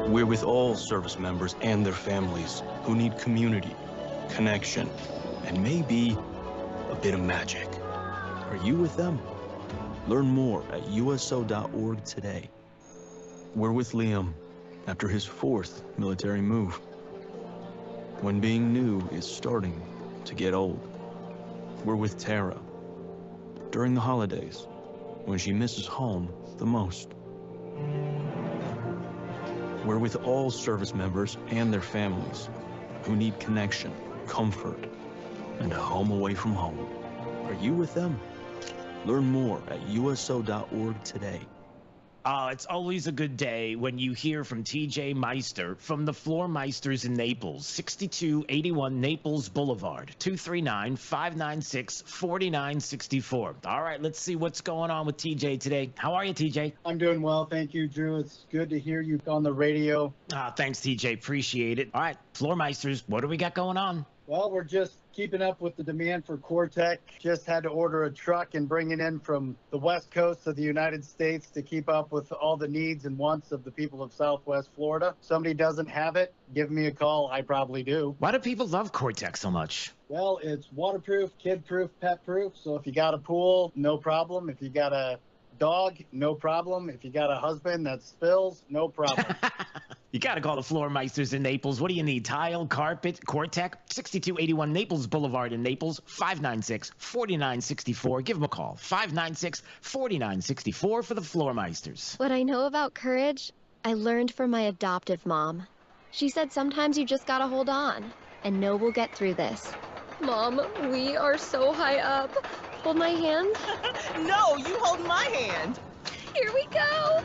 We're with all service members and their families who need community, connection, and maybe a bit of magic. Are you with them? Learn more at uso.org today. We're with Liam after his 4th military move, when being new is starting to get old. We're with Tara during the holidays, when she misses home the most. We're with all service members and their families who need connection, comfort, and a home away from home. Are you with them? Learn more at uso.org today. It's always a good day when you hear from TJ Meister from the Floor Meisters in Naples, 6281 Naples Boulevard, 239-596-4964. All right, let's see what's going on with TJ today. How are you, TJ? I'm doing well, thank you, Drew. It's good to hear you on the radio. Thanks, TJ. Appreciate it. All right, Floor Meisters, what do we got going on? Well, we're just keeping up with the demand for Core-Tech. Just had to order a truck and bring it in from the west coast of the United States to keep up with all the needs and wants of the people of Southwest Florida. Somebody doesn't have it, give me a call. I probably do. Why do people love Core-Tech so much? Well, it's waterproof, kid-proof, pet-proof. So if you got a pool, no problem. If you got a dog, no problem. If you got a husband that spills, no problem. You got to call the Floor Meisters in Naples. What do you need? Tile, carpet, Core-Tech, 6281 Naples Boulevard in Naples, 596-4964. Give them a call, 596-4964 for the Floor Meisters. What I know about courage, I learned from my adoptive mom. She said sometimes you just gotta hold on and know we'll get through this. Mom, we are so high up. Hold my hand. No, you hold my hand. Here we go.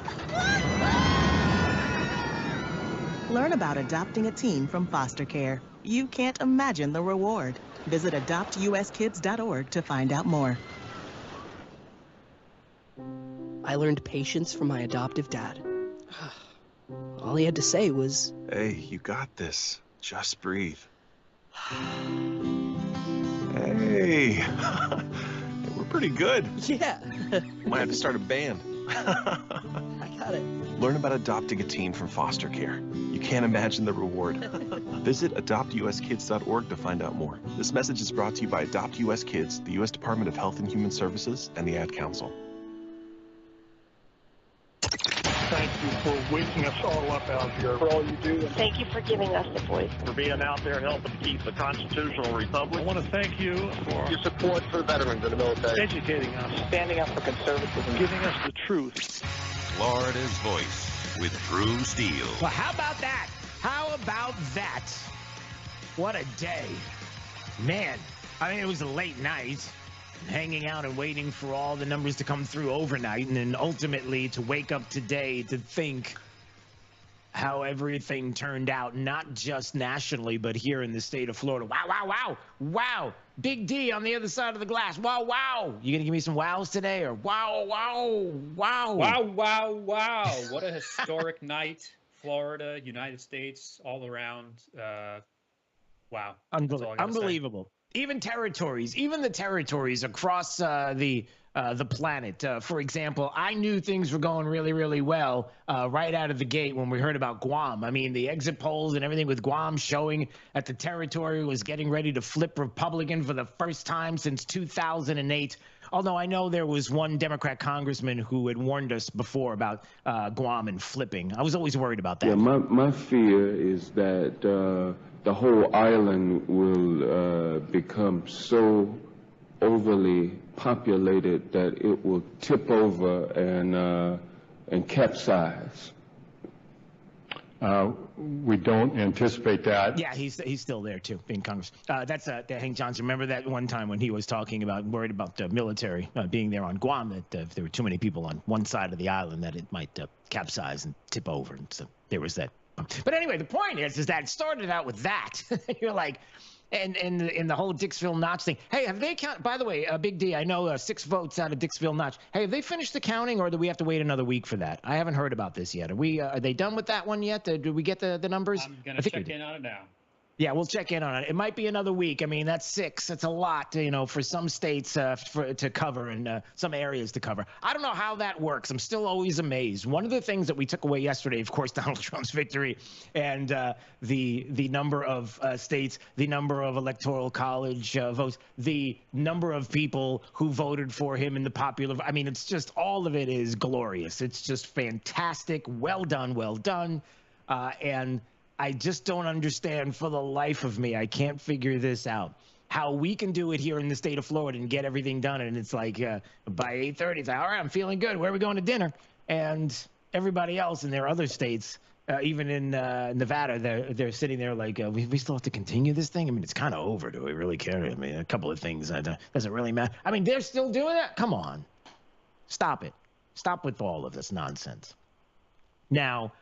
Learn about adopting a teen from foster care. You can't imagine the reward. Visit adoptuskids.org to find out more. I learned patience from my adoptive dad. All he had to say was, "Hey, you got this. Just breathe." Hey, we're pretty good. yeah. Might have to start a band. I got it. Learn about adopting a teen from foster care. You can't imagine the reward. Visit adoptuskids.org to find out more. This message is brought to you by Adopt US Kids, the U.S. Department of Health and Human Services, and the Ad Council. Thank you for waking us all up out here, for all you do. Thank you for giving us the voice. For being out there helping keep the constitutional republic. I want to thank you for your support for veterans in the military. Educating us. Standing up for conservatism. Giving us the truth. Florida's Voice with Drew Steele. Well, how about that? How about that? What a day. Man, I mean, it was a late night, hanging out and waiting for all the numbers to come through overnight, and then ultimately to wake up today to think how everything turned out, not just nationally, but here in the state of Florida. Wow, wow, wow, wow. Big D on the other side of the glass. Wow, wow. You gonna give me some wows today, or wow, wow, wow? Wow, wow, wow. What a historic night. Florida, United States, all around. Wow. Unbelievable. Even the territories across the planet. For example, I knew things were going really, really well right out of the gate when we heard about Guam. I mean, the exit polls and everything with Guam showing that the territory was getting ready to flip Republican for the first time since 2008. Although I know there was one Democrat congressman who had warned us before about Guam and flipping. I was always worried about that. Yeah, my fear is that the whole island will become so overly populated that it will tip over and capsize. We don't anticipate that. Yeah, he's still there too, being Congress. That's Hank Johnson. Remember that one time when he was talking about, worried about the military being there on Guam, that if there were too many people on one side of the island, that it might capsize and tip over. And so there was that. But anyway, the point is that it started out with that. You're like, and the whole Dixville Notch thing. Hey, have they count? By the way, Big D, I know 6 votes out of Dixville Notch. Hey, have they finished the counting, or do we have to wait another week for that? I haven't heard about this yet. Are they done with that one yet? Did we get the numbers? I'm gonna check in on it now. Yeah, we'll check in on it. It might be another week. I mean, that's 6. That's a lot, for some states to cover and some areas to cover. I don't know how that works. I'm still always amazed. One of the things that we took away yesterday, of course, Donald Trump's victory and the number of states, the number of electoral college votes, the number of people who voted for him in the popular. I mean, it's just all of it is glorious. It's just fantastic. Well done. Well done. And I just don't understand for the life of me. I can't figure this out. How we can do it here in the state of Florida and get everything done. And it's like by 8:30, it's like, all right, I'm feeling good. Where are we going to dinner? And everybody else in their other states, even in Nevada, they're sitting there like, we still have to continue this thing? I mean, it's kind of over. Do we really care? I mean, a couple of things. Doesn't really matter. I mean, they're still doing that? Come on. Stop it. Stop with all of this nonsense. Now,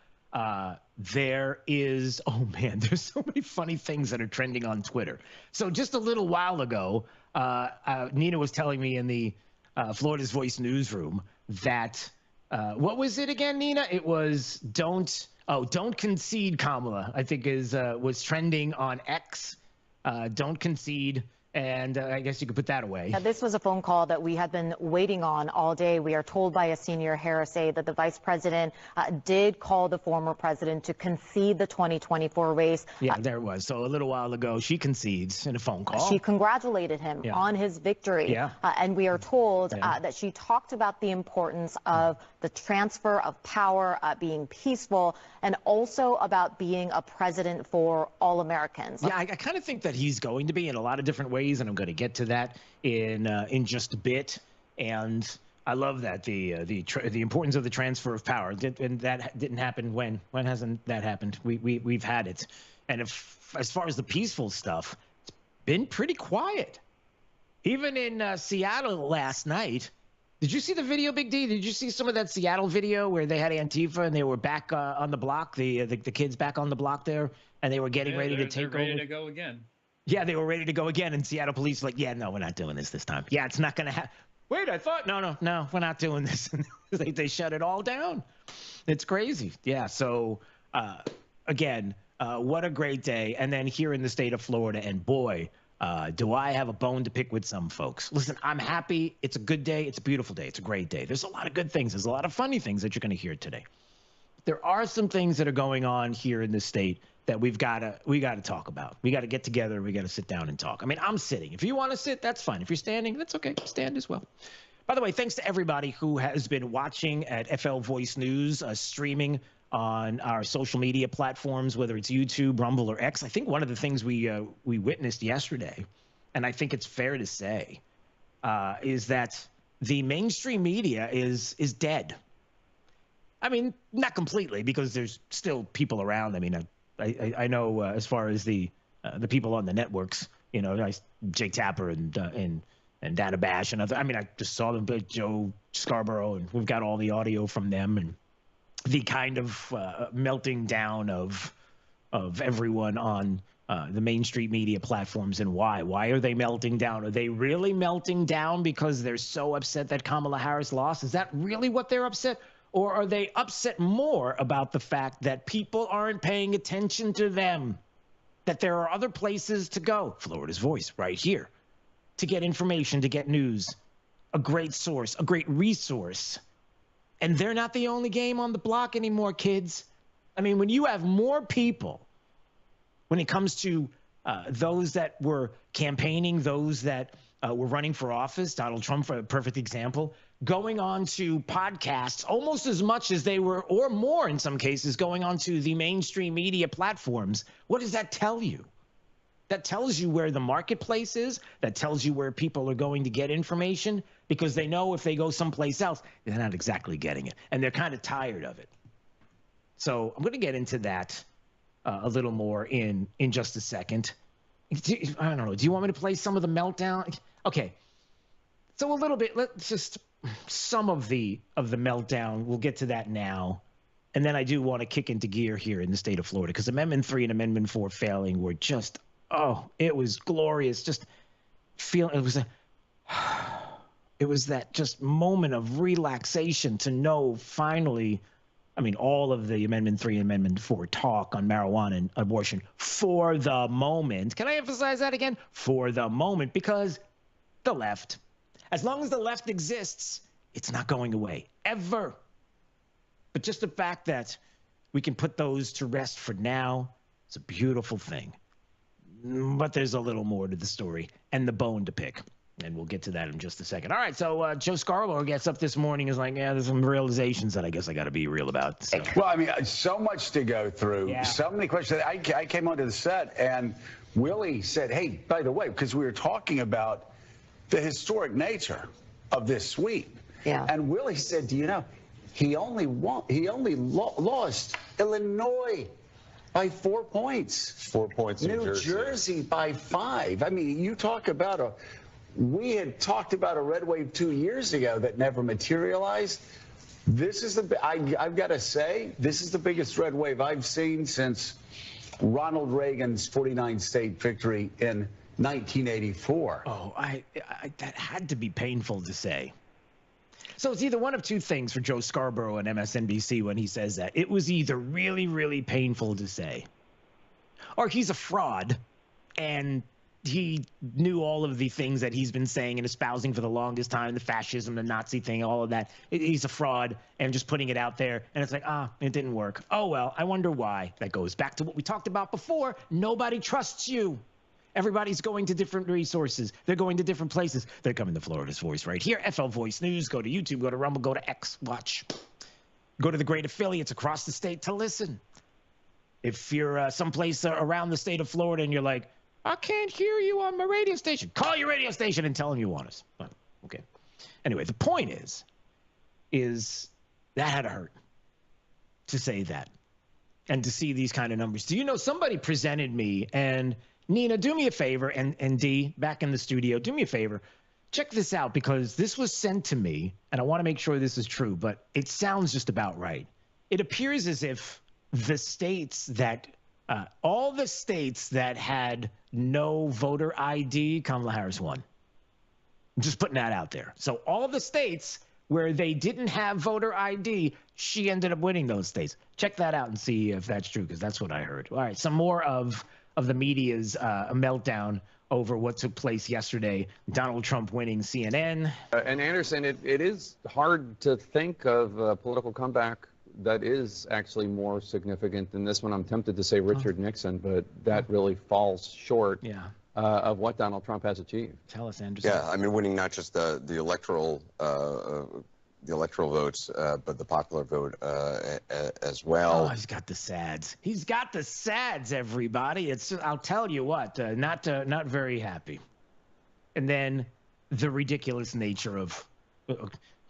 there is, oh man, there's so many funny things that are trending on Twitter. So just a little while ago, Nina was telling me in the Florida's Voice newsroom that, what was it again, Nina? It was don't concede, Kamala, I think was trending on X. Don't concede. And I guess you could put that away. Now, this was a phone call that we had been waiting on all day. We are told by a senior Harris aide that the vice president did call the former president to concede the 2024 race. Yeah, there it was. So a little while ago, she concedes in a phone call. She congratulated him on his victory. Yeah. And we are told that she talked about the importance of the transfer of power, being peaceful, and also about being a president for all Americans. Yeah, I kind of think that he's going to be in a lot of different ways. And I'm going to get to that in just a bit. And I love that the importance of the transfer of power. And that didn't happen when hasn't that happened? We've had it. And as far as the peaceful stuff, it's been pretty quiet. Even in Seattle last night. Did you see the video, Big D? Did you see some of that Seattle video where they had Antifa and they were back on the block, the kids back on the block there, and they were getting ready to take over? Ready to go again. Yeah, they were ready to go again, and Seattle police were like, yeah, no, we're not doing this time. Yeah, it's not going to happen. Wait, I thought, no, we're not doing this. They shut it all down. It's crazy. Yeah, so, again, what a great day. And then here in the state of Florida, and boy, do I have a bone to pick with some folks. Listen, I'm happy. It's a good day. It's a beautiful day. It's a great day. There's a lot of good things. There's a lot of funny things that you're going to hear today. There are some things that are going on here in the state that we got to talk about. We got to get together. We got to sit down and talk. I mean, I'm sitting. If you want to sit, that's fine. If you're standing, that's okay. Stand as well. By the way, thanks to everybody who has been watching at FL Voice News, streaming on our social media platforms, whether it's YouTube, Rumble, or X. I think one of the things we witnessed yesterday, and I think it's fair to say, is that the mainstream media is dead. I mean, not completely, because there's still people around. I mean, I know as far as the people on the networks, Jake Tapper and Dana Bash and other. I mean, I just saw them, Joe Scarborough, and we've got all the audio from them and the kind of melting down of everyone on the mainstream media platforms. And why? Why are they melting down? Are they really melting down because they're so upset that Kamala Harris lost? Is that really what they're upset? Or are they upset more about the fact that people aren't paying attention to them, that there are other places to go? Florida's Voice, right here, to get information, to get news, a great source, a great resource. And they're not the only game on the block anymore, kids. I mean, when you have more people, when it comes to those that were campaigning, those that were running for office, Donald Trump, for a perfect example, going on to podcasts almost as much as they were, or more in some cases, going on to the mainstream media platforms. What does that tell you? That tells you where the marketplace is. That tells you where people are going to get information, because they know if they go someplace else, they're not exactly getting it. And they're kind of tired of it. So I'm going to get into that a little more in just a second. I don't know. Do you want me to play some of the meltdown? Okay. So a little bit, let's just some of the meltdown. We'll get to that now. And then I do want to kick into gear here in the state of Florida, because Amendment 3 and Amendment 4 failing were just, it was glorious. Just it was that just moment of relaxation to know finally I mean, all of the Amendment 3 and Amendment 4 talk on marijuana and abortion for the moment. Can I emphasize that again? For the moment, because the left, as long as the left exists, it's not going away, ever. But just the fact that we can put those to rest for now, it's a beautiful thing. But there's a little more to the story and the bone to pick. And we'll get to that in just a second. All right, so Joe Scarborough gets up this morning, is like, yeah, there's some realizations that I guess I got to be real about. So. Well, I mean, so much to go through, so many questions. I came onto the set, and Willie said, hey, by the way, because we were talking about the historic nature of this sweep. Yeah. And Willie said, do you know, he only lost Illinois by 4 points. 4 points in New Jersey by 5. I mean, you talk about we had talked about a red wave 2 years ago that never materialized. This is I've got to say, this is the biggest red wave I've seen since Ronald Reagan's 49 state victory in 1984. Oh, that had to be painful to say. So it's either one of two things for Joe Scarborough and MSNBC when he says that. It was either really, really painful to say, or he's a fraud and he knew all of the things that he's been saying and espousing for the longest time, the fascism, the Nazi thing, all of that. He's a fraud and just putting it out there. And it's like, it didn't work. Oh, well, I wonder why. That goes back to what we talked about before. Nobody trusts you. Everybody's going to different resources. They're going to different places. They're coming to Florida's Voice right here. FL Voice News. Go to YouTube, go to Rumble, go to X, watch. Go to the great affiliates across the state to listen. If you're someplace around the state of Florida and you're like, I can't hear you on my radio station, call your radio station and tell them you want us. Oh, okay. Anyway, the point is that had to hurt to say that and to see these kind of numbers. Do you know, somebody presented me, and Nina, do me a favor, and Dee, back in the studio, do me a favor. Check this out, because this was sent to me, and I want to make sure this is true, but it sounds just about right. It appears as if the states that, all the states that had no voter ID, Kamala Harris won. I'm just putting that out there. So all the states where they didn't have voter ID, she ended up winning those states. Check that out and see if that's true, because that's what I heard. All right, some more of the media's meltdown over what took place yesterday. Donald Trump winning CNN. And Anderson, it is hard to think of a political comeback that is actually more significant than this one. I'm tempted to say Richard Nixon, but that really falls short of what Donald Trump has achieved. Tell us, Anderson. Yeah, I mean, winning not just the electoral votes, but the popular vote as well. Oh, he's got the sads. He's got the sads, everybody. I'll tell you what, not very happy. And then the ridiculous nature of,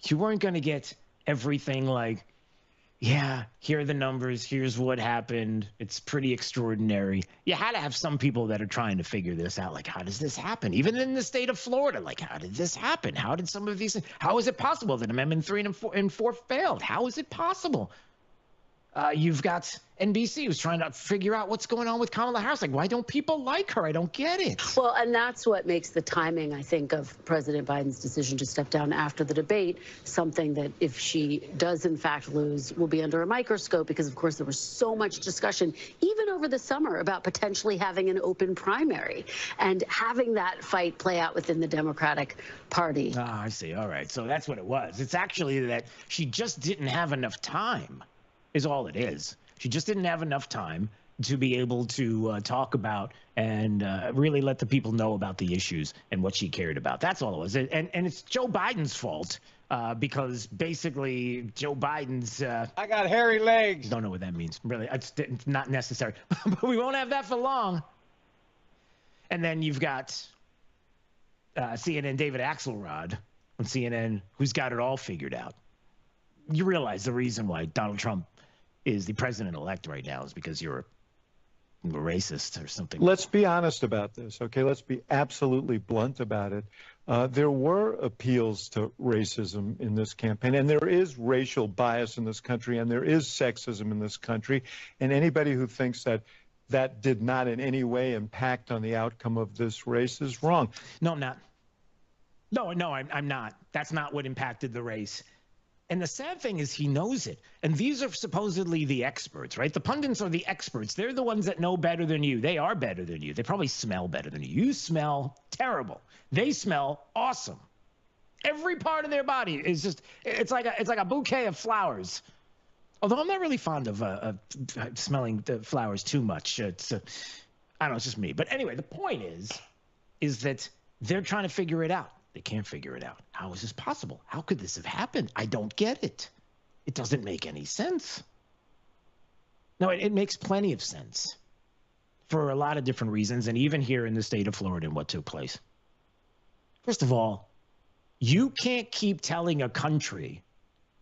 you weren't going to get everything like, yeah, here are the numbers, here's what happened, it's pretty extraordinary. You had to have some people that are trying to figure this out, like, how does this happen? Even in the state of Florida, like, how did this happen? How did some of these things, how is it possible that Amendment 3 and 4 failed? How is it possible? You've got NBC who's trying to figure out what's going on with Kamala Harris. Like, why don't people like her? I don't get it. Well, and that's what makes the timing, I think, of President Biden's decision to step down after the debate something that, if she does in fact lose, will be under a microscope, because, of course, there was so much discussion, even over the summer, about potentially having an open primary and having that fight play out within the Democratic Party. Ah, I see. All right. So that's what it was. It's actually that she just didn't have enough time. Is all it is. She just didn't have enough time to be able to talk about and really let the people know about the issues and what she cared about. That's all it was. And it's Joe Biden's fault because basically Joe Biden's... I got hairy legs. Don't know what that means. Really, it's not necessary. But we won't have that for long. And then you've got CNN David Axelrod on CNN, who's got it all figured out. You realize the reason why Donald Trump is the president-elect right now is because you're a racist or something. Let's be honest about this, okay? Let's be absolutely blunt about it. There were appeals to racism in this campaign, and there is racial bias in this country, and there is sexism in this country, and anybody who thinks that that did not in any way impact on the outcome of this race is wrong. No, I'm not. No, I'm not. That's not what impacted the race. And the sad thing is he knows it. And these are supposedly the experts, right? The pundits are the experts. They're the ones that know better than you. They are better than you. They probably smell better than you. You smell terrible. They smell awesome. Every part of their body is just, it's like a bouquet of flowers. Although I'm not really fond of smelling the flowers too much. It's, I don't know, it's just me. But anyway, the point is that they're trying to figure it out. They can't figure it out. How is this possible? How could this have happened? I don't get it. It doesn't make any sense. No, it makes plenty of sense for a lot of different reasons, and even here in the state of Florida and what took place. First of all, you can't keep telling a country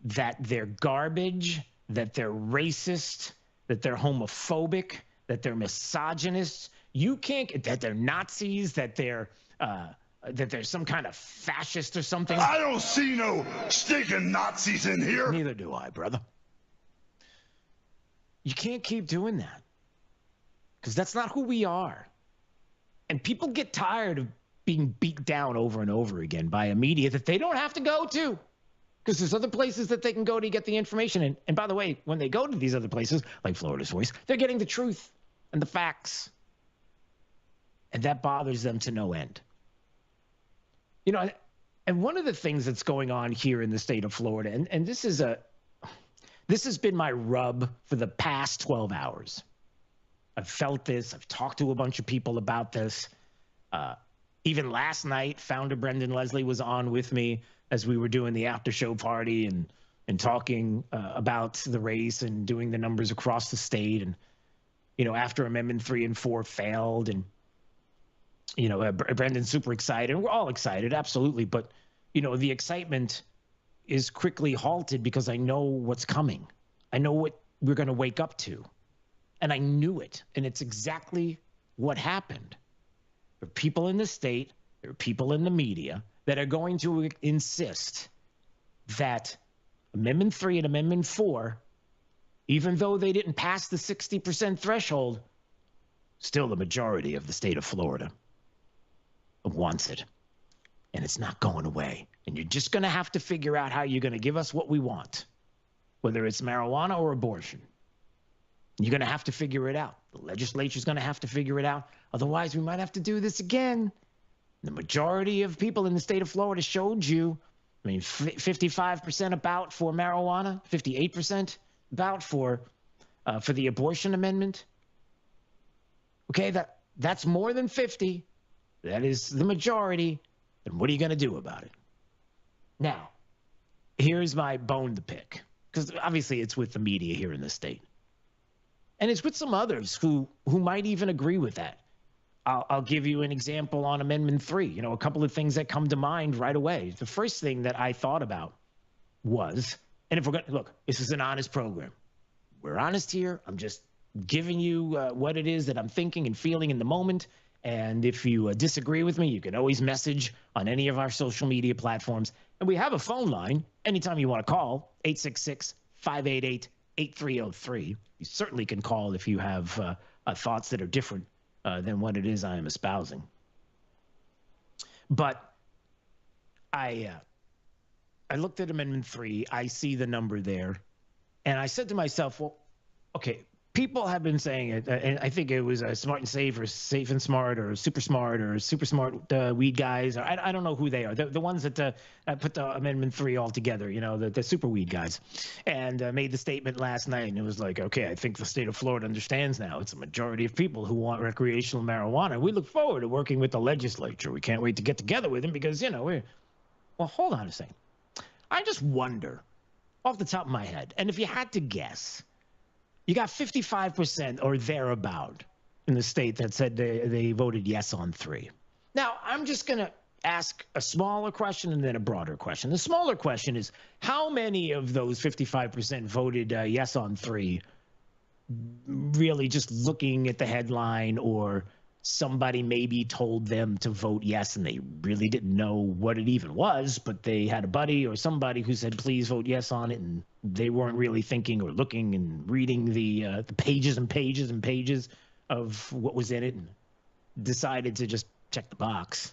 that they're garbage, that they're racist, that they're homophobic, that they're misogynist. You can't, that they're Nazis, that they're some kind of fascist or something. I don't see no stinking Nazis in here. Neither do I, brother. You can't keep doing that, because that's not who we are. And people get tired of being beat down over and over again by a media that they don't have to go to, because there's other places that they can go to get the information. And by the way, when they go to these other places, like Florida's Voice, they're getting the truth and the facts. And that bothers them to no end. You know, and one of the things that's going on here in the state of Florida, and this has been my rub for the past 12 hours. I've felt this. I've talked to a bunch of people about this. Even last night, founder Brendan Leslie was on with me as we were doing the after show party and talking about the race and doing the numbers across the state. And, you know, after Amendment 3 and 4 failed, and you know, Brendan's super excited. We're all excited, absolutely. But, you know, the excitement is quickly halted because I know what's coming. I know what we're going to wake up to. And I knew it. And it's exactly what happened. There are people in the state, there are people in the media that are going to insist that Amendment 3 and Amendment 4, even though they didn't pass the 60% threshold, still the majority of the state of Florida wants it, and it's not going away. And you're just going to have to figure out how you're going to give us what we want, whether it's marijuana or abortion. You're going to have to figure it out. The legislature's going to have to figure it out. Otherwise, we might have to do this again. The majority of people in the state of Florida showed you, I mean, 55% about for marijuana, 58% about for the abortion amendment. Okay, that's more than 50. That is the majority. And what are you going to do about it? Now, here's my bone to pick, because obviously it's with the media here in the state. And it's with some others who might even agree with that. I'll give you an example on Amendment 3. You know, a couple of things that come to mind right away. The first thing that I thought about was, and if we're going to, look, this is an honest program. We're honest here. I'm just giving you what it is that I'm thinking and feeling in the moment. And if you disagree with me, you can always message on any of our social media platforms. And we have a phone line anytime you want to call, 866-588-8303. You certainly can call if you have thoughts that are different than what it is I am espousing. But I looked at Amendment 3. I see the number there. And I said to myself, well, okay, people have been saying it, and I think it was Smart and Safe, or Safe and Smart, or Super Smart weed guys. Or I don't know who they are. The ones that put the Amendment 3 all together, you know, the super weed guys, and made the statement last night. And it was like, okay, I think the state of Florida understands now. It's a majority of people who want recreational marijuana. We look forward to working with the legislature. We can't wait to get together with them because, you know, well, hold on a second. I just wonder, off the top of my head, and if you had to guess, you got 55% or thereabout in the state that said they voted yes on 3. Now, I'm just going to ask a smaller question and then a broader question. The smaller question is, how many of those 55% voted yes on 3, really just looking at the headline, or somebody maybe told them to vote yes and they really didn't know what it even was, but they had a buddy or somebody who said, please vote yes on it, and they weren't really thinking or looking and reading the pages and pages and pages of what was in it and decided to just check the box.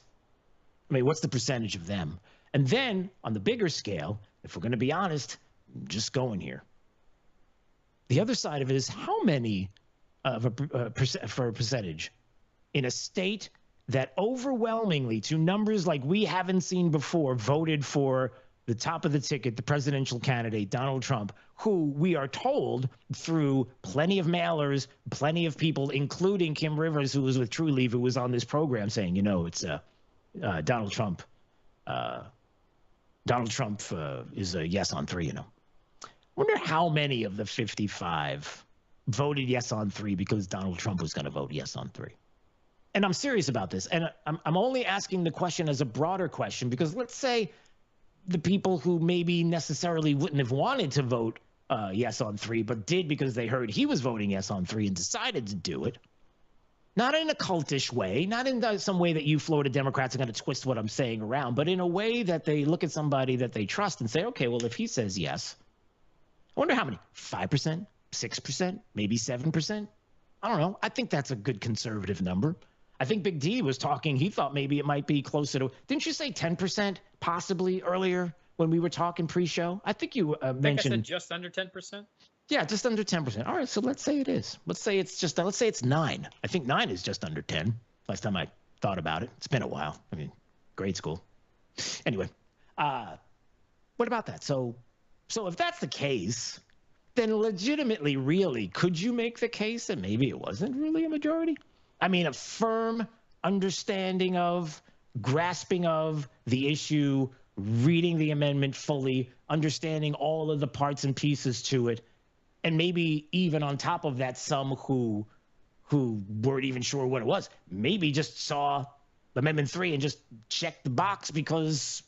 I mean, what's the percentage of them? And then on the bigger scale, if we're going to be honest, just going here. The other side of it is how many of for a percentage in a state that overwhelmingly, to numbers like we haven't seen before, voted for the top of the ticket, the presidential candidate, Donald Trump, who we are told through plenty of mailers, plenty of people, including Kim Rivers, who was with True Leave, who was on this program saying, you know, it's Donald Trump. Donald Trump is a yes on 3, you know. I wonder how many of the 55 voted yes on 3 because Donald Trump was going to vote yes on 3. And I'm serious about this. And I'm only asking the question as a broader question because let's say the people who maybe necessarily wouldn't have wanted to vote yes on 3, but did because they heard he was voting yes on 3 and decided to do it. Not in a cultish way, not in some way that you Florida Democrats are going to twist what I'm saying around, but in a way that they look at somebody that they trust and say, okay, well, if he says yes, I wonder how many, 5%, 6%, maybe 7%? I don't know. I think that's a good conservative number. I think Big D was talking. He thought maybe it might be closer to, didn't you say 10% possibly earlier when we were talking pre-show? I think you mentioned. I said just under 10%? Yeah, just under 10%. All right, so let's say it is. Let's say it's 9. I think 9 is just under 10. Last time I thought about it. It's been a while. I mean, grade school. Anyway, what about that? So if that's the case, then legitimately, really, could you make the case that maybe it wasn't really a majority? I mean, a firm understanding of, grasping of the issue, reading the amendment fully, understanding all of the parts and pieces to it, and maybe even on top of that, some who weren't even sure what it was, maybe just saw Amendment 3 and just checked the box because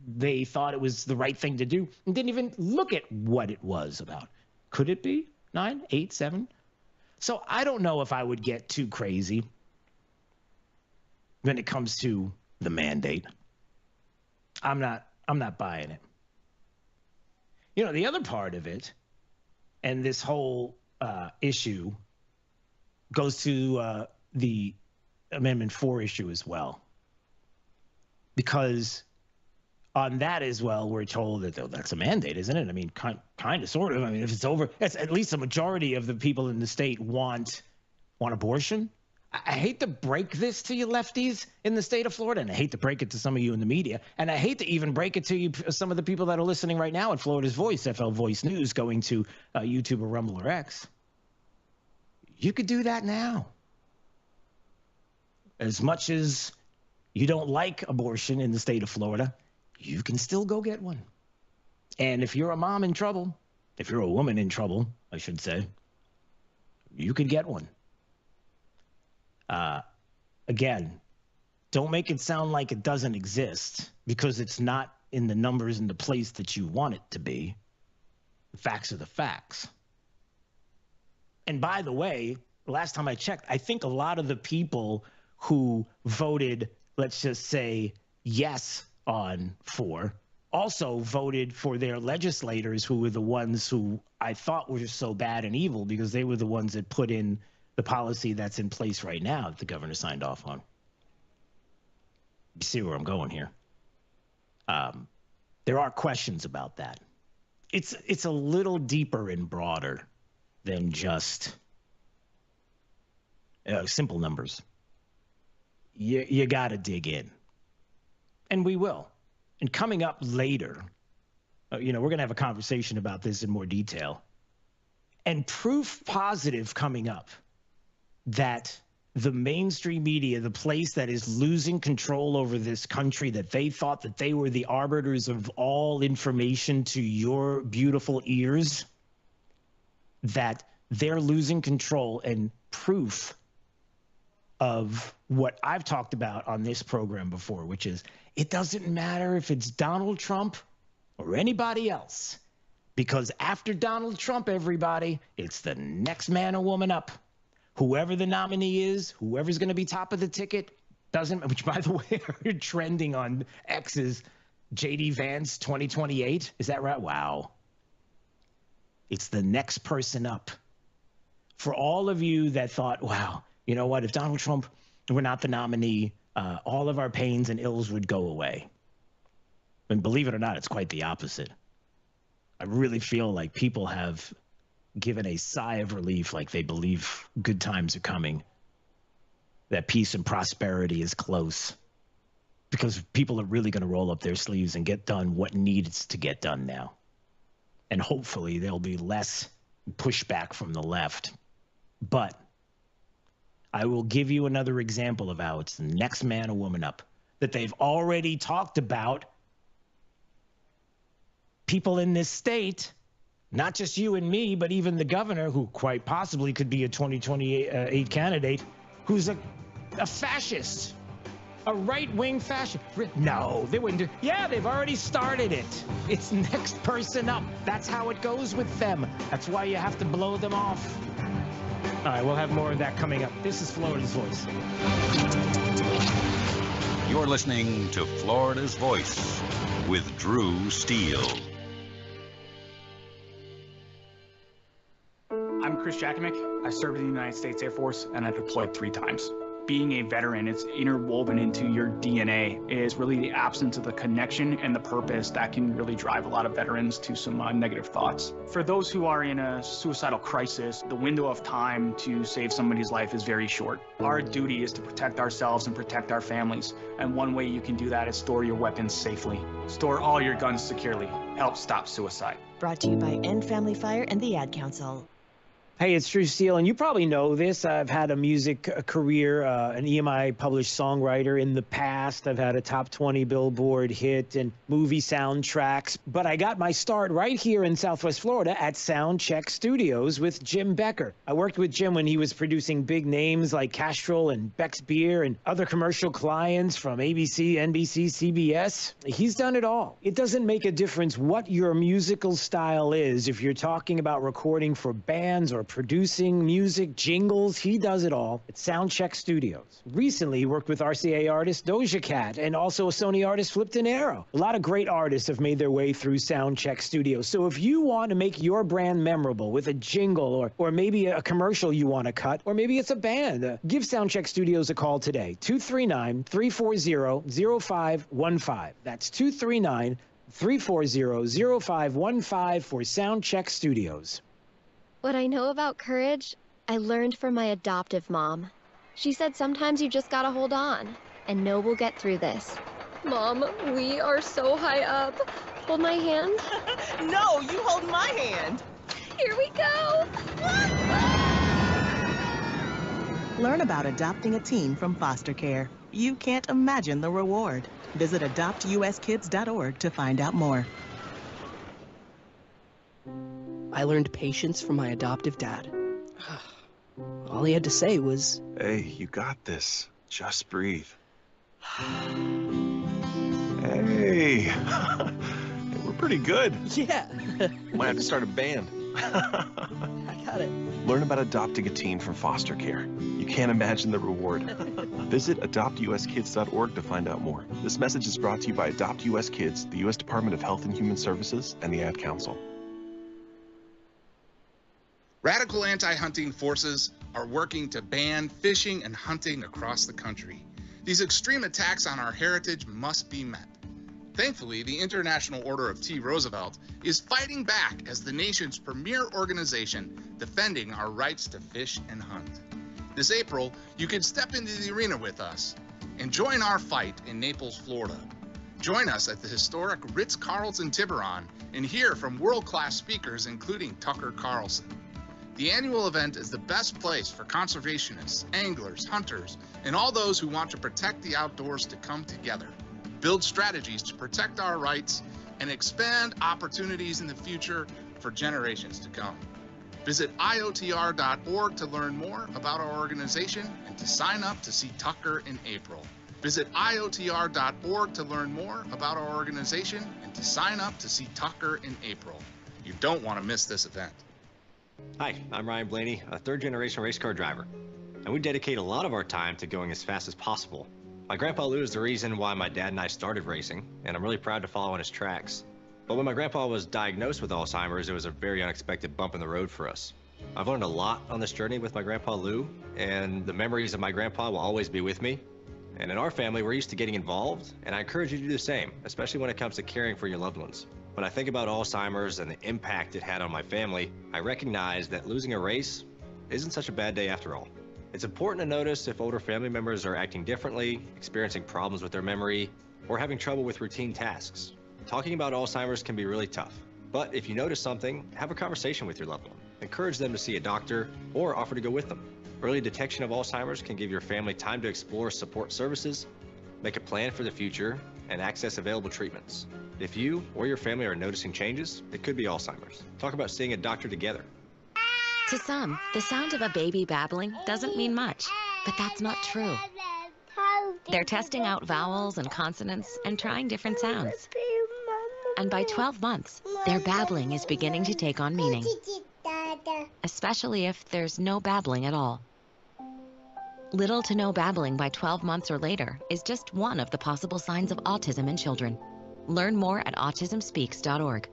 they thought it was the right thing to do and didn't even look at what it was about. Could it be 9, 8, 7? So I don't know if I would get too crazy when it comes to the mandate. I'm not buying it. You know, the other part of it, and this whole issue goes to the Amendment 4 issue as well. Because on that as well, we're told that that's a mandate, isn't it? I mean, kind of, sort of. I mean, if it's over, it's at least a majority of the people in the state want abortion. I hate to break this to you lefties in the state of Florida, and I hate to break it to some of you in the media, and I hate to even break it to you, some of the people that are listening right now at Florida's Voice, FL Voice News, going to YouTube or Rumble or X. You could do that now. As much as you don't like abortion in the state of Florida, you can still go get one. And if you're a mom in trouble, if you're a woman in trouble, I should say, you could get one. Again, don't make it sound like it doesn't exist because it's not in the numbers in the place that you want it to be. The facts are the facts. And by the way, last time I checked, I think a lot of the people who voted, let's just say, yes on 4, also voted for their legislators who were the ones who I thought were so bad and evil because they were the ones that put in the policy that's in place right now that the governor signed off on. You see where I'm going here? There are questions about that. It's a little deeper and broader than just simple numbers. You got to dig in. And we will. And coming up later, we're going to have a conversation about this in more detail. And proof positive coming up that the mainstream media, the place that is losing control over this country, that they thought that they were the arbiters of all information to your beautiful ears, that they're losing control, and proof of what I've talked about on this program before, which is it doesn't matter if it's Donald Trump or anybody else, because after Donald Trump, everybody, it's the next man or woman up. Whoever the nominee is, whoever's going to be top of the ticket, which, by the way, are trending on X's J.D. Vance 2028. Is that right? Wow. It's the next person up. For all of you that thought, wow, you know what, if Donald Trump were not the nominee, all of our pains and ills would go away. And believe it or not, it's quite the opposite. I really feel like people have given a sigh of relief, like they believe good times are coming, that peace and prosperity is close, because people are really going to roll up their sleeves and get done what needs to get done now. And hopefully there'll be less pushback from the left. But I will give you another example of how it's the next man or woman up that they've already talked about. People in this state, not just you and me, but even the governor, who quite possibly could be a 2028 candidate, who's a fascist, a right-wing fascist. No, they wouldn't do. Yeah, they've already started it. It's next person up. That's how it goes with them. That's why you have to blow them off. All right, we'll have more of that coming up. This is Florida's Voice. You're listening to Florida's Voice with Drew Steele. I'm Chris Jakimick. I served in the United States Air Force, and I deployed 3 times. Being a veteran, it's interwoven into your DNA. It is really the absence of the connection and the purpose that can really drive a lot of veterans to some negative thoughts. For those who are in a suicidal crisis, the window of time to save somebody's life is very short. Our duty is to protect ourselves and protect our families. And one way you can do that is store your weapons safely. Store all your guns securely. Help stop suicide. Brought to you by End Family Fire and the Ad Council. Hey, it's Drew Steele, and you probably know this. I've had a music career, an EMI published songwriter in the past. I've had a top 20 Billboard hit and movie soundtracks. But I got my start right here in Southwest Florida at Soundcheck Studios with Jim Becker. I worked with Jim when he was producing big names like Castrol and Beck's Beer and other commercial clients from ABC, NBC, CBS. He's done it all. It doesn't make a difference what your musical style is. If you're talking about recording for bands or producing music, jingles, he does it all at Soundcheck Studios. Recently, he worked with RCA artist Doja Cat and also a Sony artist Flipped Arrow. A lot of great artists have made their way through Soundcheck Studios. So if you want to make your brand memorable with a jingle or maybe a commercial you want to cut, or maybe it's a band, give Soundcheck Studios a call today. 239-340-0515. That's 239-340-0515 for Soundcheck Studios. What I know about courage, I learned from my adoptive mom. She said sometimes you just gotta hold on and know we'll get through this. Mom, we are so high up. Hold my hand. No, you hold my hand. Here we go. Learn about adopting a teen from foster care. You can't imagine the reward. Visit adoptuskids.org to find out more. I learned patience from my adoptive dad. All he had to say was, "Hey, you got this. Just breathe." Hey, we're pretty good. Yeah. Might have to start a band. I got it. Learn about adopting a teen from foster care. You can't imagine the reward. Visit adoptuskids.org to find out more. This message is brought to you by Adopt US Kids, the U.S. Department of Health and Human Services, and the Ad Council. Radical anti-hunting forces are working to ban fishing and hunting across the country. These extreme attacks on our heritage must be met. Thankfully, the International Order of T. Roosevelt is fighting back as the nation's premier organization defending our rights to fish and hunt. This April, you can step into the arena with us and join our fight in Naples, Florida. Join us at the historic Ritz-Carlton Tiburon and hear from world-class speakers including Tucker Carlson. The annual event is the best place for conservationists, anglers, hunters, and all those who want to protect the outdoors to come together, build strategies to protect our rights, and expand opportunities in the future for generations to come. Visit IOTR.org to learn more about our organization and to sign up to see Tucker in April. Visit IOTR.org to learn more about our organization and to sign up to see Tucker in April. You don't want to miss this event. Hi, I'm Ryan Blaney, a third-generation race car driver, and we dedicate a lot of our time to going as fast as possible. My grandpa Lou is the reason why my dad and I started racing, and I'm really proud to follow in his tracks. But when my grandpa was diagnosed with Alzheimer's, it was a very unexpected bump in the road for us. I've learned a lot on this journey with my grandpa Lou, and the memories of my grandpa will always be with me. And in our family, we're used to getting involved, and I encourage you to do the same, especially when it comes to caring for your loved ones. When I think about Alzheimer's and the impact it had on my family, I recognize that losing a race isn't such a bad day after all. It's important to notice if older family members are acting differently, experiencing problems with their memory, or having trouble with routine tasks. Talking about Alzheimer's can be really tough, but if you notice something, have a conversation with your loved one. Encourage them to see a doctor or offer to go with them. Early detection of Alzheimer's can give your family time to explore support services, make a plan for the future, and access available treatments. If you or your family are noticing changes, it could be Alzheimer's. Talk about seeing a doctor together. To some, the sound of a baby babbling doesn't mean much, but that's not true. They're testing out vowels and consonants and trying different sounds. And by 12 months, their babbling is beginning to take on meaning, especially if there's no babbling at all. Little to no babbling by 12 months or later is just one of the possible signs of autism in children. Learn more at autismspeaks.org.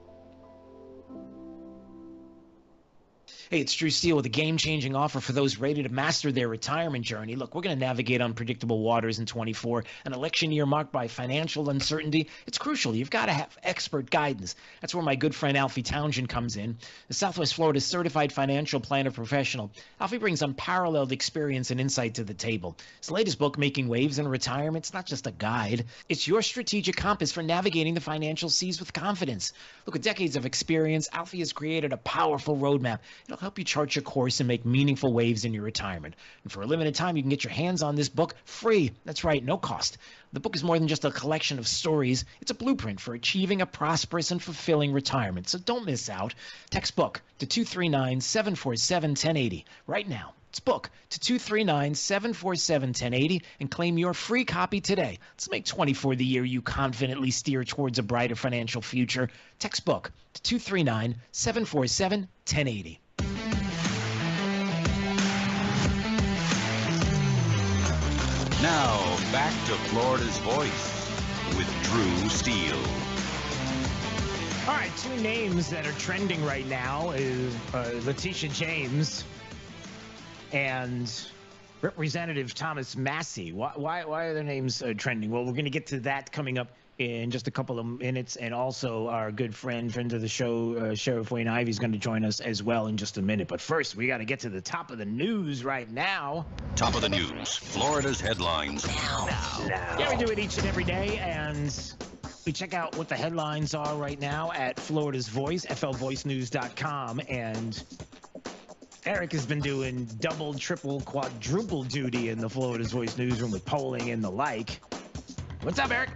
Hey, it's Drew Steele with a game-changing offer for those ready to master their retirement journey. Look, we're going to navigate unpredictable waters in 24. An election year marked by financial uncertainty. It's crucial. You've got to have expert guidance. That's where my good friend Alfie Townsend comes in. The Southwest Florida certified financial planner professional. Alfie brings unparalleled experience and insight to the table. His latest book, Making Waves in Retirement, it's not just a guide. It's your strategic compass for navigating the financial seas with confidence. Look, with decades of experience, Alfie has created a powerful roadmap. It'll help you chart your course and make meaningful waves in your retirement. And for a limited time, you can get your hands on this book free. That's right, no cost. The book is more than just a collection of stories. It's a blueprint for achieving a prosperous and fulfilling retirement. So don't miss out. Text book to 239-747-1080 right now. It's book to 239-747-1080 and claim your free copy today. Let's make 24 the year you confidently steer towards a brighter financial future. Text book to 239-747-1080. Now, back to Florida's Voice with Drew Steele. All right, two names that are trending right now is Letitia James and Representative Thomas Massey. Why are their names trending? Well, we're going to get to that coming up in just a couple of minutes, and also our good friend of the show, Sheriff Wayne Ivey, is going to join us as well in just a minute. But first, we got to get to the top of the news right now. Top of the news, Florida's headlines. Now. Yeah, we do it each and every day, and we check out what the headlines are right now at Florida's Voice, flvoicenews.com, and Eric has been doing double, triple, quadruple duty in the Florida's Voice newsroom with polling and the like. What's up, Eric?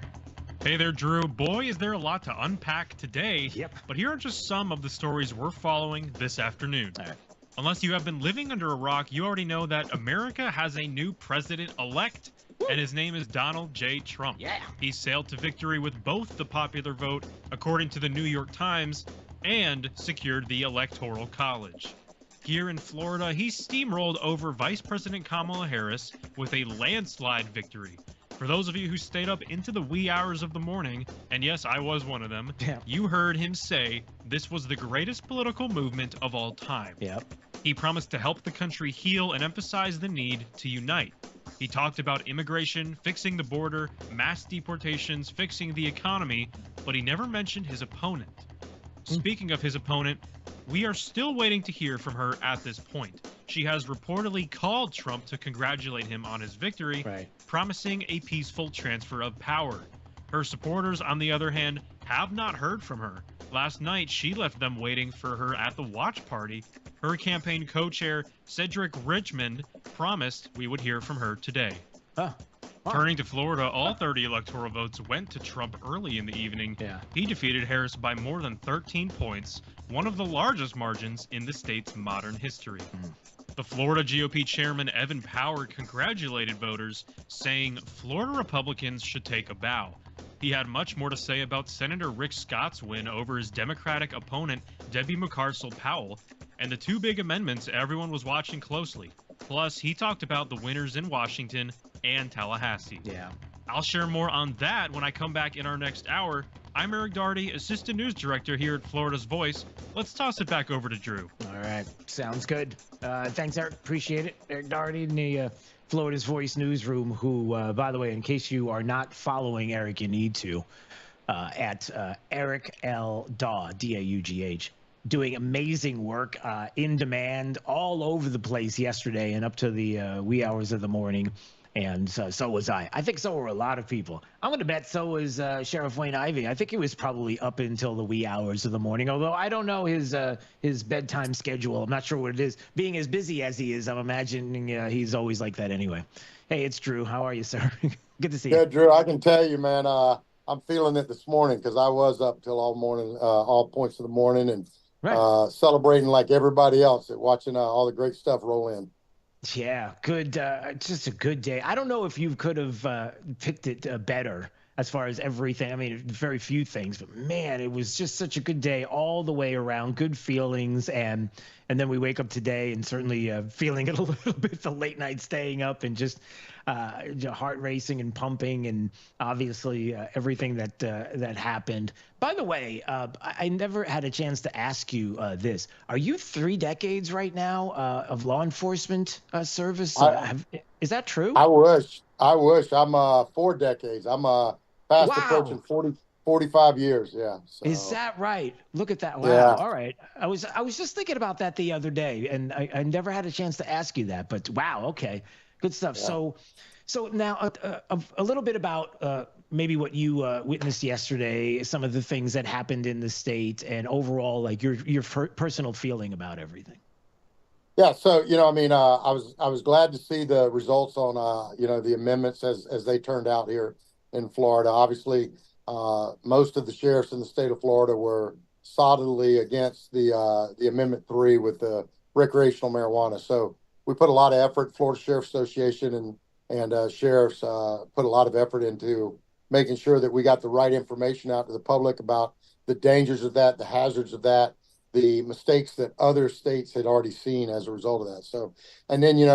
Hey there, Drew. Boy, is there a lot to unpack today. Yep. But here are just some of the stories we're following this afternoon. All right. Unless you have been living under a rock, you already know that America has a new president-elect, and his name is Donald J. Trump. Yeah. He sailed to victory with both the popular vote, according to the New York Times, and secured the Electoral College. Here in Florida, he steamrolled over Vice President Kamala Harris with a landslide victory. For those of you who stayed up into the wee hours of the morning, and yes, I was one of them, you heard him say this was the greatest political movement of all time. Yep. He promised to help the country heal and emphasize the need to unite. He talked about immigration, fixing the border, mass deportations, fixing the economy, but he never mentioned his opponent. Speaking of his opponent, we are still waiting to hear from her at this point. She has reportedly called Trump to congratulate him on his victory, promising a peaceful transfer of power. Her supporters, on the other hand, have not heard from her. Last night, she left them waiting for her at the watch party. Her campaign co-chair, Cedric Richmond, promised we would hear from her today. Turning to Florida, all 30 electoral votes went to Trump early in the evening. He defeated Harris by more than 13 points, one of the largest margins in the state's modern history. The Florida GOP chairman, Evan Power, congratulated voters, saying Florida Republicans should take a bow. He had much more to say about Senator Rick Scott's win over his Democratic opponent, Debbie McCarcel-Powell, and the two big amendments everyone was watching closely. Plus, he talked about the winners in Washington and Tallahassee. I'll share more on that when I come back in our next hour. I'm Eric Daugherty, Assistant News Director here at Florida's Voice. Let's toss it back over to Drew. All right. Sounds good. Thanks, Eric. Appreciate it. Eric Daugherty in the Florida's Voice newsroom, who, by the way, in case you are not following Eric, you need to. at Eric L. Daugh, D-A-U-G-H, doing amazing work, in demand all over the place yesterday and up to the wee hours of the morning. And so was I. I think so were a lot of people. I'm going to bet so was Sheriff Wayne Ivey. I think he was probably up until the wee hours of the morning, although I don't know his bedtime schedule. I'm not sure what it is. Being as busy as he is, I'm imagining he's always like that anyway. Hey, it's Drew. How are you, sir? Good to see you. Good, Drew. I can tell you, man, I'm feeling it this morning because I was up till all morning, all points of the morning, and celebrating like everybody else, watching all the great stuff roll in. Yeah, good. Just a good day. I don't know if you could have picked it better as far as everything. I mean, very few things, but man, it was just such a good day all the way around. Good feelings, and then we wake up today and certainly feeling it a little bit. The late night staying up and just heart racing and pumping, and obviously everything that happened. By the way, I never had a chance to ask you this. Are you 3 decades right now of law enforcement service? Is that true? I wish. I'm 4 decades. I'm fast approaching 45 years. Yeah. So. Is that right? Look at that. Wow. Yeah. All right. I was just thinking about that the other day, and I never had a chance to ask you that, but wow. Okay. Good stuff. Yeah. So now a little bit about maybe what you witnessed yesterday, some of the things that happened in the state, and overall, like your personal feeling about everything. Yeah. So, I mean, I was glad to see the results on, the amendments as they turned out here in Florida. Obviously, most of the sheriffs in the state of Florida were solidly against the Amendment 3 with the recreational marijuana. So we put a lot of effort. Florida Sheriff Association and sheriffs put a lot of effort into making sure that we got the right information out to the public about the dangers of that, the hazards of that, the mistakes that other states had already seen as a result of that. So, and then, you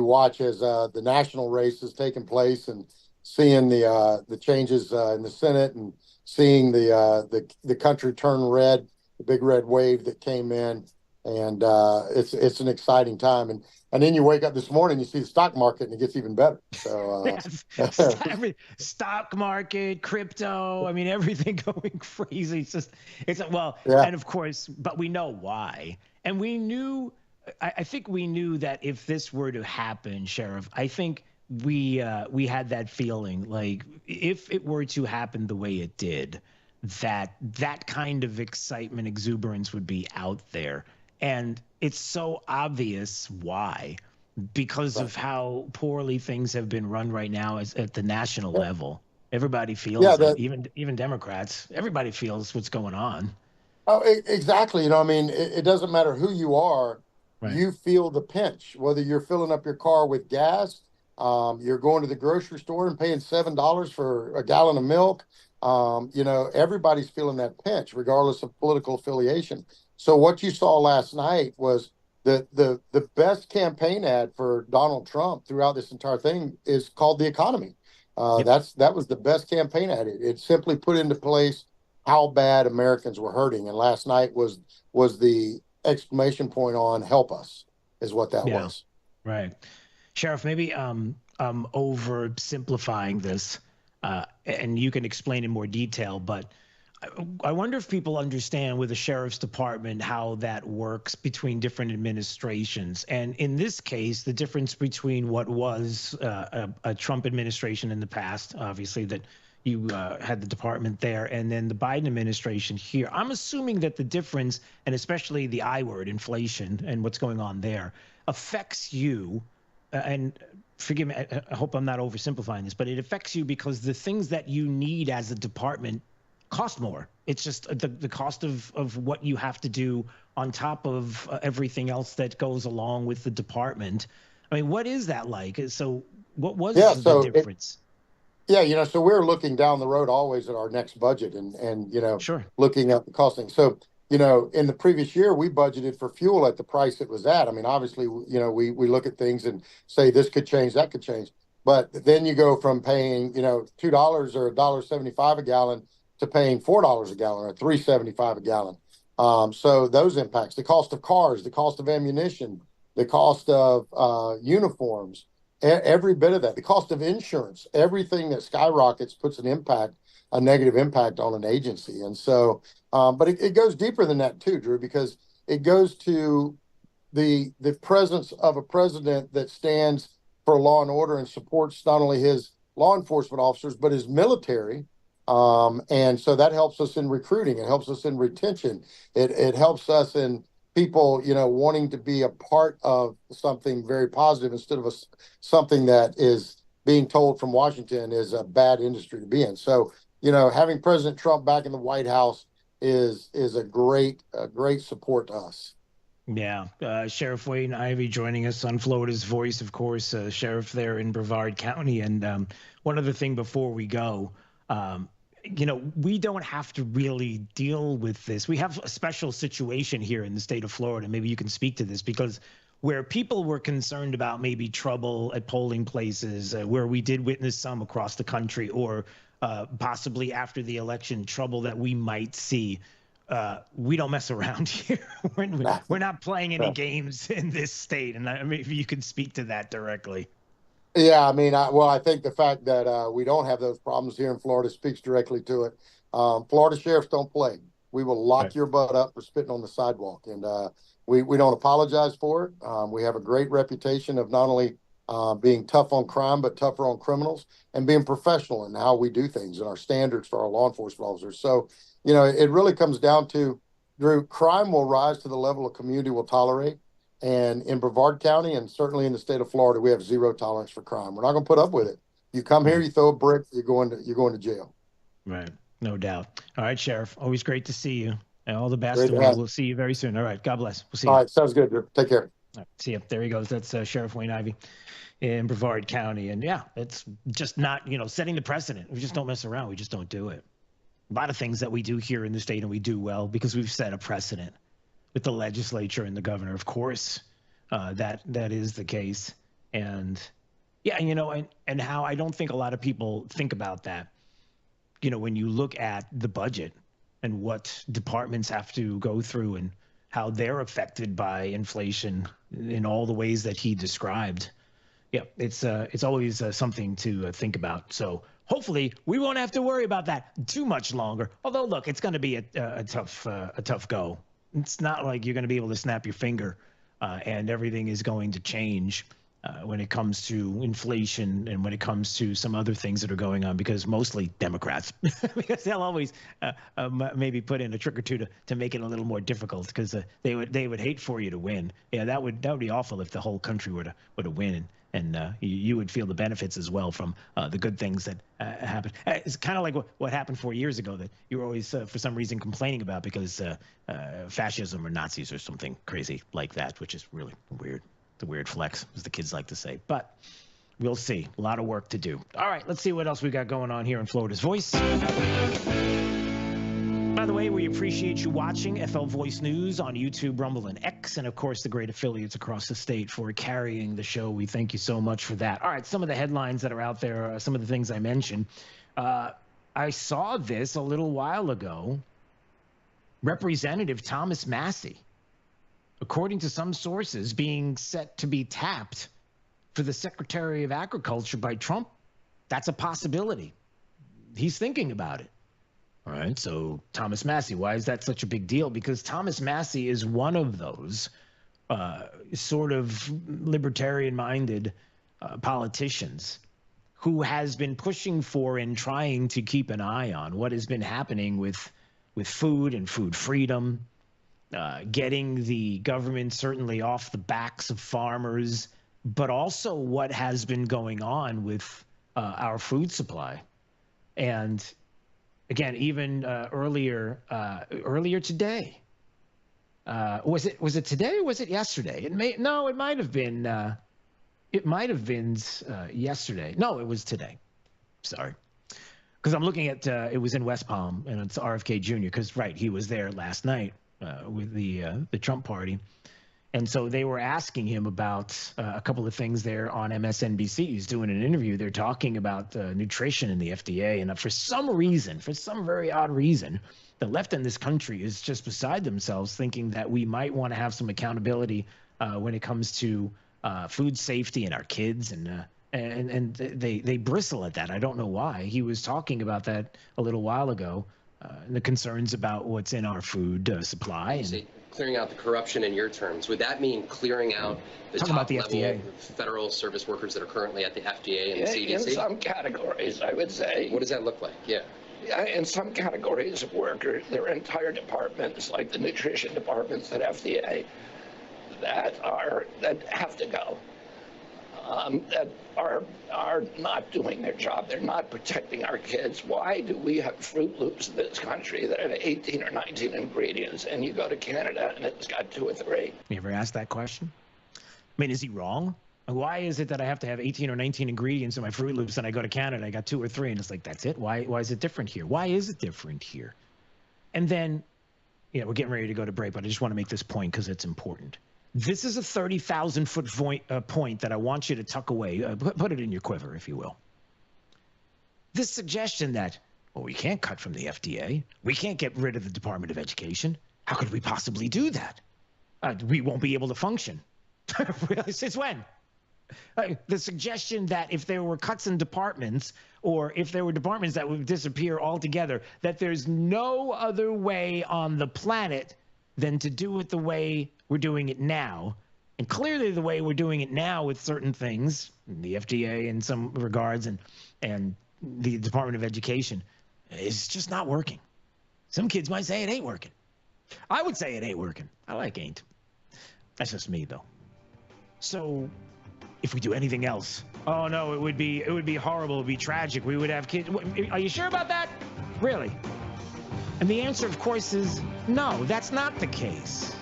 watch as the national race is taking place and seeing the changes in the Senate and seeing the country turn red, the big red wave that came in. And it's an exciting time. And then you wake up this morning, you see the stock market, and it gets even better. So stock market, crypto, I mean, everything going crazy. Yeah. And of course, but we know why. And we knew, I think we knew that if this were to happen, Sheriff, I think we had that feeling, like if it were to happen the way it did, that kind of excitement, exuberance would be out there. And it's so obvious why, because of how poorly things have been run right now at the national level. Everybody feels it, even Democrats. Everybody feels what's going on. Oh, exactly. I mean, it doesn't matter who you are. Right. You feel the pinch, whether you're filling up your car with gas, you're going to the grocery store and paying $7 for a gallon of milk. Everybody's feeling that pinch, regardless of political affiliation. So what you saw last night was the best campaign ad for Donald Trump throughout this entire thing is called The Economy. That was the best campaign ad. It simply put into place how bad Americans were hurting. And last night was the exclamation point on "Help us" is what that was. Right. Sheriff, maybe I'm oversimplifying this, and you can explain in more detail, but I wonder if people understand with the sheriff's department how that works between different administrations. And in this case, the difference between what was a Trump administration in the past, obviously, that you had the department there, and then the Biden administration here. I'm assuming that the difference, and especially the I word, inflation, and what's going on there, affects you. And forgive me, I hope I'm not oversimplifying this, but it affects you because the things that you need as a department cost more. It's just the cost of what you have to do on top of everything else that goes along with the department. I mean, what is that like? So what was the difference? So we're looking down the road always at our next budget and sure, looking at the costing. So, in the previous year, we budgeted for fuel at the price it was at. I mean, obviously, we look at things and say this could change, that could change. But then you go from paying, $2 or $1.75 a gallon to paying $4 a gallon or $3.75 a gallon. So those impacts, the cost of cars, the cost of ammunition, the cost of uniforms, Every bit of that, the cost of insurance, everything that skyrockets puts a negative impact on an agency. And so, but it goes deeper than that too, Drew, because it goes to the presence of a president that stands for law and order and supports not only his law enforcement officers, but his military. And so that helps us in recruiting. It helps us in retention. It helps us in people, wanting to be a part of something very positive instead of something that is being told from Washington is a bad industry to be in. So, having President Trump back in the White House is a great support to us. Yeah. Sheriff Wayne Ivey joining us on Florida's Voice, of course, sheriff there in Brevard County. And one other thing before we go, we don't have to really deal with this. We have a special situation here in the state of Florida. Maybe you can speak to this, because where people were concerned about maybe trouble at polling places, where we did witness some across the country, or possibly after the election, trouble that we might see. We don't mess around here. We're not playing any games in this state. And maybe you can speak to that directly. Yeah, I mean, I think the fact that we don't have those problems here in Florida speaks directly to it. Florida sheriffs don't play. We will lock your butt up for spitting on the sidewalk. And we don't apologize for it. We have a great reputation of not only being tough on crime, but tougher on criminals, and being professional in how we do things and our standards for our law enforcement officers. So, it really comes down to, Drew, crime will rise to the level a community will tolerate. And in Brevard County, and certainly in the state of Florida, we have zero tolerance for crime. We're not going to put up with it. You come here, you throw a brick, you're going to jail. Right. No doubt. All right, Sheriff. Always great to see you. And all the best. And we'll see you very soon. All right. God bless. We'll see you. All right. Sounds good, Drew. Take care. All right, see you. There he goes. That's Sheriff Wayne Ivey in Brevard County. And yeah, it's just not, setting the precedent. We just don't mess around. We just don't do it. A lot of things that we do here in the state, and we do well because we've set a precedent with the legislature and the governor, of course. That is the case. And yeah, and how I don't think a lot of people think about that. When you look at the budget and what departments have to go through and how they're affected by inflation in all the ways that he described. Yeah, it's always something to think about. So hopefully we won't have to worry about that too much longer. Although, look, it's going to be a tough go. It's not like you're going to be able to snap your finger and everything is going to change when it comes to inflation and when it comes to some other things that are going on, because mostly Democrats, because they'll always maybe put in a trick or two to make it a little more difficult, because they would hate for you to win. Yeah, that would be awful if the whole country were to win, and you would feel the benefits as well from the good things that happen. It's kind of like what happened 4 years ago that you were always for some reason complaining about, because fascism or Nazis or something crazy like that, which is really weird. The weird flex, as the kids like to say. But we'll see. A lot of work to do. All right, let's see what else we got going on here in Florida's Voice. By the way, we appreciate you watching FL Voice News on YouTube, Rumble, and X, and of course the great affiliates across the state for carrying the show. We thank you so much for that. All right, some of the headlines that are out there, some of the things I mentioned. I saw this a little while ago. Representative Thomas Massie, according to some sources, being set to be tapped for the Secretary of Agriculture by Trump. That's a possibility. He's thinking about it. All right, so Thomas Massie, why is that such a big deal? Because Thomas Massie is one of those sort of libertarian-minded politicians who has been pushing for and trying to keep an eye on what has been happening with food and food freedom, getting the government certainly off the backs of farmers, but also what has been going on with our food supply. And again, even earlier today, was it today or was it yesterday? It might have been yesterday. No, it was today. Sorry. Because I'm looking at it was in West Palm, and it's RFK Jr. Because he was there last night with the Trump party, and so they were asking him about a couple of things there on MSNBC. He's doing an interview. They're talking about nutrition in the FDA, and for some very odd reason, the left in this country is just beside themselves, thinking that we might want to have some accountability when it comes to food safety and our kids, and they bristle at that. I don't know why. He was talking about that a little while ago, and the concerns about what's in our food supply. You say clearing out the corruption in your terms. Would that mean clearing out the top level federal service workers that are currently at the FDA and the CDC? In some categories, I would say. What does that look like? Yeah. In some categories of workers, there are entire departments, like the nutrition departments at FDA, that have to go. That are not doing their job. They're not protecting our kids. Why do we have Fruit Loops in this country that have 18 or 19 ingredients, and you go to Canada and it's got 2 or 3? You ever asked that question? I mean, is he wrong? Why is it that I have to have 18 or 19 ingredients in my Fruit Loops and I go to Canada, I got 2 or 3, and it's like, that's it? Why is it different here? Why is it different here? And then, we're getting ready to go to break, but I just want to make this point because it's important. This is a 30,000-foot point that I want you to tuck away. Put it in your quiver, if you will. This suggestion that, we can't cut from the FDA. We can't get rid of the Department of Education. How could we possibly do that? We won't be able to function. Really? Since when? The suggestion that if there were cuts in departments, or if there were departments that would disappear altogether, that there's no other way on the planet than to do it the way we're doing it now. And clearly the way we're doing it now with certain things, the FDA in some regards and the Department of Education, is just not working. Some kids might say it ain't working. I would say it ain't working. I like ain't. That's just me, though. So if we do anything else, oh no, it would be horrible. It would be tragic. We would have kids. Are you sure about that? Really? And the answer, of course, is no, that's not the case.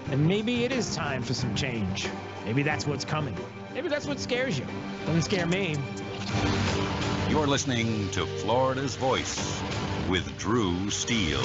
And maybe it is time for some change. Maybe that's what's coming. Maybe that's what scares you. Doesn't scare me. You're listening to Florida's Voice with Drew Steele.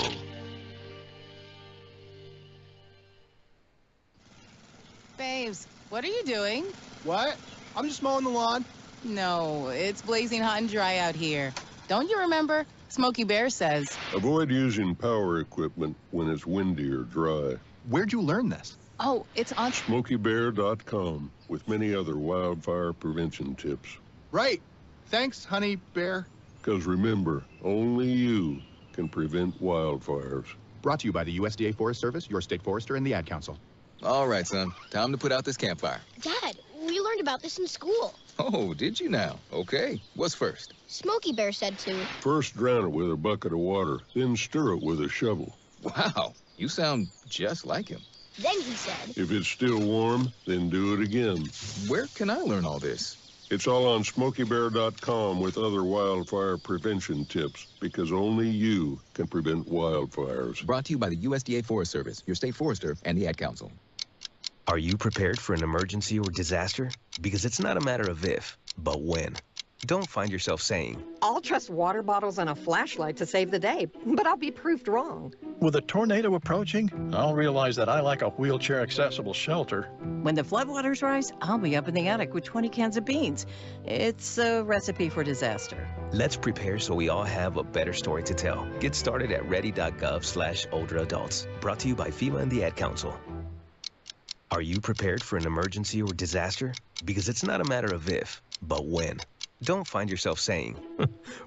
Babes, what are you doing? What? I'm just mowing the lawn. No, it's blazing hot and dry out here. Don't you remember? Smokey Bear says. Avoid using power equipment when it's windy or dry. Where'd you learn this? Oh, it's on SmokeyBear.com with many other wildfire prevention tips. Right. Thanks, Honey Bear. Because remember, only you can prevent wildfires. Brought to you by the USDA Forest Service, your state forester, and the Ad Council. All right, son. Time to put out this campfire. Dad, we learned about this in school. Oh, did you now? Okay. What's first? Smokey Bear said to. First drown it with a bucket of water, then stir it with a shovel. Wow. You sound just like him. Then he said. If it's still warm, then do it again. Where can I learn all this? It's all on SmokeyBear.com with other wildfire prevention tips, because only you can prevent wildfires. Brought to you by the USDA Forest Service, your state forester, and the Ad Council. Are you prepared for an emergency or disaster? Because it's not a matter of if, but when. Don't find yourself saying, I'll trust water bottles and a flashlight to save the day, but I'll be proved wrong. With a tornado approaching, I'll realize that I lack a wheelchair-accessible shelter. When the floodwaters rise, I'll be up in the attic with 20 cans of beans. It's a recipe for disaster. Let's prepare so we all have a better story to tell. Get started at ready.gov/older adults. Brought to you by FEMA and the Ad Council. Are you prepared for an emergency or disaster? Because it's not a matter of if, but when. Don't find yourself saying,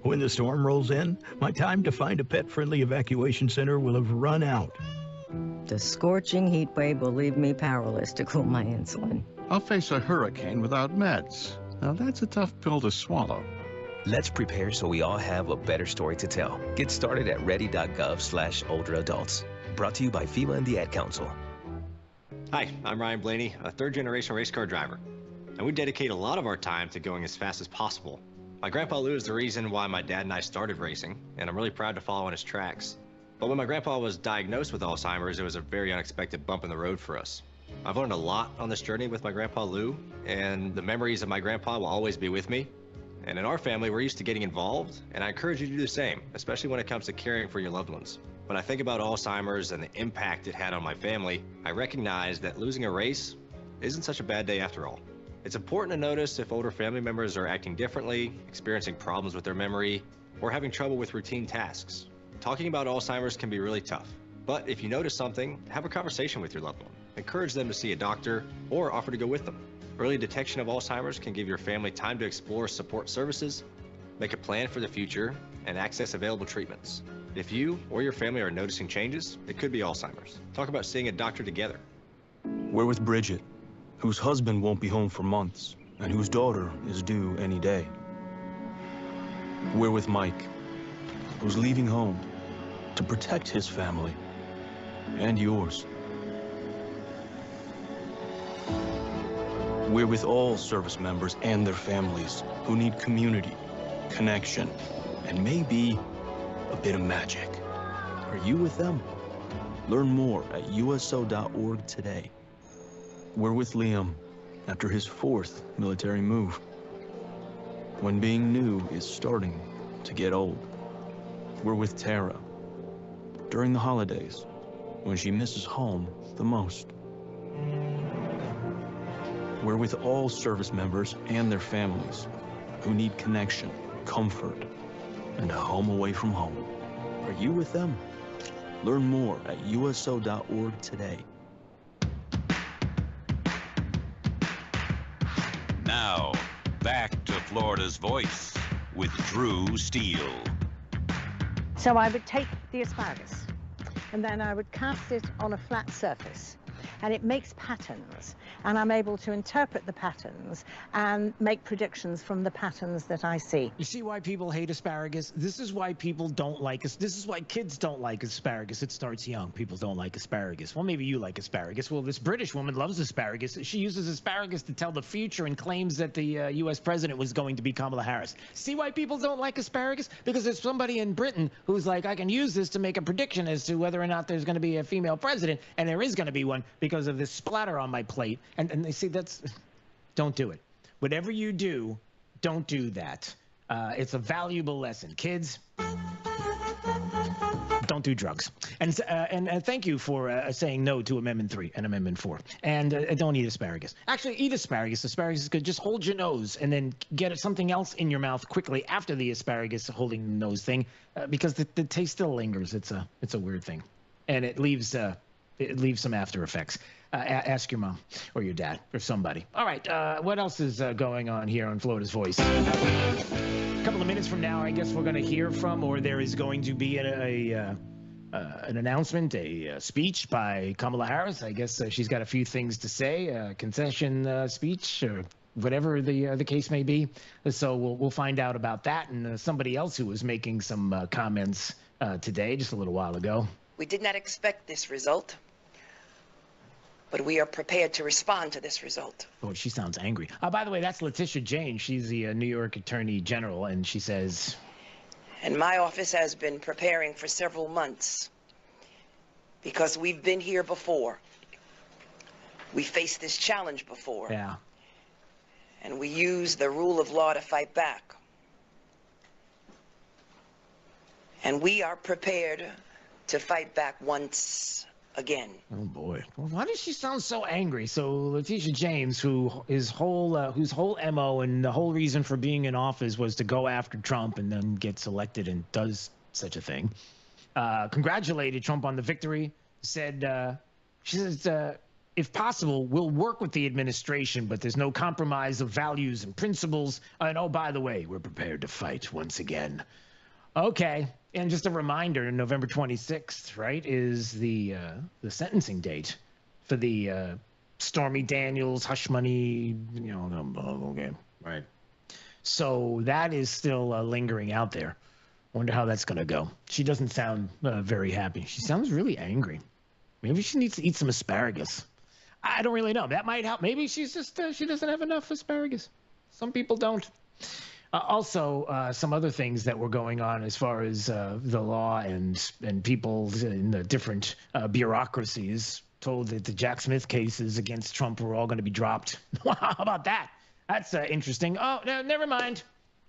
when the storm rolls in, my time to find a pet-friendly evacuation center will have run out. The scorching heat wave will leave me powerless to cool my insulin. I'll face a hurricane without meds. Now that's a tough pill to swallow. Let's prepare so we all have a better story to tell. Get started at ready.gov/older adults. Brought to you by FEMA and the Ad Council. Hi, I'm Ryan Blaney, a third-generation race car driver. And we dedicate a lot of our time to going as fast as possible. My grandpa Lou is the reason why my dad and I started racing, and I'm really proud to follow in his tracks. But when my grandpa was diagnosed with Alzheimer's, it was a very unexpected bump in the road for us. I've learned a lot on this journey with my grandpa Lou, and the memories of my grandpa will always be with me. And in our family, we're used to getting involved, and I encourage you to do the same, especially when it comes to caring for your loved ones. When I think about Alzheimer's and the impact it had on my family, I recognize that losing a race isn't such a bad day after all. It's important to notice if older family members are acting differently, experiencing problems with their memory, or having trouble with routine tasks. Talking about Alzheimer's can be really tough, but if you notice something, have a conversation with your loved one. Encourage them to see a doctor or offer to go with them. Early detection of Alzheimer's can give your family time to explore support services, make a plan for the future, and access available treatments. If you or your family are noticing changes, it could be Alzheimer's. Talk about seeing a doctor together. We're with Bridget, whose husband won't be home for months, and whose daughter is due any day. We're with Mike, who's leaving home to protect his family and yours. We're with all service members and their families who need community, connection, and maybe a bit of magic. Are you with them? Learn more at uso.org today. We're with Liam after his 4th military move, when being new is starting to get old. We're with Tara during the holidays, when she misses home the most. We're with all service members and their families who need connection, comfort, and a home away from home. Are you with them? Learn more at uso.org today. Now, back to Florida's Voice with Drew Steele. So I would take the asparagus and then I would cast it on a flat surface, and it makes patterns, and I'm able to interpret the patterns and make predictions from the patterns that I see. You see why people hate asparagus? This is why people don't like us. This is why kids don't like asparagus. It starts young. People don't like asparagus. Well, maybe you like asparagus. Well, this British woman loves asparagus. She uses asparagus to tell the future and claims that the U.S. president was going to be Kamala Harris. See why people don't like asparagus? Because there's somebody in Britain who's like, I can use this to make a prediction as to whether or not there's going to be a female president, and there is going to be one because of this splatter on my plate. And they see, that's, don't do it. Whatever you do, don't do that. It's a valuable lesson. Kids, don't do drugs. And thank you for saying no to Amendment 3 and Amendment 4. And don't eat asparagus. Actually, eat asparagus. Asparagus is good. Just hold your nose and then get something else in your mouth quickly after the asparagus holding the nose thing, because the taste still lingers. It's a weird thing, and it leaves some after effects. Ask your mom or your dad or somebody. All right, what else is going on here on Florida's Voice? A couple of minutes from now, I guess we're going to hear from, or there is going to be an announcement, a speech by Kamala Harris. I guess she's got a few things to say, a concession speech or whatever the case may be. So we'll find out about that. And somebody else who was making some comments today, just a little while ago. We did not expect this result, but we are prepared to respond to this result. Oh, she sounds angry. By the way, that's Letitia James. She's the New York Attorney General, and she says... And my office has been preparing for several months because we've been here before. We faced this challenge before. Yeah. And we use the rule of law to fight back. And we are prepared to fight back once again. Oh boy. Well, why does she sound so angry? So Letitia James, whose whole MO and the whole reason for being in office was to go after Trump and then gets elected and does such a thing, congratulated Trump on the victory, said, she says, if possible, we'll work with the administration, but there's no compromise of values and principles. And oh, by the way, we're prepared to fight once again. Okay. And just a reminder, November 26th, right, is the sentencing date for the Stormy Daniels hush money, okay, right. So that is still lingering out there. Wonder how that's going to go. She doesn't sound very happy. She sounds really angry. Maybe she needs to eat some asparagus. I don't really know. That might help. Maybe she's just she doesn't have enough asparagus. Some people don't. Also, some other things that were going on as far as the law and people in the different bureaucracies told that the Jack Smith cases against Trump were all going to be dropped. How about that? That's interesting. Oh, no, never mind.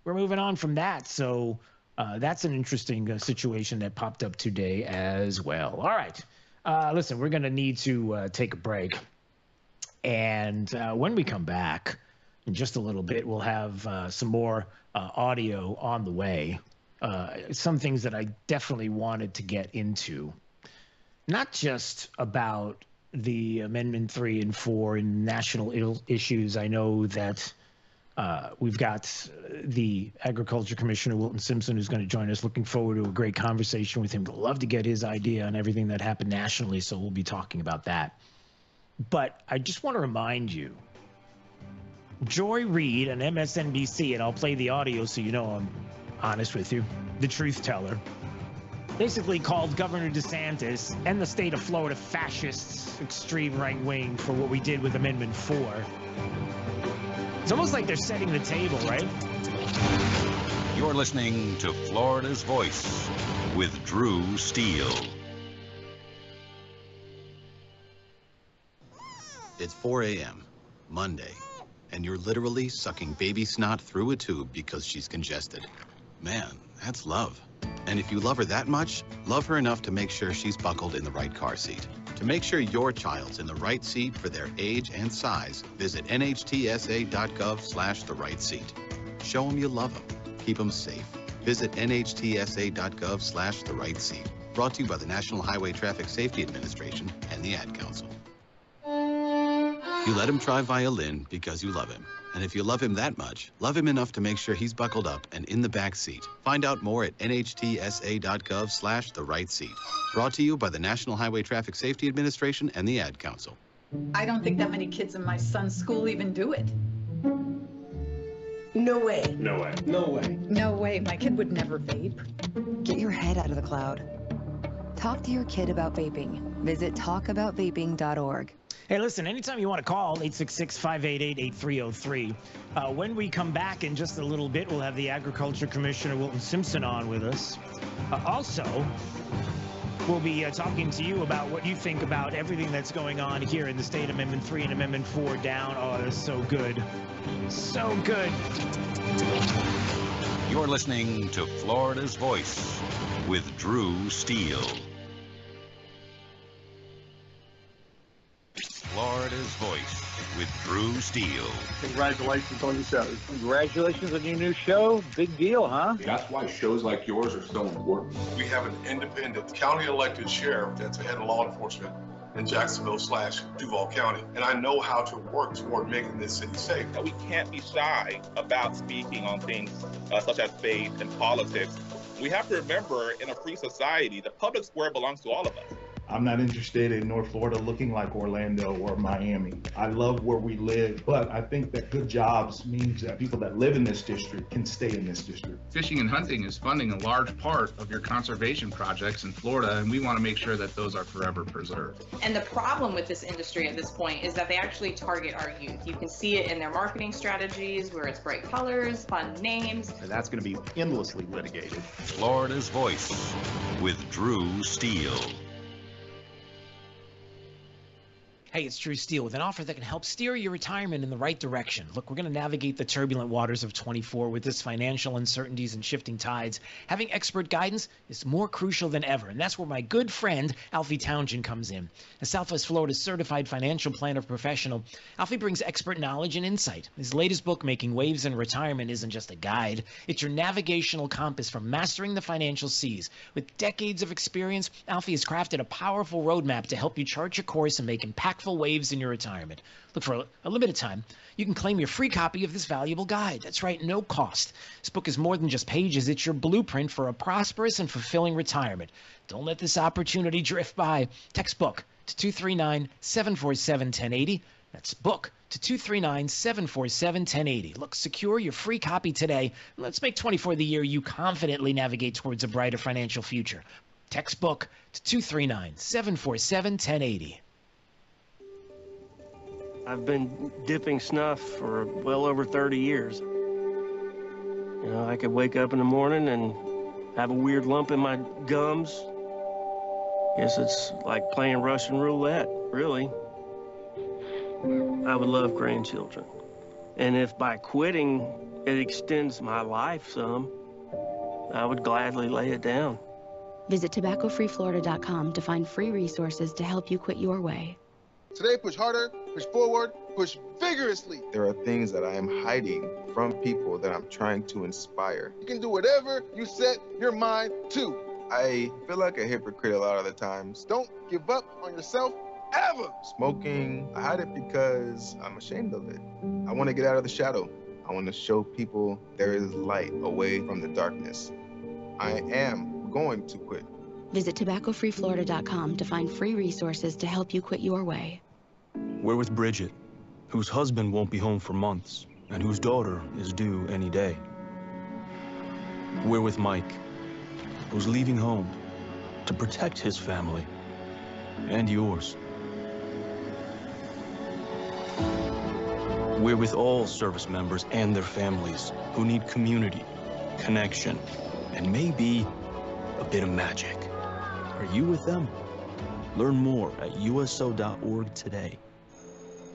We're moving on from that. So that's an interesting situation that popped up today as well. All right. Listen, we're going to need to take a break. And when we come back, in just a little bit, we'll have some more audio on the way. Some things that I definitely wanted to get into. Not just about the Amendment 3 and 4 and national issues. I know that we've got the Agriculture Commissioner, Wilton Simpson, who's going to join us. Looking forward to a great conversation with him. Would love to get his idea on everything that happened nationally, so we'll be talking about that. But I just want to remind you, Joy Reid on MSNBC, and I'll play the audio so you know I'm honest with you, the truth teller, basically called Governor DeSantis and the state of Florida fascists, extreme right wing, for what we did with Amendment 4. It's almost like they're setting the table, right? You're listening to Florida's Voice with Drew Steele. It's 4 a.m., Monday, and you're literally sucking baby snot through a tube because she's congested. Man, that's love. And if you love her that much, love her enough to make sure she's buckled in the right car seat. To make sure your child's in the right seat for their age and size, visit nhtsa.gov/the right seat. Show them you love them. Keep them safe. Visit nhtsa.gov/the right seat. Brought to you by the National Highway Traffic Safety Administration and the Ad Council. You let him try violin because you love him. And if you love him that much, love him enough to make sure he's buckled up and in the back seat. Find out more at nhtsa.gov/the right seat. Brought to you by the National Highway Traffic Safety Administration and the Ad Council. I don't think that many kids in my son's school even do it. No way. No way. No way. No way. My kid would never vape. Get your head out of the cloud. Talk to your kid about vaping. Visit talkaboutvaping.org. Hey, listen, anytime you want to call, 866-588-8303. When we come back in just a little bit, we'll have the Agriculture Commissioner, Wilton Simpson, on with us. Also, we'll be talking to you about what you think about everything that's going on here in the state. Amendment 3 and Amendment 4 down. Oh, they're so good. So good. You're listening to Florida's Voice with Drew Steele. Florida's Voice with Drew Steele. Congratulations on your show. Congratulations on your new show. Big deal, huh? That's why shows like yours are so important. We have an independent county elected sheriff that's the head of law enforcement in Jacksonville/Duval County. And I know how to work toward making this city safe. We can't be shy about speaking on things such as faith and politics. We have to remember, in a free society, the public square belongs to all of us. I'm not interested in North Florida looking like Orlando or Miami. I love where we live, but I think that good jobs means that people that live in this district can stay in this district. Fishing and hunting is funding a large part of your conservation projects in Florida, and we want to make sure that those are forever preserved. And the problem with this industry at this point is that they actually target our youth. You can see it in their marketing strategies, where it's bright colors, fun names. And that's going to be endlessly litigated. Florida's Voice with Drew Steele. Hey, it's Drew Steele with an offer that can help steer your retirement in the right direction. Look, we're going to navigate the turbulent waters of 24 with this financial uncertainties and shifting tides. Having expert guidance is more crucial than ever, and that's where my good friend Alfie Townsend comes in. As Southwest Florida's certified financial planner professional, Alfie brings expert knowledge and insight. His latest book, Making Waves in Retirement, isn't just a guide. It's your navigational compass for mastering the financial seas. With decades of experience, Alfie has crafted a powerful roadmap to help you chart your course and make impactful waves in your retirement. Look, for a limited time, you can claim your free copy of this valuable guide. That's right, no cost. This book is more than just pages. It's your blueprint for a prosperous and fulfilling retirement. Don't let this opportunity drift by. Text book to 239-747-1080. That's book to 239-747-1080. Look, secure your free copy today. Let's make 24 the year you confidently navigate towards a brighter financial future. Text book to 239-747-1080. I've been dipping snuff for well over 30 years. You know, I could wake up in the morning and have a weird lump in my gums. Guess it's like playing Russian roulette, really. I would love grandchildren. And if by quitting it extends my life some, I would gladly lay it down. Visit tobaccofreeflorida.com to find free resources to help you quit your way. Today, push harder, push forward, push vigorously. There are things that I am hiding from people that I'm trying to inspire. You can do whatever you set your mind to. I feel like a hypocrite a lot of the times. Don't give up on yourself ever. Smoking, I hide it because I'm ashamed of it. I want to get out of the shadow. I want to show people there is light away from the darkness. I am going to quit. Visit tobaccofreeflorida.com to find free resources to help you quit your way. We're with Bridget, whose husband won't be home for months, and whose daughter is due any day. We're with Mike, who's leaving home to protect his family and yours. We're with all service members and their families who need community, connection, and maybe a bit of magic. Are you with them? Learn more at uso.org today.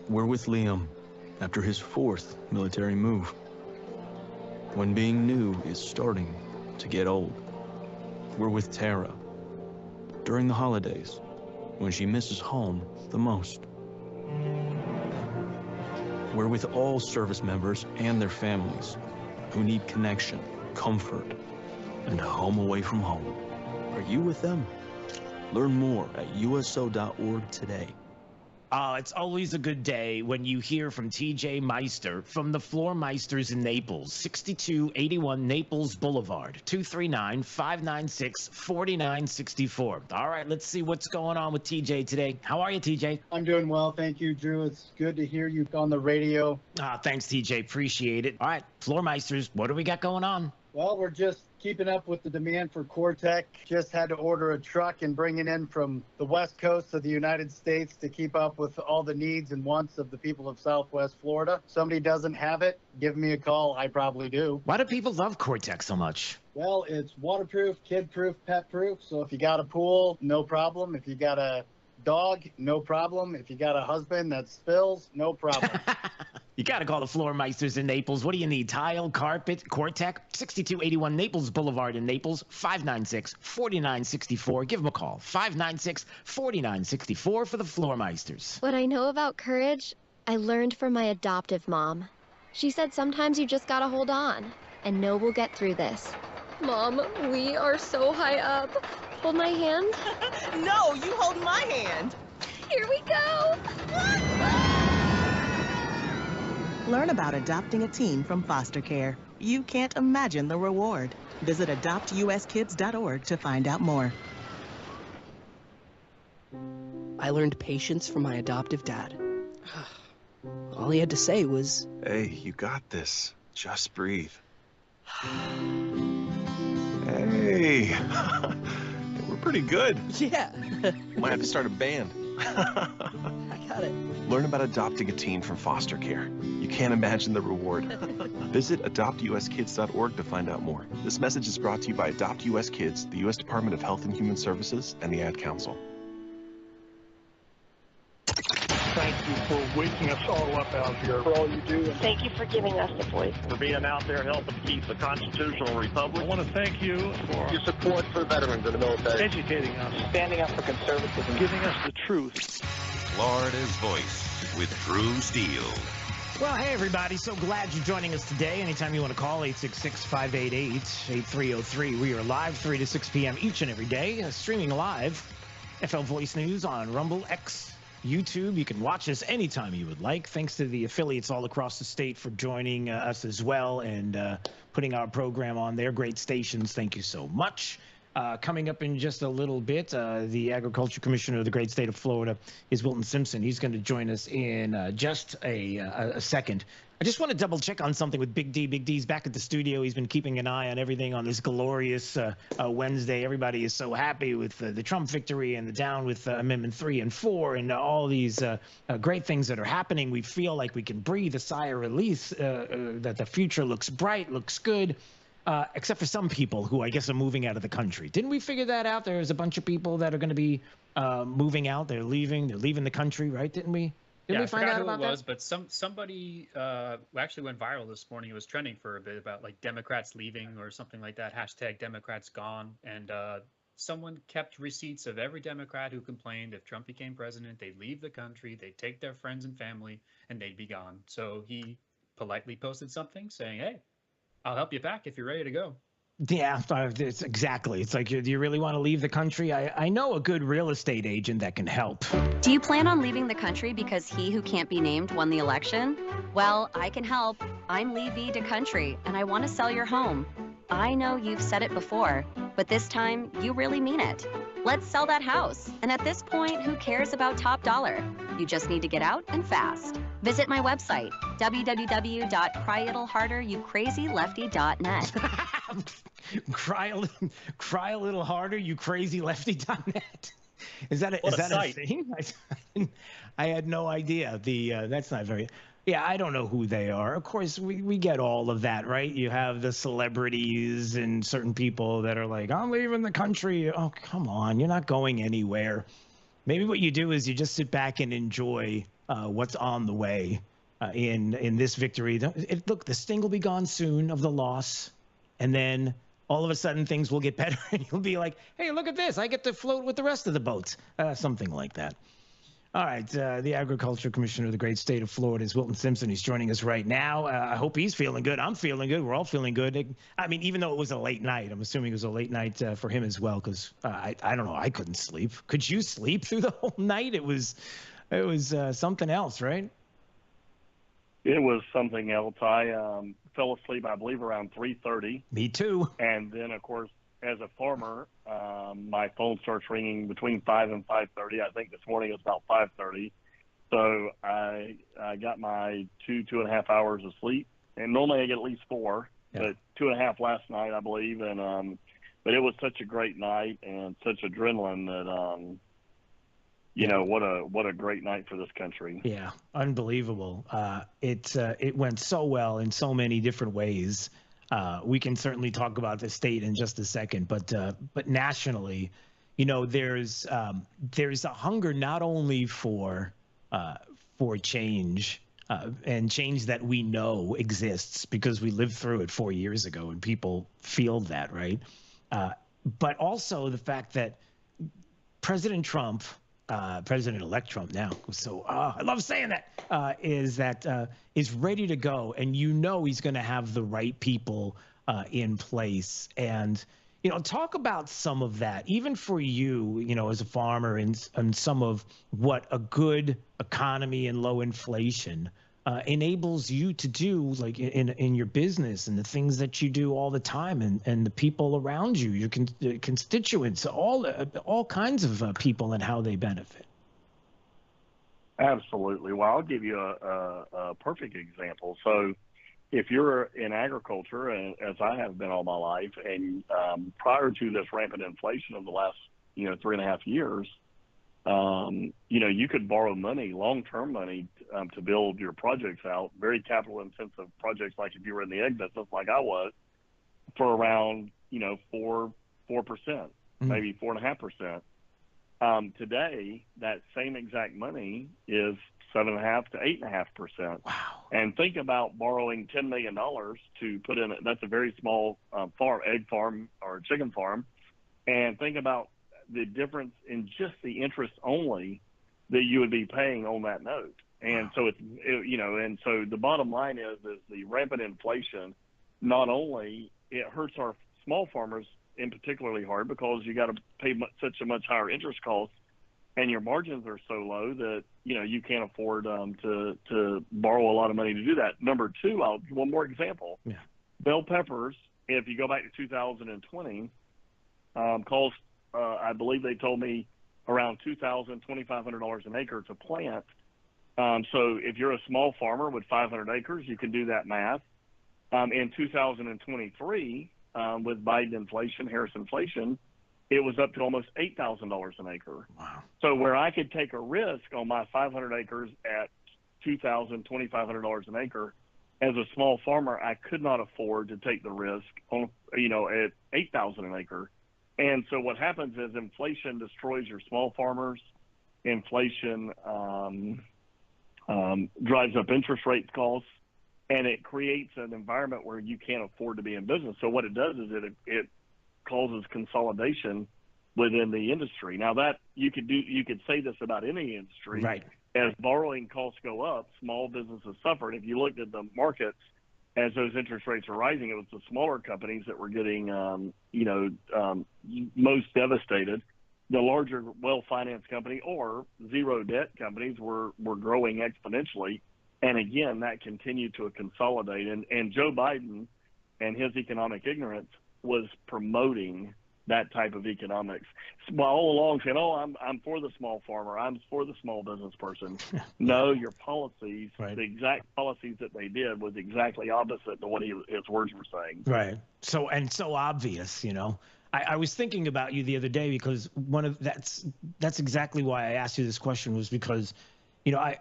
We're with Liam after his 4th military move, when being new is starting to get old. We're with Tara during the holidays, when she misses home the most. We're with all service members and their families who need connection, comfort, and a home away from home. Are you with them? Learn more at uso.org today. It's always a good day when you hear from TJ Meister from the Floor Meisters in Naples, 6281 Naples Boulevard, 239-596-4964. All right, let's see what's going on with TJ today. How are you, TJ? I'm doing well, thank you, Drew. It's good to hear you on the radio. Thanks, TJ. Appreciate it. All right, Floor Meisters, what do we got going on? Well, we're just keeping up with the demand for Core-Tec. Just had to order a truck and bring it in from the west coast of the United States to keep up with all the needs and wants of the people of Southwest Florida. Somebody doesn't have it, give me a call. I probably do. Why do people love Core-Tec so much? Well, it's waterproof, kid-proof, pet-proof. So if you got a pool, no problem. If you got a dog, no problem. If you got a husband that spills, no problem. You got to call the Floor Meisters in Naples. What do you need? Tile, carpet, Core-Tec, 6281 Naples Boulevard in Naples, 596-4964. Give them a call, 596-4964 for the Floor Meisters. What I know about courage, I learned from my adoptive mom. She said sometimes you just gotta hold on and know we'll get through this. Mom, we are so high up. Hold my hand. No, you hold my hand. Here we go. Learn about adopting a teen from foster care. You can't imagine the reward. Visit adoptuskids.org to find out more. I learned patience from my adoptive dad. All he had to say was, "Hey, you got this. Just breathe." Hey, we're pretty good. Yeah. Might have to start a band. I got it. Learn about adopting a teen from foster care. You can't imagine the reward. Visit adoptuskids.org to find out more. This message is brought to you by Adopt US Kids, the U.S. Department of Health and Human Services, and the Ad Council. Thank you for waking us all up out here, for all you do. Thank you for giving us a voice. For being out there helping keep the constitutional republic. I want to thank you for your support for veterans in the military. Educating us. Standing up for conservatism. Giving us the truth. Florida's Voice with Drew Steele. Well, hey, everybody. So glad you're joining us today. Anytime you want to call, 866-588-8303. We are live 3 to 6 p.m. each and every day, streaming live. FL Voice News on Rumble, X, YouTube. You can watch us anytime you would like. Thanks to the affiliates all across the state for joining us as well and putting our program on their great stations. Thank you so much. Coming up in just a little bit, the Agriculture Commissioner of the great state of Florida is Wilton Simpson. He's going to join us in just a second. I just want to double check on something with Big D. Big D's back at the studio. He's been keeping an eye on everything on this glorious Wednesday. Everybody is so happy with the Trump victory and the down with Amendment 3 and 4 and all these great things that are happening. We feel like we can breathe a sigh of release, that the future looks bright, looks good. Except for some people who I guess are moving out of the country. Didn't we figure that out? There's a bunch of people that are going to be moving out. They're leaving the country, right? Didn't we? Didn't we find out about that? I forgot who it was, but somebody actually went viral this morning. It was trending for a bit about like Democrats leaving or something like that. # Democrats gone. And someone kept receipts of every Democrat who complained if Trump became president, they'd leave the country, they'd take their friends and family, and they'd be gone. So he politely posted something saying, "Hey, I'll help you back if you're ready to go." Yeah, it's exactly. It's like, do you really want to leave the country? I know a good real estate agent that can help. Do you plan on leaving the country because he who can't be named won the election? Well, I can help. I'm Lee V. DeCountry, and I want to sell your home. I know you've said it before, but this time you really mean it. Let's sell that house. And at this point, who cares about top dollar? You just need to get out and fast. Visit my website, www.cryalittle.harder.youkrazylefty.net. Cry a little harder, you crazy lefty.net. Is that a thing? I had no idea. That's not very. Yeah, I don't know who they are. Of course, we get all of that, right? You have the celebrities and certain people that are like, I'm leaving the country. Oh, come on, you're not going anywhere. Maybe what you do is you just sit back and enjoy what's on the way in this victory. Look, the sting will be gone soon of the loss, and then all of a sudden things will get better, and you'll be like, hey, look at this. I get to float with the rest of the boats. Something like that. All right, the Agriculture Commissioner of the great state of Florida is Wilton Simpson. He's joining us right now. I hope he's feeling good. I'm feeling good. We're all feeling good. I mean, even though it was a late night, I'm assuming it was a late night for him as well, because I don't know. I couldn't sleep. Could you sleep through the whole night? It was something else, right? It was something else. I fell asleep, I believe, around 3:30. Me too. And then, of course, as a farmer, my phone starts ringing between 5 and 5:30. I think this morning it was about 5:30. So I got my 2.5 hours of sleep, and normally I get at least 4, but 2.5 last night, I believe. And but it was such a great night and such adrenaline that what a great night for this country. Yeah, unbelievable. It went so well in so many different ways. We can certainly talk about the state in just a second, but nationally, there's a hunger not only for change and change that we know exists because we lived through it 4 years ago and people feel that, right? But also the fact that President Trump, President-elect Trump now, so I love saying that, is ready to go, and he's going to have the right people in place. And talk about some of that, even for you, as a farmer, and some of what a good economy and low inflation enables you to do, like in your business and the things that you do all the time, and the people around you, your constituents, all kinds of people and how they benefit. Absolutely. Well, I'll give you a perfect example. So if you're in agriculture, and as I have been all my life, and prior to this rampant inflation of the last 3.5 years, you could borrow money, long-term money, to build your projects out, very capital-intensive projects, like if you were in the egg business like I was, for around 4%, maybe 4.5%. Today, that same exact money is 7.5% to 8.5%. Wow! And think about borrowing $10 million to put in. That's a very small egg farm or chicken farm, and think about the difference in just the interest only that you would be paying on that note. And so and so the bottom line is the rampant inflation, not only it hurts our small farmers in particularly hard because you got to pay such a much higher interest cost, and your margins are so low that you can't afford to borrow a lot of money to do that. Number two, one more example. Yeah. Bell peppers, if you go back to 2020, cost I believe they told me around $2,500 an acre to plant. So if you're a small farmer with 500 acres, you can do that math. In 2023, with Biden inflation, Harris inflation, it was up to almost $8,000 an acre. Wow. So where I could take a risk on my 500 acres at $2,500 an acre, as a small farmer, I could not afford to take the risk on, at $8,000 an acre. And so what happens is inflation destroys your small farmers. Inflation drives up interest rate costs, and it creates an environment where you can't afford to be in business. So what it does is it causes consolidation within the industry. Now that you could say this about any industry. Right. As borrowing costs go up, small businesses suffer. And if you looked at the markets as those interest rates are rising, it was the smaller companies that were getting, most devastated. The larger, well-financed company or zero-debt companies were growing exponentially. And again, that continued to consolidate. And Joe Biden and his economic ignorance was promoting that type of economics. Well, all along saying, "Oh, I'm for the small farmer. I'm for the small business person." No, your policies, the exact policies that they did was exactly opposite to what his words were saying. Right. So obvious, I was thinking about you the other day because that's exactly why I asked you this question, was because,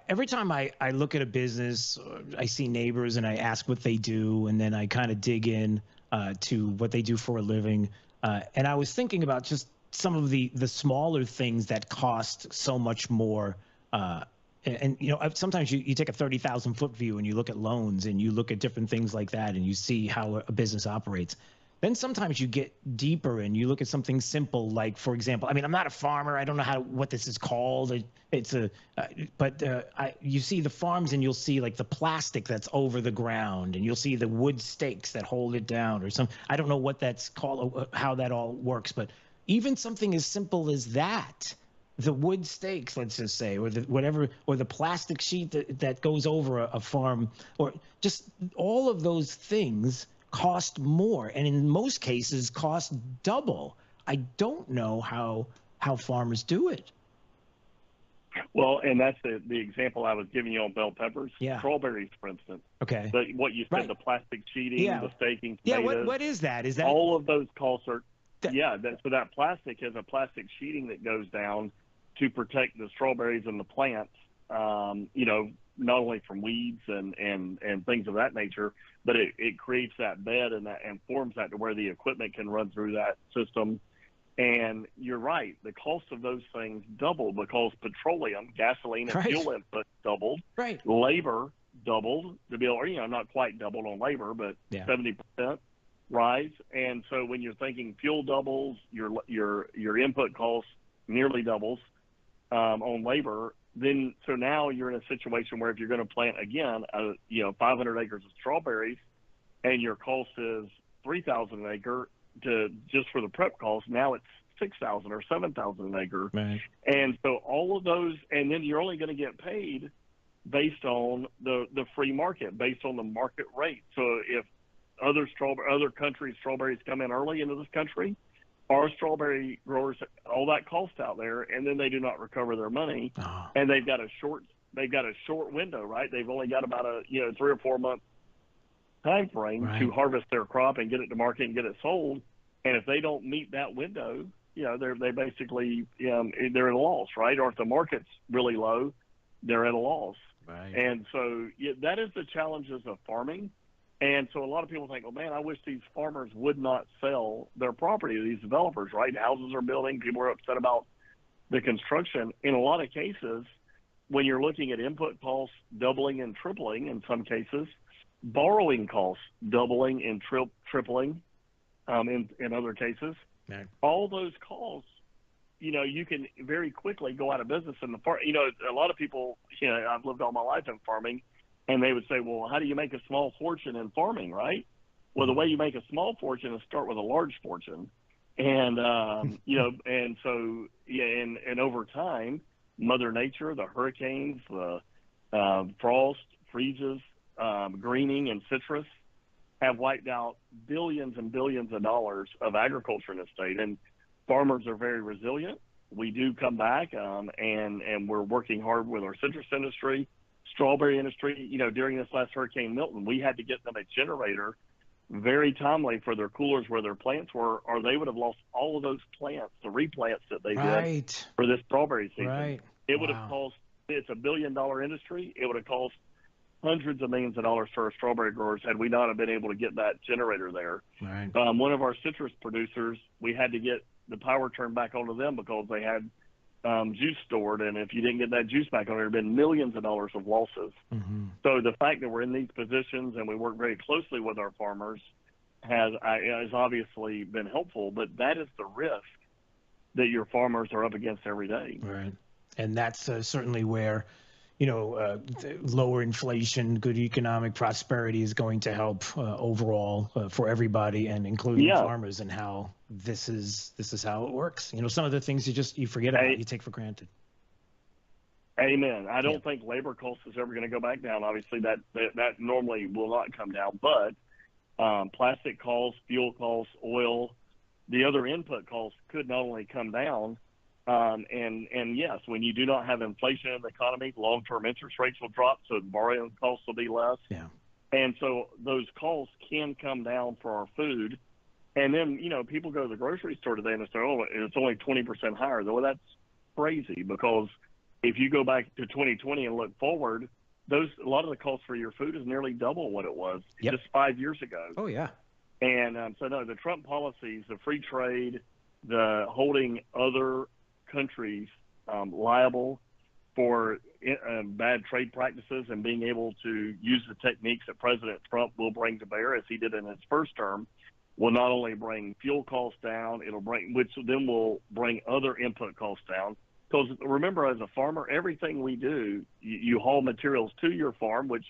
every time I look at a business, I see neighbors and I ask what they do, and then I kind of dig in to what they do for a living. And I was thinking about just some of the smaller things that cost so much more. Sometimes you take a 30,000-foot view and you look at loans and you look at different things like that and you see how a business operates. Then sometimes you get deeper and you look at something simple, like, for example, I'm not a farmer. I don't know what this is called. You see the farms and you'll see like the plastic that's over the ground, and you'll see the wood stakes that hold it down, or I don't know what that's called, how that all works. But even something as simple as that, the wood stakes, let's just say, or the plastic sheet that goes over a farm, or just all of those things cost more, and in most cases cost double. I don't know how farmers do it. Well, and that's the example I was giving you on bell peppers. Yeah. Strawberries, for instance. Okay. What you said, the plastic sheeting, the staking, tomatoes. Yeah, what is that? Is that all of those costs are? So that plastic has a plastic sheeting that goes down to protect the strawberries and the plants. Not only from weeds and things of that nature, but it creates that bed and forms that to where the equipment can run through that system. And you're right, the cost of those things doubled because petroleum, gasoline, and fuel input doubled. Right. Labor doubled to be able, not quite doubled on labor, but 70% rise. And so when you're thinking fuel doubles, your input costs nearly doubles on labor. Then so now you're in a situation where if you're going to plant again, 500 acres of strawberries, and your cost is $3,000 an acre just for the prep cost, now it's $6,000 or $7,000 an acre. Right. And so all of those, and then you're only going to get paid based on the free market, based on the market rate. So if other countries' strawberries come in early into this country, our strawberry growers, all that cost out there, and then they do not recover their money, and they've got a short window, right? They've only got about a 3 or 4 month time frame to harvest their crop and get it to market and get it sold. And if they don't meet that window, they basically they're at a loss, right? Or if the market's really low, they're at a loss. Right. And so that is the challenges of farming. And so a lot of people think, oh, man, I wish these farmers would not sell their property to these developers, right? Houses are building. People are upset about the construction. In a lot of cases, when you're looking at input costs doubling and tripling in some cases, borrowing costs doubling and tripling in other cases, all those costs, you can very quickly go out of business in the farm. A lot of people, I've lived all my life in farming, and they would say, well, how do you make a small fortune in farming, right? Well, the way you make a small fortune is start with a large fortune. And, and so, and over time, Mother Nature, the hurricanes, the frost, freezes, greening, and citrus have wiped out billions and billions of dollars of agriculture in the state. And farmers are very resilient. We do come back, and we're working hard with our citrus industry, strawberry industry. During this last Hurricane Milton, we had to get them a generator very timely for their coolers where their plants were, or they would have lost all of those plants, the replants that they did for this strawberry season. Right. It would have cost, it's a $1 billion industry. It would have cost hundreds of millions of dollars for our strawberry growers had we not have been able to get that generator there. Right. One of our citrus producers, we had to get the power turned back onto them because they had juice stored, and if you didn't get that juice back on, there had been millions of dollars of losses. Mm-hmm. So the fact that we're in these positions and we work very closely with our farmers has obviously been helpful, but that is the risk that your farmers are up against every day. Right. And that's certainly where, lower inflation, good economic prosperity is going to help overall for everybody, and including farmers, and how this is how it works. Some of the things you forget about, you take for granted. Amen. I don't think labor costs is ever going to go back down. Obviously, that normally will not come down, but plastic costs, fuel costs, oil, the other input costs could not only come down. And yes, when you do not have inflation in the economy, long-term interest rates will drop, so the borrowing costs will be less. Yeah. And so those costs can come down for our food. And then, people go to the grocery store today and they say, oh, it's only 20% higher. Well, that's crazy, because if you go back to 2020 and look forward, a lot of the cost for your food is nearly double what it was just 5 years ago. Oh, yeah. And so, no, the Trump policies, the free trade, the holding other countries liable for bad trade practices, and being able to use the techniques that President Trump will bring to bear, as he did in his first term, will not only bring fuel costs down, which then will bring other input costs down. Because remember, as a farmer, everything we do, you haul materials to your farm, which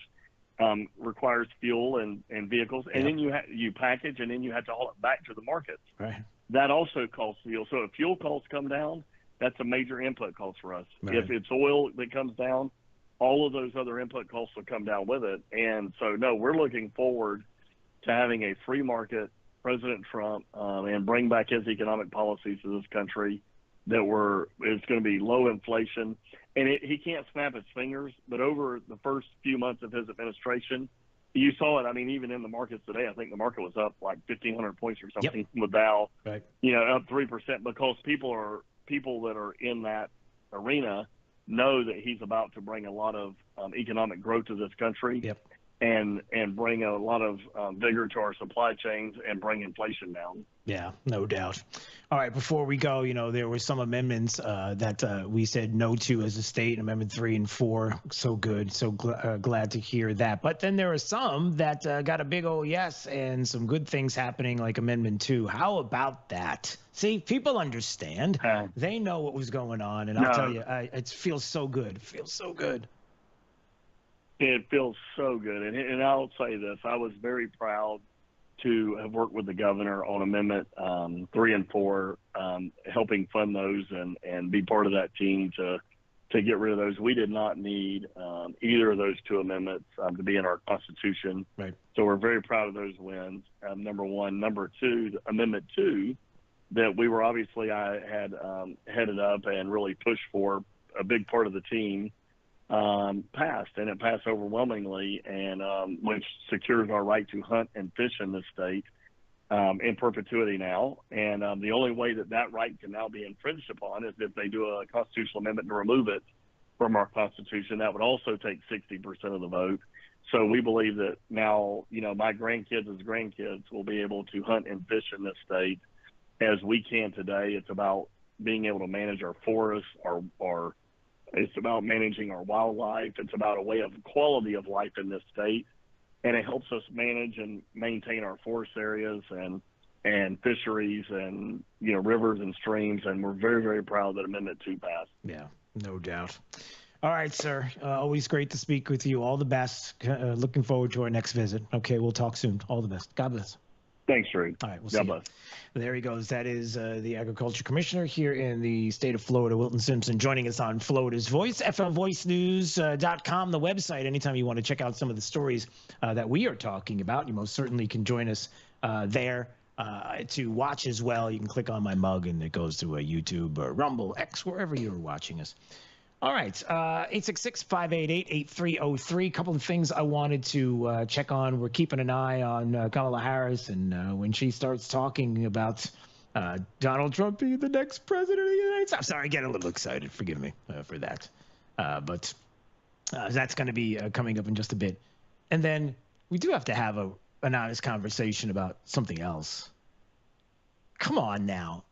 requires fuel and vehicles, and then you package, and then you have to haul it back to the market. Right. That also costs fuel. So if fuel costs come down, that's a major input cost for us. Right. If it's oil that comes down, all of those other input costs will come down with it. And so, no, we're looking forward to having a free market, President Trump, and bring back his economic policies to this country it's going to be low inflation. And he can't snap his fingers, but over the first few months of his administration, you saw it. I mean, even in the markets today, I think the market was up like 1,500 points or something with Dow, right. Up 3%, because people that are in that arena know that he's about to bring a lot of economic growth to this country. Yep. And bring a lot of vigor to our supply chains and bring inflation down. Yeah, no doubt. All right, before we go, there were some amendments that we said no to as a state, Amendment 3 and 4. So good. So glad to hear that. But then there are some that got a big old yes, and some good things happening, like Amendment 2. How about that? See, people understand. They know what was going on. And I'll tell you, it feels so good. It feels so good. It feels so good. And I'll say this, I was very proud to have worked with the governor on Amendment 3 and 4, helping fund those and be part of that team to get rid of those. We did not need either of those two amendments to be in our Constitution. Right. So we're very proud of those wins, number one. Number two, Amendment 2, that we were I had headed up and really pushed for, a big part of the team, passed, and it passed overwhelmingly, and which secures our right to hunt and fish in this state in perpetuity now. And the only way that right can now be infringed upon is if they do a constitutional amendment to remove it from our Constitution. That would also take 60% of the vote. So we believe that now, my grandkids' grandkids will be able to hunt and fish in this state as we can today. It's about being able to manage our forests, it's about managing our wildlife. It's about a way of quality of life in this state. And it helps us manage and maintain our forest areas and fisheries and, rivers and streams. And we're very, very proud that Amendment 2 passed. Yeah, no doubt. All right, sir. Always great to speak with you. All the best. Looking forward to our next visit. Okay, we'll talk soon. All the best. God bless. Thanks, Drew. All right, we'll see you. There he goes. That is the Agriculture Commissioner here in the state of Florida, Wilton Simpson, joining us on Florida's Voice, FLVoiceNews.com, the website. Anytime you want to check out some of the stories that we are talking about, you most certainly can join us there to watch as well. You can click on my mug, and it goes to YouTube or Rumble, X, wherever you're watching us. All right, 866-588-8303. A couple of things I wanted to check on. We're keeping an eye on Kamala Harris, and when she starts talking about Donald Trump being the next president of the United States. I'm sorry, I get a little excited. Forgive me for that. But that's going to be coming up in just a bit. And then we do have to have an honest conversation about something else. Come on now.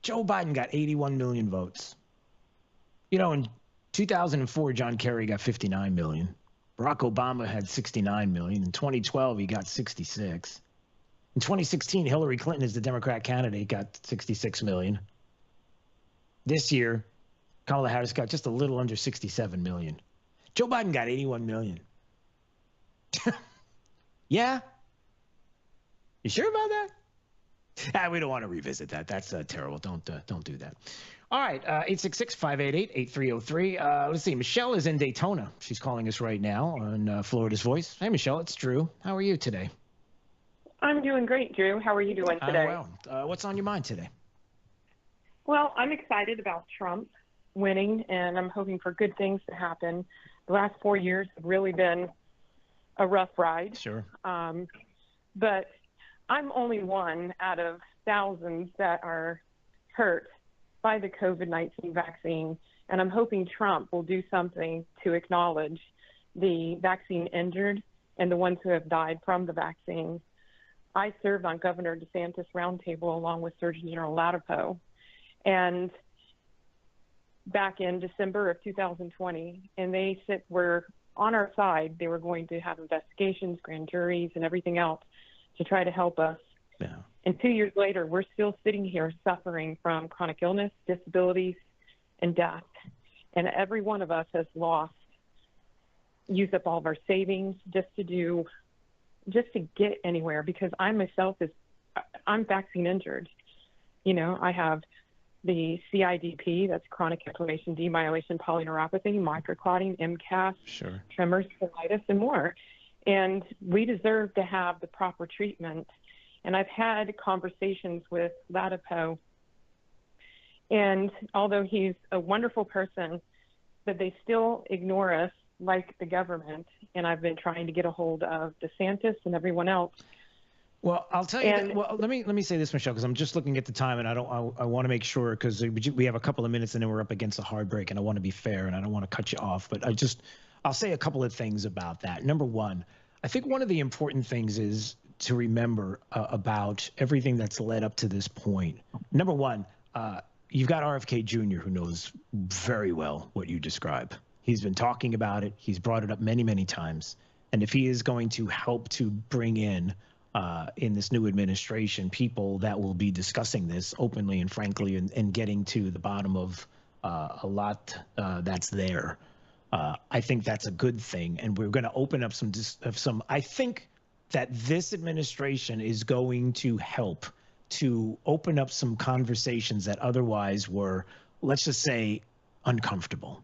Joe Biden got 81 million votes. In 2004, John Kerry got 59 million. Barack Obama had 69 million. In 2012, he got 66. In 2016, Hillary Clinton, as the Democrat candidate, got 66 million. This year, Kamala Harris got just a little under 67 million. Joe Biden got 81 million. Yeah? You sure about that? We don't want to revisit that. That's terrible. Don't do that. All right, 866-588-8303. Let's see. Michelle is in Daytona. She's calling us right now on Florida's Voice. Hey, Michelle, it's Drew. How are you today? I'm doing great, Drew. How are you doing today? Well. What's on your mind today? Well, I'm excited about Trump winning, and I'm hoping for good things to happen. The last 4 years have really been a rough ride. Sure. But I'm only one out of thousands that are hurt by the COVID-19 vaccine, and I'm hoping Trump will do something to acknowledge the vaccine injured and the ones who have died from the vaccine. I served on Governor DeSantis' roundtable along with Surgeon General Latipo, and back in December of 2020, and they were on our side. They were going to have investigations, grand juries, and everything else to try to help us. Yeah. And 2 years later, we're still sitting here suffering from chronic illness, disabilities, and death. And every one of us has used up all of our savings just to get anywhere, because I myself I'm vaccine injured. You know, I have the CIDP, that's chronic inflammation, demyelation, polyneuropathy, microclotting, MCAS, sure, tremors, colitis, and more. And we deserve to have the proper treatment. And I've had conversations with Latipo, and although he's a wonderful person, but they still ignore us like the government. And I've been trying to get a hold of DeSantis and everyone else. Well, I'll tell you. Well, let me say this, Michelle, because I'm just looking at the time, and I want to make sure, because we have a couple of minutes, and then we're up against a hard break, and I want to be fair, and I don't want to cut you off. But I'll say a couple of things about that. Number one, I think one of the important things is to remember about everything that's led up to this point. Number one, you've got RFK Jr., who knows very well what you describe. He's been talking about it. He's brought it up many, many times. And if he is going to help to bring in this new administration people that will be discussing this openly and frankly and getting to the bottom of a lot that's there, I think that's a good thing. And we're going to open up some. I think that this administration is going to help to open up some conversations that otherwise were, let's just say, uncomfortable,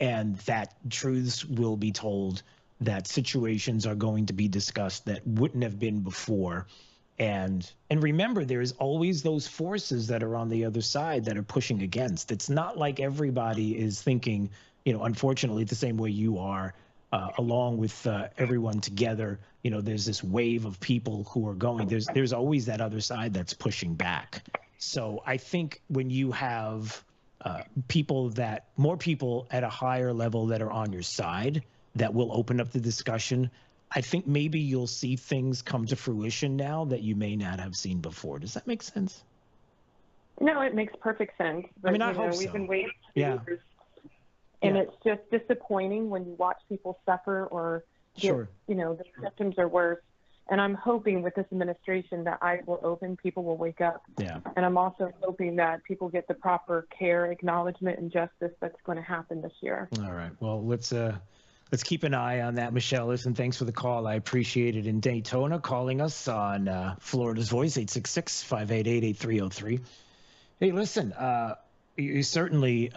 and that truths will be told, that situations are going to be discussed that wouldn't have been before. And remember, there's always those forces that are on the other side that are pushing against. It's not like everybody is thinking, unfortunately, the same way you are, along with everyone together. There's this wave of people who are going. There's always that other side that's pushing back. So I think when you have more people at a higher level that are on your side, that will open up the discussion, I think maybe you'll see things come to fruition now that you may not have seen before. Does that make sense? No, it makes perfect sense. But, I hope so. We've been waiting for years. And it's just disappointing when you watch people suffer or get, the symptoms are worse. And I'm hoping with this administration that eyes will open, people will wake up. Yeah. And I'm also hoping that people get the proper care, acknowledgement, and justice that's going to happen this year. All right. Well, let's keep an eye on that, Michelle. Listen, thanks for the call. I appreciate it. In Daytona, calling us on Florida's Voice, 866-588-8303. Hey, listen, you certainly,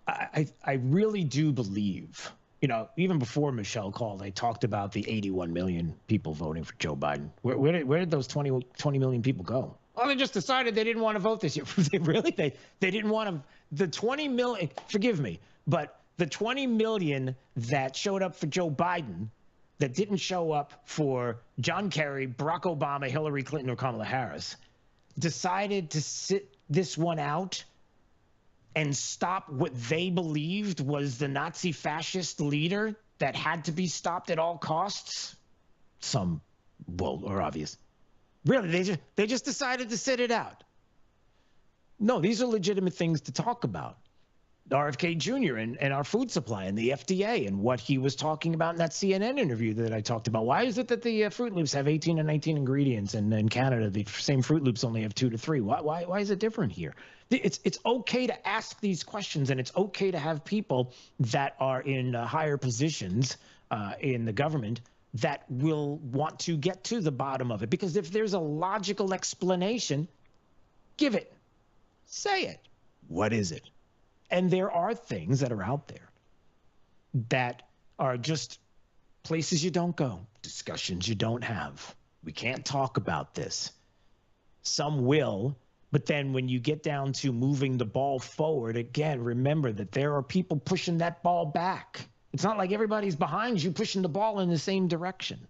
I really do believe, even before Michelle called, I talked about the 81 million people voting for Joe Biden. Where did those 20 million people go? Well, they just decided they didn't want to vote this year. Really? They didn't want to. The 20 million, forgive me, but the 20 million that showed up for Joe Biden that didn't show up for John Kerry, Barack Obama, Hillary Clinton, or Kamala Harris decided to sit this one out and stop what they believed was the Nazi fascist leader that had to be stopped at all costs. Some bold or obvious. Really, they just decided to sit it out. No, these are legitimate things to talk about. RFK Jr. and our food supply and the FDA and what he was talking about in that CNN interview that I talked about. Why is it that the Fruit Loops have 18 and 19 ingredients, and in Canada the same Fruit Loops only have 2 to 3? Why is it different here? It's okay to ask these questions, and it's okay to have people that are in higher positions in the government that will want to get to the bottom of it. Because if there's a logical explanation, give it. Say it. What is it? And there are things that are out there that are just places you don't go, discussions you don't have. We can't talk about this. Some will, but then when you get down to moving the ball forward, again, remember that there are people pushing that ball back. It's not like everybody's behind you pushing the ball in the same direction.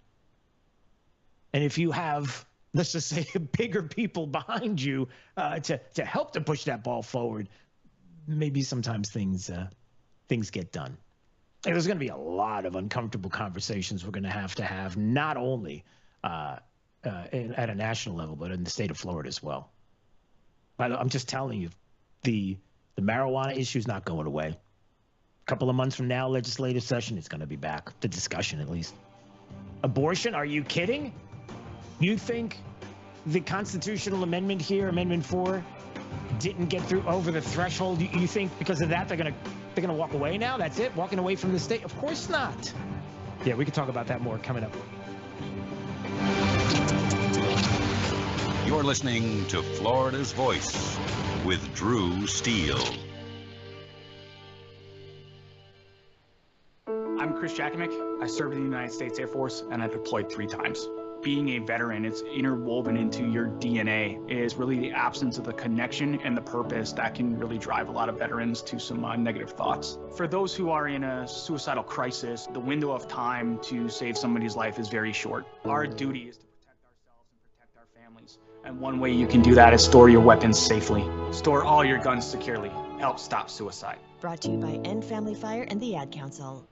And if you have, let's just say, bigger people behind you to help to push that ball forward, maybe sometimes things get done. And there's going to be a lot of uncomfortable conversations we're going to have, not only at a national level, but in the state of Florida as well. I'm just telling you, the marijuana issue is not going away. A couple of months from now, legislative session, it's going to be back. The discussion, at least. Abortion? Are you kidding? You think the constitutional amendment here, Amendment 4, didn't get through over the threshold? You think because of that they're gonna walk away now? That's it? Walking away from the state? Of course not. Yeah, we can talk about that more coming up. You're listening to Florida's Voice with Drew Steele. I'm Chris Jakimick. I served in the United States Air Force, and I deployed 3 times. Being a veteran, it's interwoven into your DNA. It is really the absence of the connection and the purpose that can really drive a lot of veterans to some negative thoughts. For those who are in a suicidal crisis, the window of time to save somebody's life is very short. Our duty is to protect ourselves and protect our families. And one way you can do that is store your weapons safely. Store all your guns securely. Help stop suicide. Brought to you by End Family Fire and the Ad Council.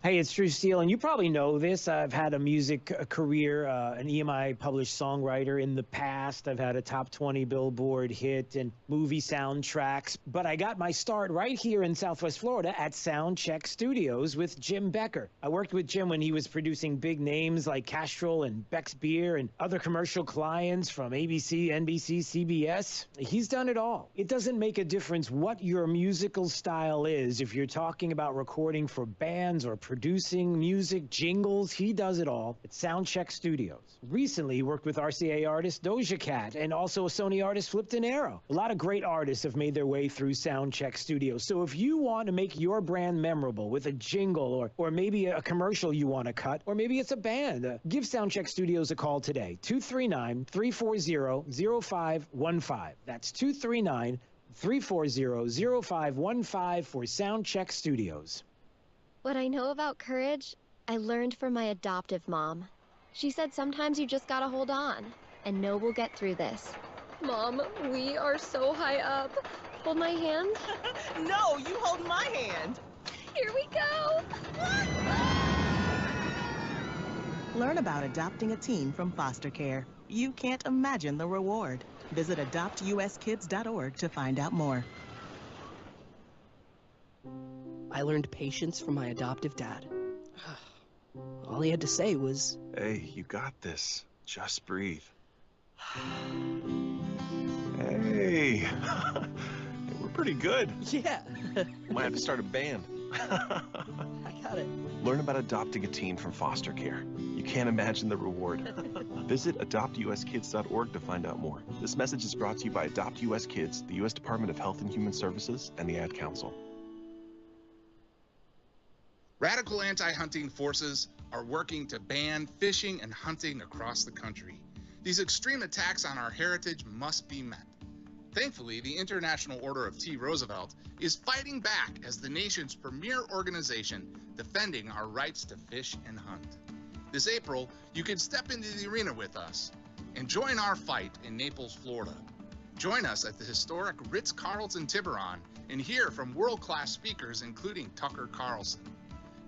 Hey, it's Drew Steele, and you probably know this. I've had a music career, an EMI published songwriter in the past. I've had a top 20 Billboard hit and movie soundtracks. But I got my start right here in Southwest Florida at Soundcheck Studios with Jim Becker. I worked with Jim when he was producing big names like Castrol and Beck's Beer and other commercial clients from ABC, NBC, CBS. He's done it all. It doesn't make a difference what your musical style is. If you're talking about recording for bands or producing music, jingles, he does it all at Soundcheck Studios. Recently, he worked with RCA artist Doja Cat and also a Sony artist Flipped Arrow. A lot of great artists have made their way through Soundcheck Studios. So if you want to make your brand memorable with a jingle or maybe a commercial you want to cut, or maybe it's a band, give Soundcheck Studios a call today. 239-340-0515. That's 239-340-0515 for Soundcheck Studios. What I know about courage, I learned from my adoptive mom. She said sometimes you just gotta hold on and know we'll get through this. Mom, we are so high up. Hold my hand. No, you hold my hand. Here we go. Learn about adopting a teen from foster care. You can't imagine the reward. Visit adoptuskids.org to find out more. I learned patience from my adoptive dad. All he had to say was, "Hey, you got this. Just breathe." Hey, we're pretty good. Yeah. Might have to start a band. I got it. Learn about adopting a teen from foster care. You can't imagine the reward. Visit adoptuskids.org to find out more. This message is brought to you by Adopt US Kids, the U.S. Department of Health and Human Services, and the Ad Council. Radical anti-hunting forces are working to ban fishing and hunting across the country. These extreme attacks on our heritage must be met. Thankfully, the International Order of T. Roosevelt is fighting back as the nation's premier organization defending our rights to fish and hunt. This April, you can step into the arena with us and join our fight in Naples, Florida. Join us at the historic Ritz-Carlton Tiburon and hear from world-class speakers including Tucker Carlson.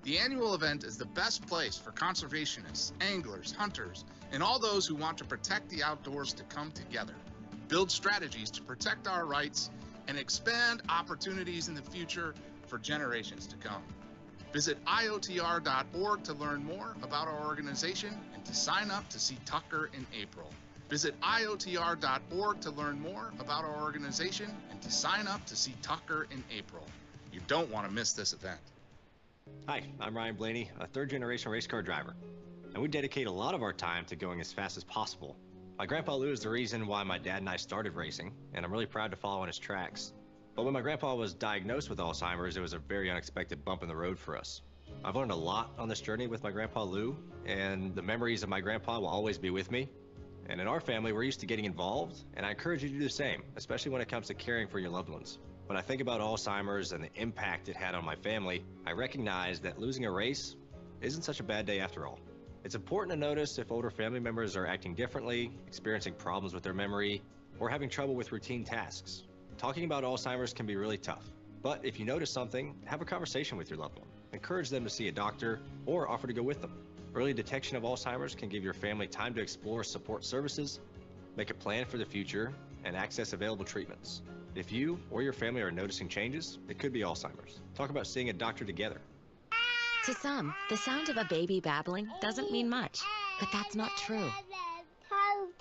The annual event is the best place for conservationists, anglers, hunters, and all those who want to protect the outdoors to come together, build strategies to protect our rights, and expand opportunities in the future for generations to come. Visit IOTR.org to learn more about our organization and to sign up to see Tucker in April. Visit IOTR.org to learn more about our organization and to sign up to see Tucker in April. You don't want to miss this event. Hi, I'm Ryan Blaney, a third-generation race car driver, and we dedicate a lot of our time to going as fast as possible. My grandpa Lou is the reason why my dad and I started racing, and I'm really proud to follow in his tracks. But when my grandpa was diagnosed with Alzheimer's, it was a very unexpected bump in the road for us. I've learned a lot on this journey with my grandpa Lou, and the memories of my grandpa will always be with me. And in our family, we're used to getting involved, and I encourage you to do the same, especially when it comes to caring for your loved ones. When I think about Alzheimer's and the impact it had on my family, I recognize that losing a race isn't such a bad day after all. It's important to notice if older family members are acting differently, experiencing problems with their memory, or having trouble with routine tasks. Talking about Alzheimer's can be really tough, but if you notice something, have a conversation with your loved one. Encourage them to see a doctor or offer to go with them. Early detection of Alzheimer's can give your family time to explore support services, make a plan for the future, and access available treatments. If you or your family are noticing changes, it could be Alzheimer's. Talk about seeing a doctor together. To some, the sound of a baby babbling doesn't mean much, but that's not true.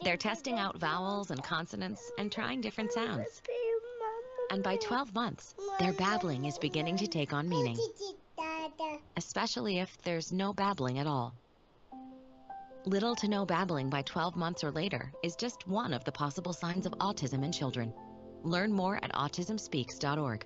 They're testing out vowels and consonants and trying different sounds. And by 12 months, their babbling is beginning to take on meaning, especially if there's no babbling at all. Little to no babbling by 12 months or later is just one of the possible signs of autism in children. Learn more at autismspeaks.org.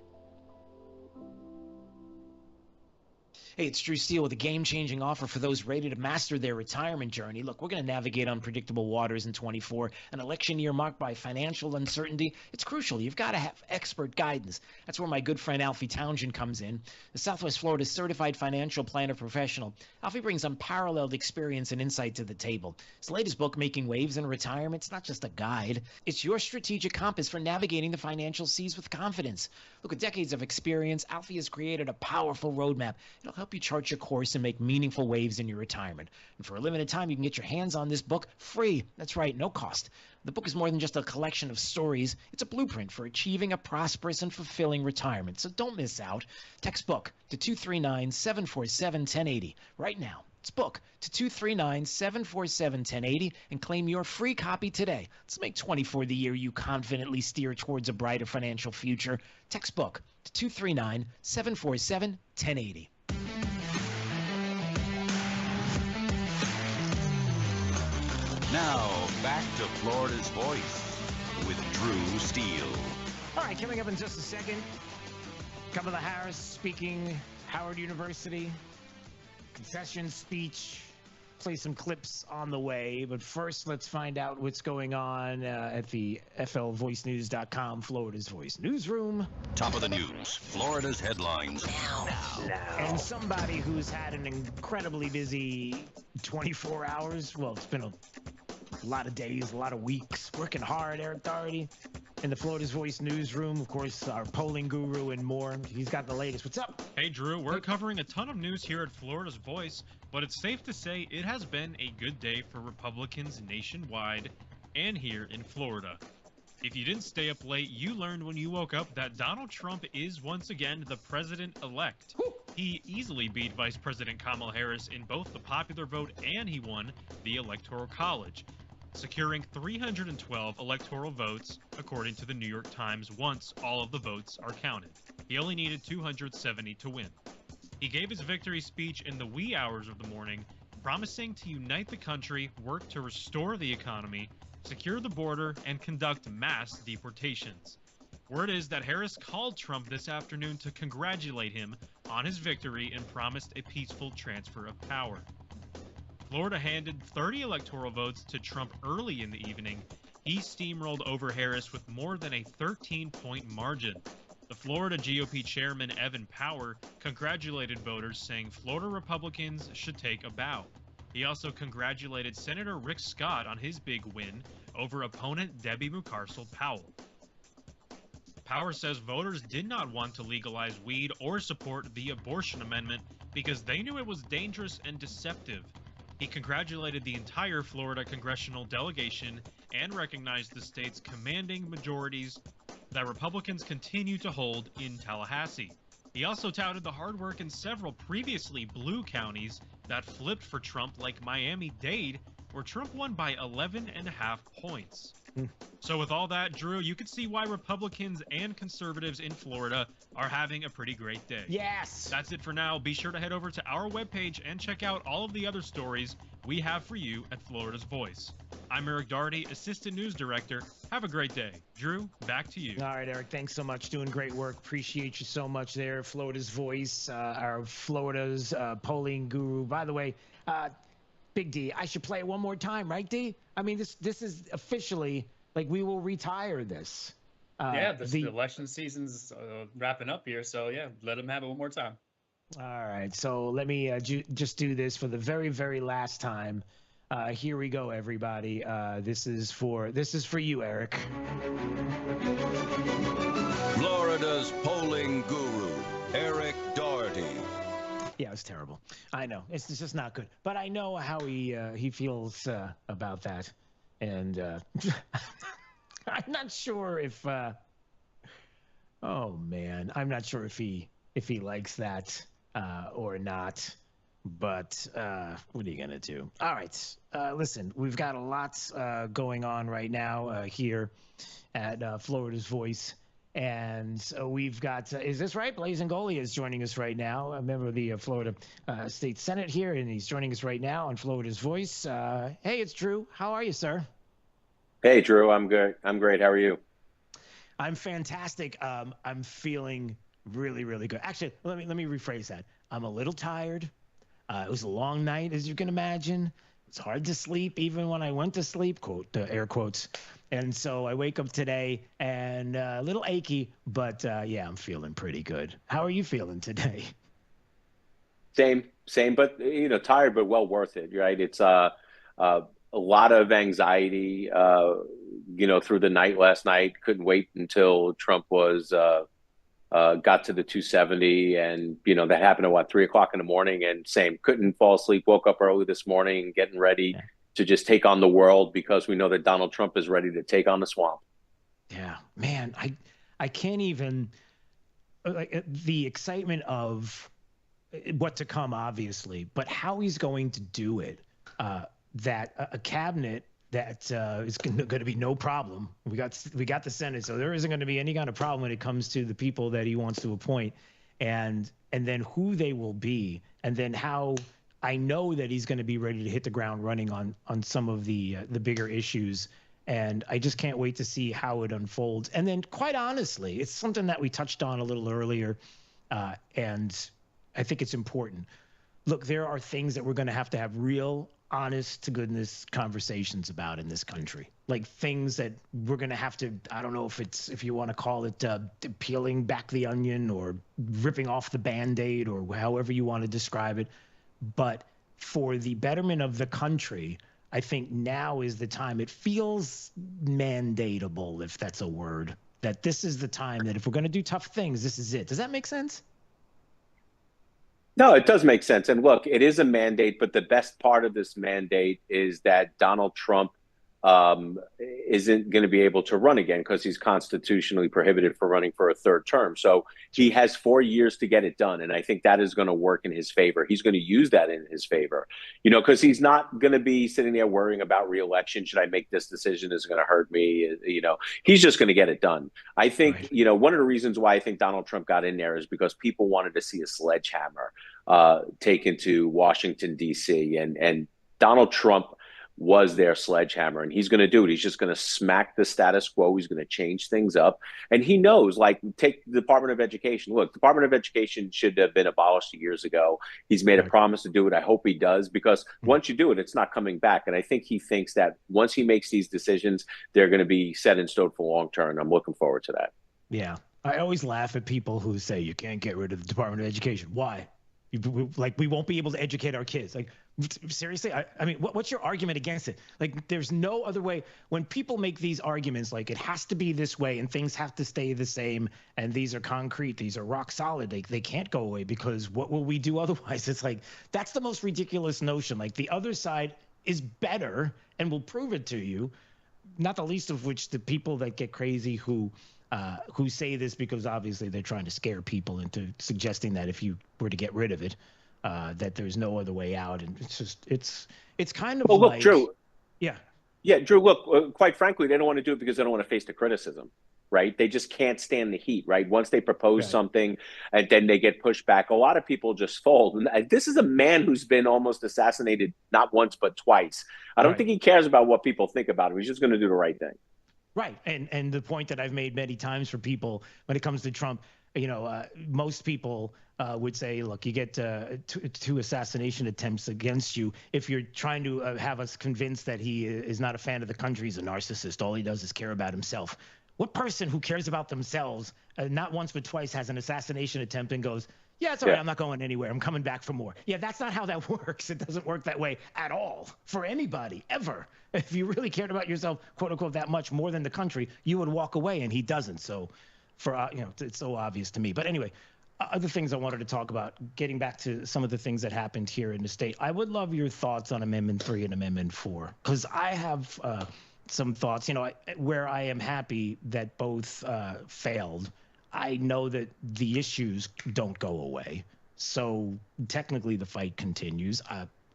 Hey, it's Drew Steele with a game-changing offer for those ready to master their retirement journey. Look, we're going to navigate unpredictable waters in 24. An election year marked by financial uncertainty. It's crucial. You've got to have expert guidance. That's where my good friend Alfie Townsend comes in. The Southwest Florida Certified Financial Planner Professional. Alfie brings unparalleled experience and insight to the table. His latest book, Making Waves in Retirement, it's not just a guide. It's your strategic compass for navigating the financial seas with confidence. Look, with decades of experience, Alfie has created a powerful roadmap. It'll help you chart your course and make meaningful waves in your retirement. And for a limited time, you can get your hands on this book free. That's right, no cost. The book is more than just a collection of stories. It's a blueprint for achieving a prosperous and fulfilling retirement. So don't miss out. Text book to 239-747-1080 right now. It's book to 239-747-1080 and claim your free copy today. Let's make 24 the year you confidently steer towards a brighter financial future. Text book to 239-747-1080. Now, back to Florida's Voice with Drew Steele. All right, coming up in just a second, Kamala Harris speaking, Howard University, concession speech, play some clips on the way. But first, let's find out what's going on at the FLVoiceNews.com, Florida's Voice newsroom. Top of the news, Florida's headlines now. And somebody who's had an incredibly busy 24 hours, well, it's been a lot of days, a lot of weeks, working hard, Eric Doherty in the Florida's Voice newsroom. Of course, our polling guru and more. He's got the latest. What's up? Hey, Drew. We're covering a ton of news here at Florida's Voice, but it's safe to say it has been a good day for Republicans nationwide and here in Florida. If you didn't stay up late, you learned when you woke up that Donald Trump is once again the president-elect. He easily beat Vice President Kamala Harris in both the popular vote and he won the Electoral College, securing 312 electoral votes, according to the New York Times, once all of the votes are counted. He only needed 270 to win. He gave his victory speech in the wee hours of the morning, promising to unite the country, work to restore the economy, secure the border, and conduct mass deportations. Word is that Harris called Trump this afternoon to congratulate him on his victory and promised a peaceful transfer of power. Florida handed 30 electoral votes to Trump early in the evening. He steamrolled over Harris with more than a 13-point margin. The Florida GOP chairman, Evan Power, congratulated voters, saying Florida Republicans should take a bow. He also congratulated Senator Rick Scott on his big win over opponent Debbie Mucarsel-Powell. Power says voters did not want to legalize weed or support the abortion amendment because they knew it was dangerous and deceptive. He congratulated the entire Florida congressional delegation and recognized the state's commanding majorities that Republicans continue to hold in Tallahassee. He also touted the hard work in several previously blue counties that flipped for Trump, like Miami-Dade, where Trump won by 11.5 points. So with all that, Drew, you can see why Republicans and conservatives in Florida are having a pretty great day. Yes! That's it for now. Be sure to head over to our webpage and check out all of the other stories we have for you at Florida's Voice. I'm Eric Daugherty, Assistant News Director. Have a great day. Drew, back to you. All right, Eric, thanks so much. Doing great work. Appreciate you so much there. Florida's Voice, our Florida's polling guru. By the way, Big D, I should play it one more time, right, D? I mean, this is officially, like, we will retire this. The election season's wrapping up here, so yeah, let them have it one more time. All right, so let me just do this for the very, very last time. Here we go, everybody. This is for you, Eric. Florida's polling guru, Eric Daugherty. Yeah, it was terrible. I know. It's just not good. But I know how he feels about that. And I'm not sure if oh man, I'm not sure if he likes that or not. But what are you gonna do? All right, listen, we've got a lot going on right now here at Florida's Voice. And we've got, is this right? Blaise Ngolia is joining us right now, a member of the Florida State Senate here, and he's joining us right now on Florida's Voice. Hey, it's Drew. How are you, sir? Hey, Drew. I'm good. I'm great. How are you? I'm fantastic. I'm feeling really, really good. Actually, let me rephrase that. I'm a little tired. It was a long night, as you can imagine. It's hard to sleep, even when I went to sleep, quote, air quotes. And so I wake up today and a little achy, but yeah, I'm feeling pretty good. How are you feeling today? Same, but tired, but well worth it, right? It's a lot of anxiety, through the night last night. Couldn't wait until Trump was got to the 270, and that happened at 3 o'clock in the morning. And same, couldn't fall asleep. Woke up early this morning, getting ready to just take on the world, because we know that Donald Trump is ready to take on the swamp. Yeah, man, I can't even, like, the excitement of what to come, obviously, but how he's going to do it. That a cabinet that is going to be no problem. We got the Senate, so there isn't going to be any kind of problem when it comes to the people that he wants to appoint, and then who they will be, and then how. I know that he's going to be ready to hit the ground running on some of the bigger issues, and I just can't wait to see how it unfolds. And then, quite honestly, it's something that we touched on a little earlier, and I think it's important. Look, there are things that we're going to have real, honest-to-goodness conversations about in this country, like things that we're going to have to, I don't know if you want to call it peeling back the onion or ripping off the Band-Aid or however you want to describe it. But for the betterment of the country, I think now is the time. It feels mandatable, if that's a word, that this is the time that if we're going to do tough things, this is it. Does that make sense? No, it does make sense. And look, it is a mandate, but the best part of this mandate is that Donald Trump isn't going to be able to run again, because he's constitutionally prohibited for running for a third term. So he has 4 years to get it done. And I think that is going to work in his favor. He's going to use that in his favor, because he's not going to be sitting there worrying about reelection. Should I make this decision? Is it going to hurt me? He's just going to get it done. I think, one of the reasons why I think Donald Trump got in there is because people wanted to see a sledgehammer taken to Washington, D.C. And Donald Trump was their sledgehammer, and he's going to do it. He's just going to smack the status quo. He's going to change things up. And he knows, like, take the Department of Education. Look, the Department of Education should have been abolished years ago. He's made a promise to do it. I hope he does, because once you do it, it's not coming back. And I think he thinks that once he makes these decisions, they're going to be set in stone for long term. I'm looking forward to that. Yeah. I always laugh at people who say you can't get rid of the Department of Education. Why? Like, we won't be able to educate our kids. Like, seriously? I mean, what's your argument against it? Like, there's no other way. When people make these arguments, like, it has to be this way and things have to stay the same and these are concrete, these are rock solid, they can't go away, because what will we do otherwise? It's like, that's the most ridiculous notion. Like, the other side is better and will prove it to you, not the least of which the people that get crazy who who say this because obviously they're trying to scare people into suggesting that if you were to get rid of it, that there's no other way out. And it's just, it's kind of well, look, like, Drew. Yeah. Yeah, Drew, look, quite frankly, they don't want to do it because they don't want to face the criticism, right? They just can't stand the heat, right? Once they propose something and then they get pushed back, a lot of people just fold. And this is a man who's been almost assassinated not once, but twice. I don't think he cares about what people think about him. He's just going to do the right thing. Right. And the point that I've made many times for people when it comes to Trump, most people would say, look, you get two assassination attempts against you. If you're trying to have us convinced that he is not a fan of the country, he's a narcissist. All he does is care about himself. What person who cares about themselves, not once but twice, has an assassination attempt and goes, yeah, it's all right, I'm not going anywhere. I'm coming back for more. Yeah, that's not how that works. It doesn't work that way at all for anybody, ever. If you really cared about yourself, quote unquote, that much more than the country, you would walk away, and he doesn't. So it's so obvious to me. But anyway, other things I wanted to talk about, getting back to some of the things that happened here in the state. I would love your thoughts on Amendment 3 and Amendment 4, because I have some thoughts, where I am happy that both failed. I know that the issues don't go away. So technically the fight continues.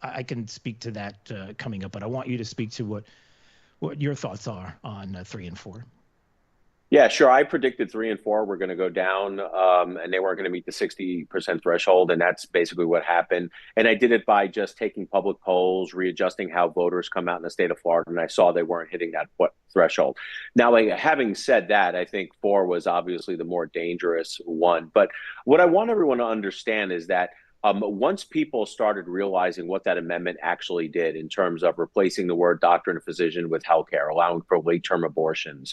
I can speak to that coming up, but I want you to speak to what your thoughts are on 3 and 4. Yeah, sure. I predicted 3 and 4 were going to go down, and they weren't going to meet the 60% threshold, and that's basically what happened. And I did it by just taking public polls, readjusting how voters come out in the state of Florida, and I saw they weren't hitting that threshold. Now, having said that, I think 4 was obviously the more dangerous one. But what I want everyone to understand is that once people started realizing what that amendment actually did in terms of replacing the word doctor and physician with healthcare, allowing for late-term abortions,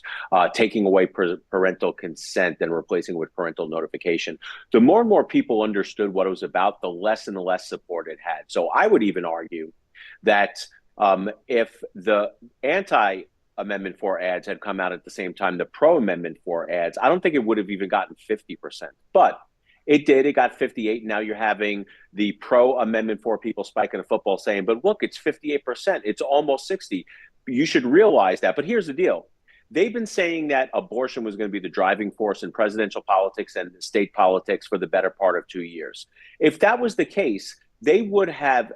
taking away parental consent and replacing it with parental notification, the more and more people understood what it was about, the less and less support it had. So I would even argue that if the anti-Amendment 4 ads had come out at the same time, the pro-Amendment 4 ads, I don't think it would have even gotten 50%. But it did. It got 58. Now you're having the pro-Amendment 4 people spiking a football saying, but look, it's 58%. It's almost 60. You should realize that. But here's the deal. They've been saying that abortion was going to be the driving force in presidential politics and state politics for the better part of 2 years. If that was the case, they would have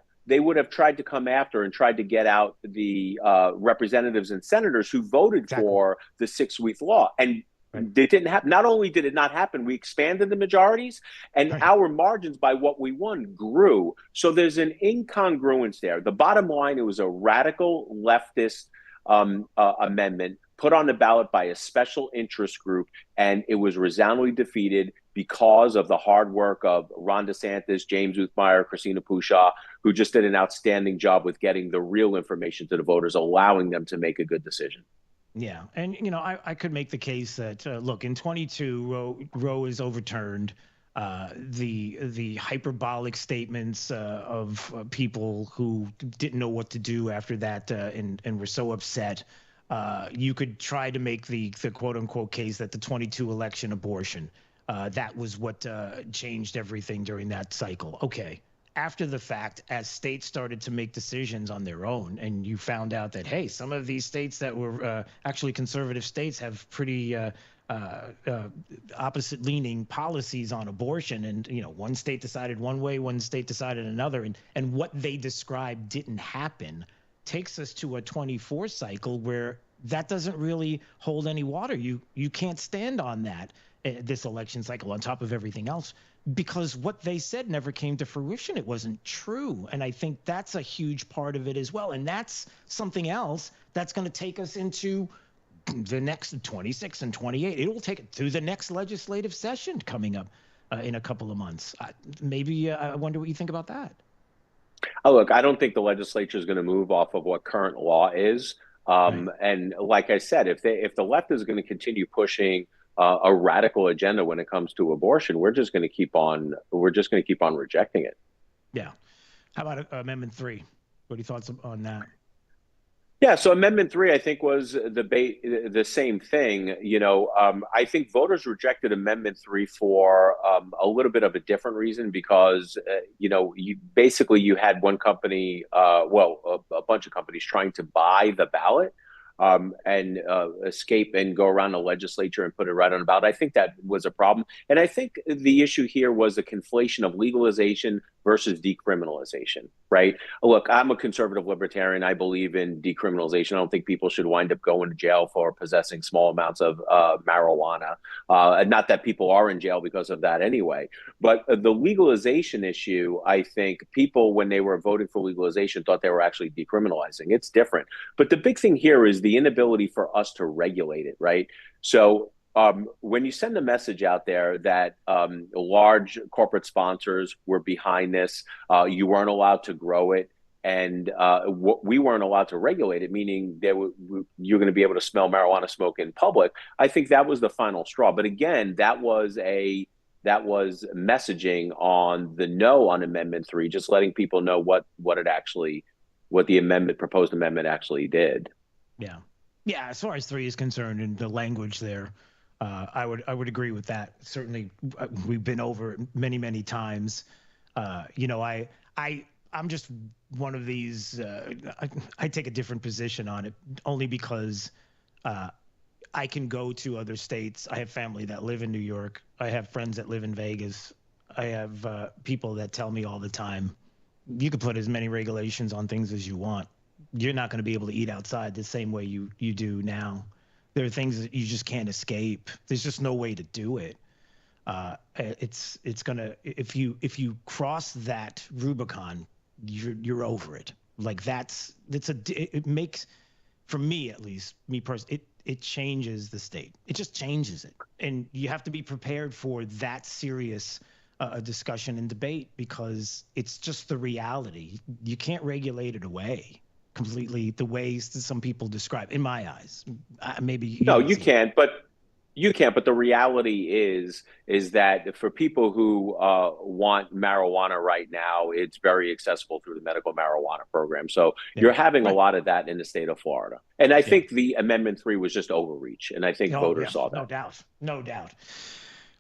tried to come after and tried to get out the representatives and senators who voted for the 6-week law. And it didn't happen. Not only did it not happen, we expanded the majorities, and our margins by what we won grew. So there's an incongruence there. The bottom line, it was a radical leftist amendment put on the ballot by a special interest group, and it was resoundingly defeated because of the hard work of Ron DeSantis, James Uthmeyer, Christina Pushaw, who just did an outstanding job with getting the real information to the voters, allowing them to make a good decision. Yeah. And, I could make the case that, look, in 22, Roe is overturned. The hyperbolic statements of people who didn't know what to do after that and were so upset. You could try to make the quote unquote case that the 22 election abortion, that was what changed everything during that cycle. Okay. After the fact, as states started to make decisions on their own, and you found out that, hey, some of these states that were actually conservative states have pretty opposite-leaning policies on abortion, and one state decided one way, one state decided another, and what they described didn't happen, takes us to a 24 cycle where that doesn't really hold any water. You can't stand on that this election cycle on top of everything else, because what they said never came to fruition. It wasn't true. And I think that's a huge part of it as well. And that's something else that's going to take us into the next 26 and 28. It will take it through the next legislative session coming up in a couple of months. I wonder what you think about that. Oh, look, I don't think the legislature is going to move off of what current law is. And like I said, if the left is going to continue pushing a radical agenda when it comes to abortion, we're just going to keep on rejecting it. Yeah. How about Amendment 3? What are your thoughts on that? Yeah, so Amendment 3, I think, was the same thing. I think voters rejected Amendment 3 for a little bit of a different reason, because, you had one company, a bunch of companies trying to buy the ballot. escape and go around the legislature and put it right on the ballot. I think that was a problem. And I think the issue here was a conflation of legalization versus decriminalization, right? Look, I'm a conservative libertarian. I believe in decriminalization. I don't think people should wind up going to jail for possessing small amounts of marijuana. Not that people are in jail because of that anyway. But the legalization issue, I think people, when they were voting for legalization, thought they were actually decriminalizing. It's different. But the big thing here is the inability for us to regulate it, right? So when you send a message out there that large corporate sponsors were behind this, you weren't allowed to grow it, and we weren't allowed to regulate it, meaning you're going to be able to smell marijuana smoke in public, I think that was the final straw. But again, that was messaging on the no on Amendment 3, just letting people know what the proposed amendment actually did. Yeah. Yeah, as far as 3 is concerned and the language there, I would agree with that. Certainly, we've been over it many, many times. I'm just one of these. I take a different position on it only because I can go to other states. I have family that live in New York. I have friends that live in Vegas. I have people that tell me all the time, you can put as many regulations on things as you want. You're not going to be able to eat outside the same way you do now. There are things that you just can't escape. There's just no way to do it. It's gonna, if you cross that Rubicon, you're over it. Like it makes, for me at least, me personally, it changes the state. It just changes it, and you have to be prepared for that serious discussion and debate, because it's just the reality. You can't regulate it away completely the ways that some people describe, in my eyes. Maybe you can't, but the reality is that for people who want marijuana right now, it's very accessible through the medical marijuana program. So you're having a lot of that in the state of Florida. And I think the Amendment 3 was just overreach, and I think voters saw that. No doubt.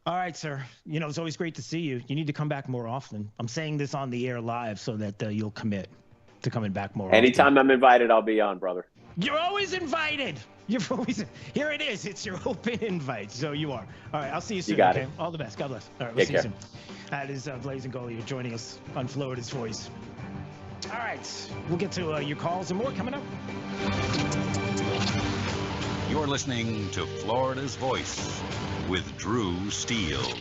All right, sir. It's always great to see you. You need to come back more often. I'm saying this on the air live so that you'll commit to coming back more Anytime often. I'm invited, I'll be on, brother. You're always invited. Here it is. It's your open invite. So you are. All right. I'll see you soon. You got it. All the best. God bless. All right. We'll see you soon. That is Blaze and Goliath joining us on Florida's Voice. All right. We'll get to your calls and more coming up. You're listening to Florida's Voice with Drew Steele.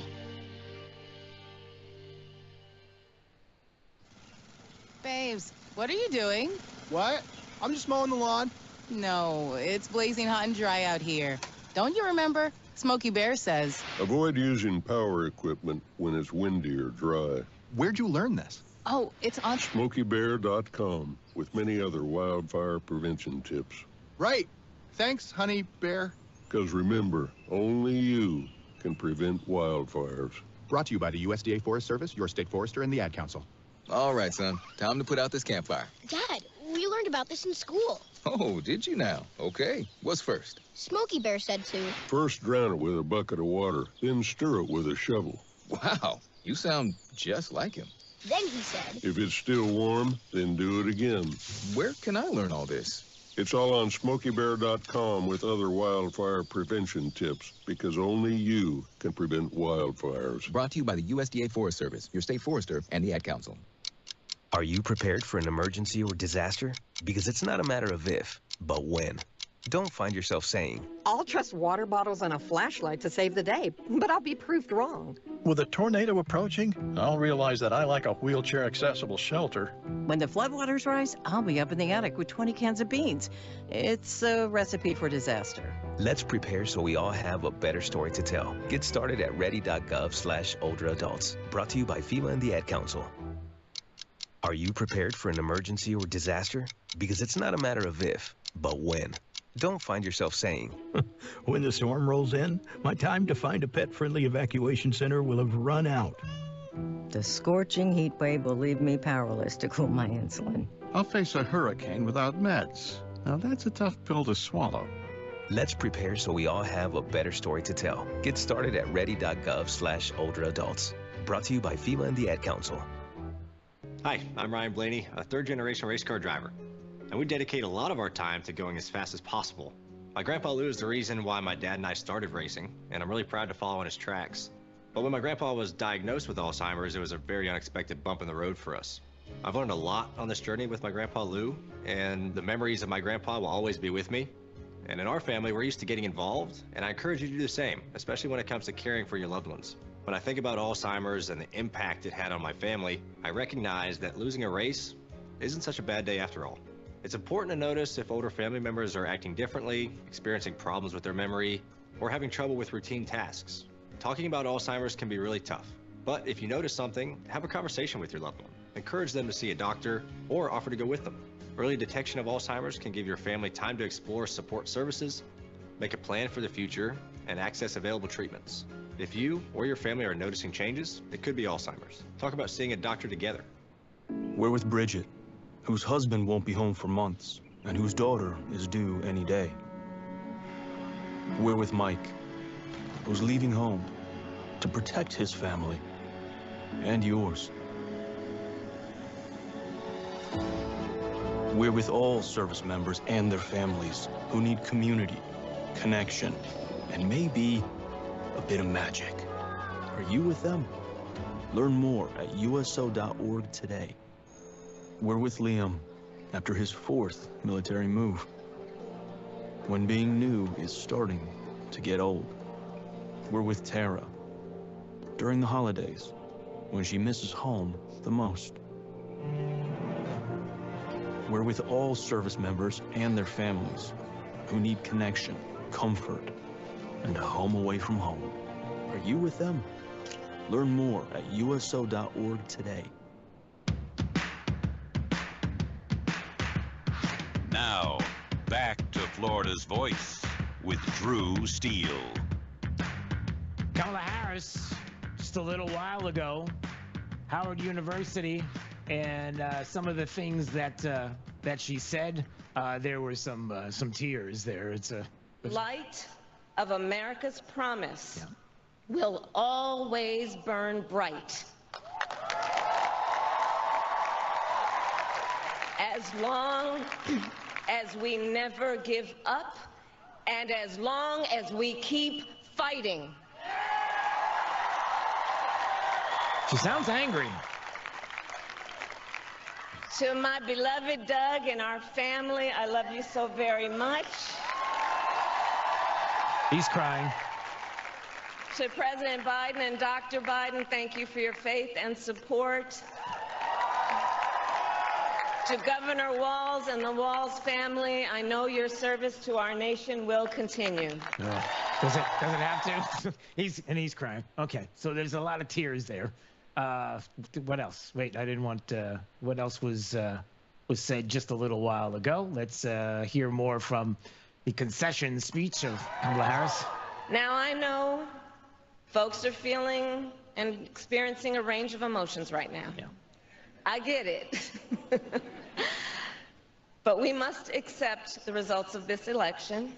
Babes, what are you doing? What? I'm just mowing the lawn. No, it's blazing hot and dry out here. Don't you remember? Smokey Bear says. Avoid using power equipment when it's windy or dry. Where'd you learn this? Oh, it's on SmokeyBear.com with many other wildfire prevention tips. Right. Thanks, Honey Bear. Because remember, only you can prevent wildfires. Brought to you by the USDA Forest Service, your state forester, and the Ad Council. All right, son. Time to put out this campfire. Dad, we learned about this in school. Oh, did you now? Okay. What's first? Smokey Bear said to. First drown it with a bucket of water, then stir it with a shovel. Wow, you sound just like him. Then he said. If it's still warm, then do it again. Where can I learn all this? It's all on SmokeyBear.com with other wildfire prevention tips, because only you can prevent wildfires. Brought to you by the USDA Forest Service, your state forester, and the Ad Council. Are you prepared for an emergency or disaster? Because it's not a matter of if, but when. Don't find yourself saying, I'll trust water bottles and a flashlight to save the day, but I'll be proved wrong. With a tornado approaching, I'll realize that I like a wheelchair-accessible shelter. When the floodwaters rise, I'll be up in the attic with 20 cans of beans. It's a recipe for disaster. Let's prepare so we all have a better story to tell. Get started at ready.gov/older adults. Brought to you by FEMA and the Ad Council. Are you prepared for an emergency or disaster? Because it's not a matter of if, but when. Don't find yourself saying, when the storm rolls in, my time to find a pet-friendly evacuation center will have run out. The scorching heat wave will leave me powerless to cool my insulin. I'll face a hurricane without meds. Now that's a tough pill to swallow. Let's prepare so we all have a better story to tell. Get started at ready.gov/older adults. Brought to you by FEMA and the Ad Council. Hi, I'm Ryan Blaney, a third-generation race car driver. and we dedicate a lot of our time to going as fast as possible. My grandpa Lou is the reason why my dad and I started racing, and I'm really proud to follow in his tracks. But when my grandpa was diagnosed with Alzheimer's, it was a very unexpected bump in the road for us. I've learned a lot on this journey with my grandpa Lou, and the memories of my grandpa will always be with me. And in our family, we're used to getting involved, and I encourage you to do the same, especially when it comes to caring for your loved ones. When I think about Alzheimer's and the impact it had on my family, I recognize that losing a race isn't such a bad day after all. It's important to notice if older family members are acting differently, experiencing problems with their memory, or having trouble with routine tasks. Talking about Alzheimer's can be really tough, but if you notice something, have a conversation with your loved one. Encourage them to see a doctor or offer to go with them. Early detection of Alzheimer's can give your family time to explore support services, make a plan for the future, and access available treatments. If you or your family are noticing changes, it could be Alzheimer's. Talk about seeing a doctor together. We're with Bridget, whose husband won't be home for months, and whose daughter is due any day. We're with Mike, who's leaving home to protect his family and yours. We're with all service members and their families who need community, connection, and maybe a bit of magic. Are you with them? Learn more at uso.org today. We're with Liam after his 4th military move, when being new is starting to get old. We're with Tara during the holidays, when she misses home the most. We're with all service members and their families who need connection, comfort, and a home away from home. Are you with them? Learn more at uso.org today. Now, back to Florida's Voice with Drew Steele. Kamala Harris, just a little while ago, Howard University, and some of the things that she said, there were some tears there. Light of America's promise will always burn bright. As long as we never give up, and as long as we keep fighting. She sounds angry. To my beloved Doug and our family, I love you so very much. He's crying. To President Biden and Dr. Biden, thank you for your faith and support. To Governor Walz and the Walz family, I know your service to our nation will continue. No. Does it have to? He's crying. Okay, so there's a lot of tears there. What else? Wait, I didn't want. What else was said just a little while ago? Let's hear more from the concession speech of Kamala Harris. Now I know folks are feeling and experiencing a range of emotions right now. Yeah. I get it. But we must accept the results of this election.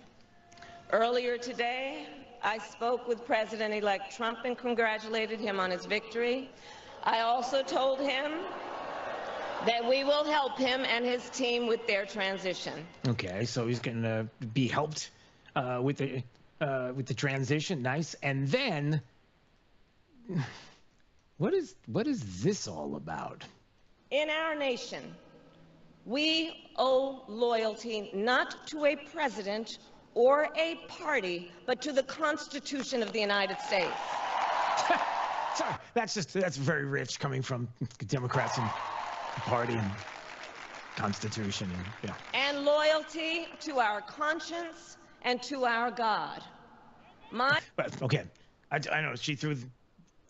Earlier today, I spoke with President-elect Trump and congratulated him on his victory. I also told him that we will help him and his team with their transition. Okay, so he's going to be helped with the transition. Nice. And then, what is this all about? In our nation, we owe loyalty not to a president or a party, but to the Constitution of the United States. Sorry, that's very rich coming from Democrats and the party and Constitution and yeah. And loyalty to our conscience and to our God. But okay, I know she threw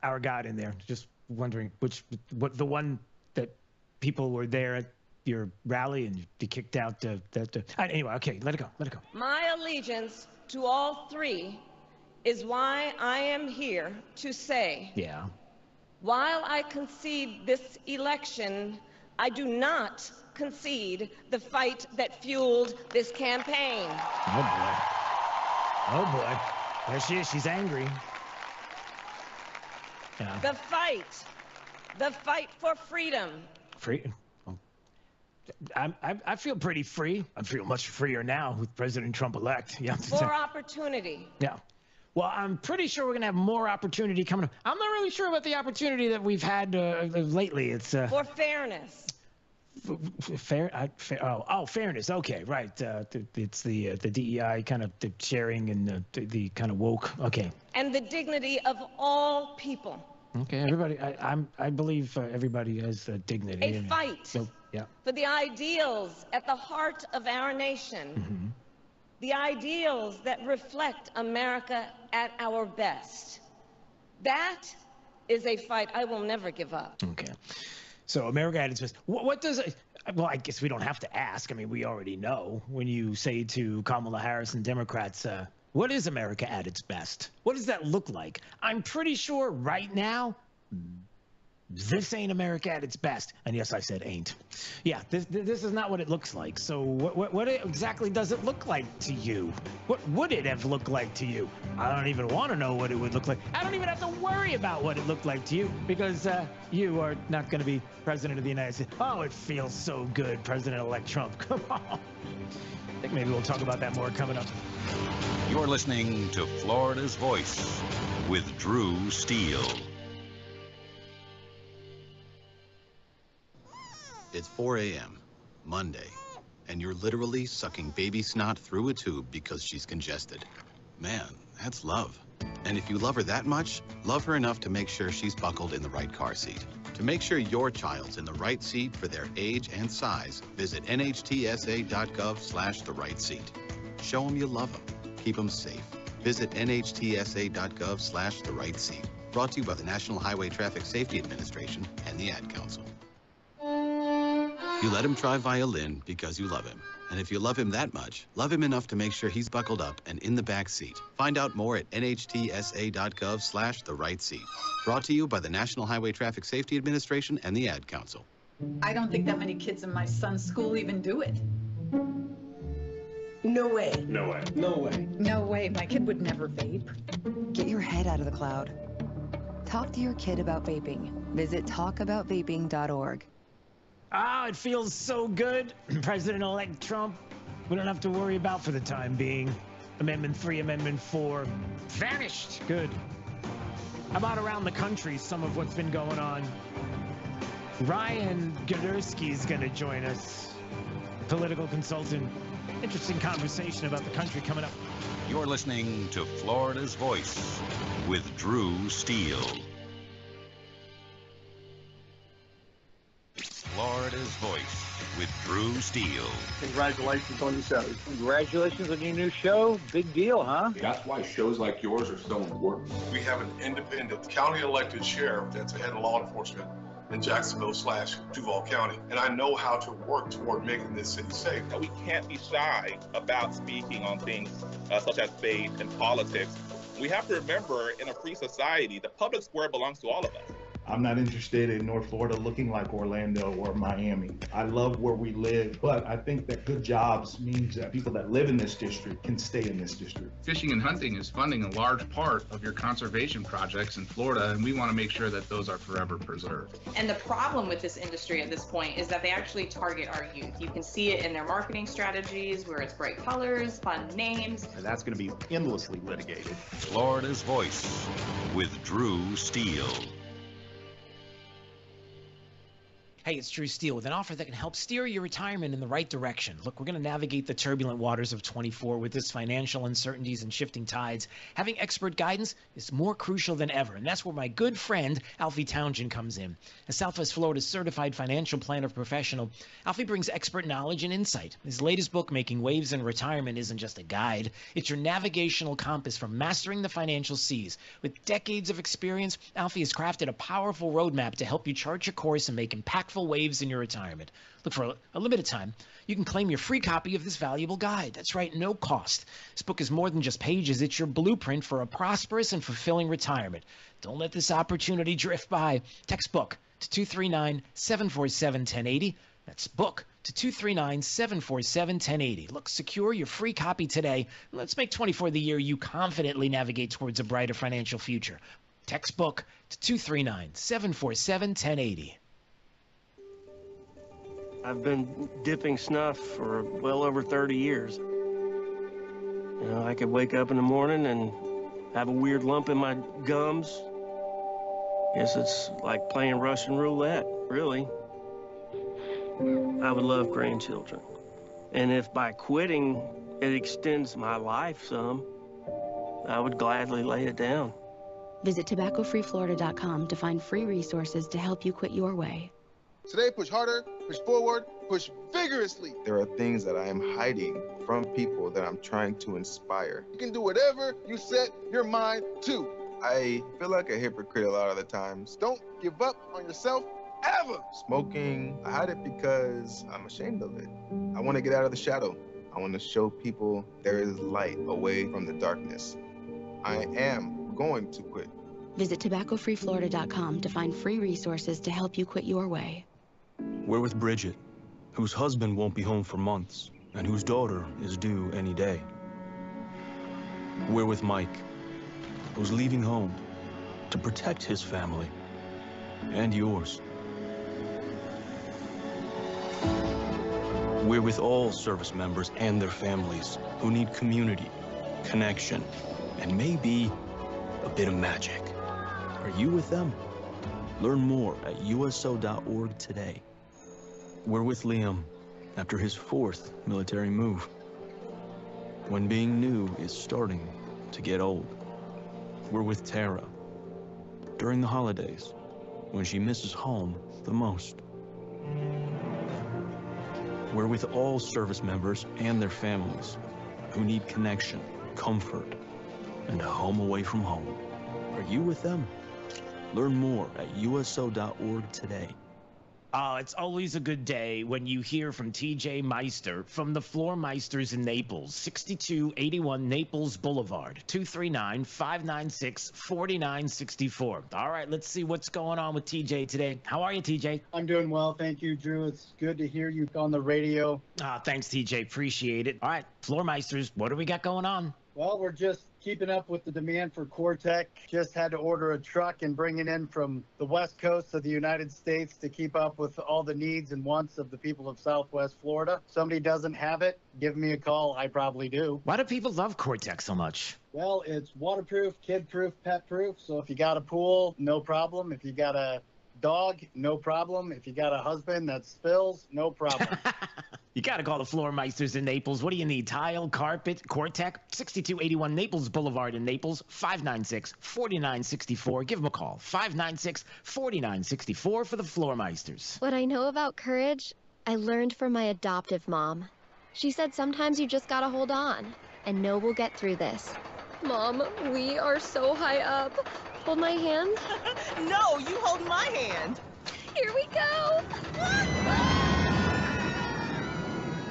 our God in there. Just wondering what the one that people were there at your rally and you kicked out anyway, okay, let it go. My allegiance to all three is why I am here to say, yeah, while I concede this election, I do not concede the fight that fueled this campaign. Oh boy, there she is. She's angry. Yeah. The fight for freedom. Freedom. Oh. I feel pretty free. I feel much freer now with President Trump-elect. Yeah. More opportunity. Yeah. Well, I'm pretty sure we're going to have more opportunity coming up. I'm not really sure about the opportunity that we've had lately. It's for fairness. Fairness. Okay, right. It's the DEI kind of the sharing and the kind of woke. Okay. And the dignity of all people. Okay, everybody. I believe everybody has dignity. A fight. So, yeah. For the ideals at the heart of our nation. Mm-hmm. The ideals that reflect America at our best. That is a fight I will never give up. Okay. So America at its best. What does it? Well, I guess we don't have to ask. I mean, we already know. When you say to Kamala Harris and Democrats, what is America at its best? What does that look like? I'm pretty sure right now, this ain't America at its best. And yes, I said ain't. Yeah, this is not what it looks like. So what exactly does it look like to you? What would it have looked like to you? I don't even want to know what it would look like. I don't even have to worry about what it looked like to you because you are not going to be president of the United States. Oh, it feels so good, President-elect Trump. Come on. I think maybe we'll talk about that more coming up. You're listening to Florida's Voice with Drew Steele. It's 4 a.m., Monday, and you're literally sucking baby snot through a tube because she's congested. Man, that's love. And if you love her that much, love her enough to make sure she's buckled in the right car seat. To make sure your child's in the right seat for their age and size, visit nhtsa.gov/the-right seat. Show them you love them. Keep them safe. Visit nhtsa.gov/the-right seat. Brought to you by the National Highway Traffic Safety Administration and the Ad Council. You let him try violin because you love him. And if you love him that much, love him enough to make sure he's buckled up and in the back seat. Find out more at nhtsa.gov/the-right seat. Brought to you by the National Highway Traffic Safety Administration and the Ad Council. I don't think that many kids in my son's school even do it. No way. No way. No way. No way. My kid would never vape. Get your head out of the cloud. Talk to your kid about vaping. Visit talkaboutvaping.org. Ah, it feels so good. President-elect Trump, we don't have to worry about for the time being. Amendment 3, Amendment 4, vanished. Good. How about around the country, some of what's been going on? Ryan Gadersky's going to join us, political consultant. Interesting conversation about the country coming up. You're listening to Florida's Voice with Drew Steele. Florida's Voice with Drew Steele. Congratulations on your show. Congratulations on your new show. Big deal, huh? That's why shows like yours are so important. We have an independent county-elected sheriff that's the head of law enforcement in Jacksonville/Duval County. And I know how to work toward making this city safe. We can't be shy about speaking on things such as faith and politics. We have to remember, in a free society, the public square belongs to all of us. I'm not interested in North Florida looking like Orlando or Miami. I love where we live, but I think that good jobs means that people that live in this district can stay in this district. Fishing and hunting is funding a large part of your conservation projects in Florida, and we want to make sure that those are forever preserved. And the problem with this industry at this point is that they actually target our youth. You can see it in their marketing strategies, where it's bright colors, fun names. And that's going to be endlessly litigated. Florida's Voice with Drew Steele. Hey, it's Drew Steele with an offer that can help steer your retirement in the right direction. Look, we're going to navigate the turbulent waters of 24 with this financial uncertainties and shifting tides. Having expert guidance is more crucial than ever, and that's where my good friend Alfie Townsend comes in. As Southwest Florida's certified financial planner professional, Alfie brings expert knowledge and insight. His latest book, Making Waves in Retirement, isn't just a guide. It's your navigational compass for mastering the financial seas. With decades of experience, Alfie has crafted a powerful roadmap to help you chart your course and make impactful waves in your retirement. Look, for a limited time, you can claim your free copy of this valuable guide. That's right, no cost. This book is more than just pages. It's your blueprint for a prosperous and fulfilling retirement. Don't let this opportunity drift by. Text book to 239-747-1080. That's book to 239-747-1080. Look, secure your free copy today. Let's make 24 the year you confidently navigate towards a brighter financial future. Text book to 239-747-1080. I've been dipping snuff for well over 30 years. You know, I could wake up in the morning and have a weird lump in my gums. Guess it's like playing Russian roulette, really. I would love grandchildren. And if by quitting it extends my life some, I would gladly lay it down. Visit tobaccofreeflorida.com to find free resources to help you quit your way. Today, push harder, push forward, push vigorously. There are things that I am hiding from people that I'm trying to inspire. You can do whatever you set your mind to. I feel like a hypocrite a lot of the times. Don't give up on yourself ever. Smoking, I hide it because I'm ashamed of it. I want to get out of the shadow. I want to show people there is light away from the darkness. I am going to quit. Visit tobaccofreeflorida.com to find free resources to help you quit your way. We're with Bridget, whose husband won't be home for months, and whose daughter is due any day. We're with Mike, who's leaving home to protect his family and yours. We're with all service members and their families who need community, connection, and maybe a bit of magic. Are you with them? Learn more at uso.org today. We're with Liam after his 4th military move, when being new is starting to get old. We're with Tara during the holidays, when she misses home the most. We're with all service members and their families who need connection, comfort, and a home away from home. Are you with them? Learn more at uso.org today. It's always a good day when you hear from TJ Meister from the Floor Meisters in Naples, 6281 Naples Boulevard, 239-596-4964. All right, let's see what's going on with TJ today. How are you, TJ? I'm doing well, thank you, Drew. It's good to hear you on the radio. Thanks, TJ. Appreciate it. All right, Floor Meisters, what do we got going on? Well, we're just keeping up with the demand for Core-Tec. Just had to order a truck and bring it in from the west coast of the United States to keep up with all the needs and wants of the people of Southwest Florida. Somebody doesn't have it, give me a call. I probably do. Why do people love Core-Tec so much? Well, it's waterproof, kid-proof, pet-proof. So if you got a pool, no problem. If you got a dog, no problem. If you got a husband that spills, no problem. You got to call the Floor Meisters in Naples. What do you need? Tile, carpet, Core-Tec, 6281 Naples Boulevard in Naples, 596-4964. Give them a call, 596-4964 for the Floor Meisters. What I know about courage, I learned from my adoptive mom. She said sometimes you just got to hold on and know we'll get through this. Mom, we are so high up. Hold my hand. No, you hold my hand. Here we go.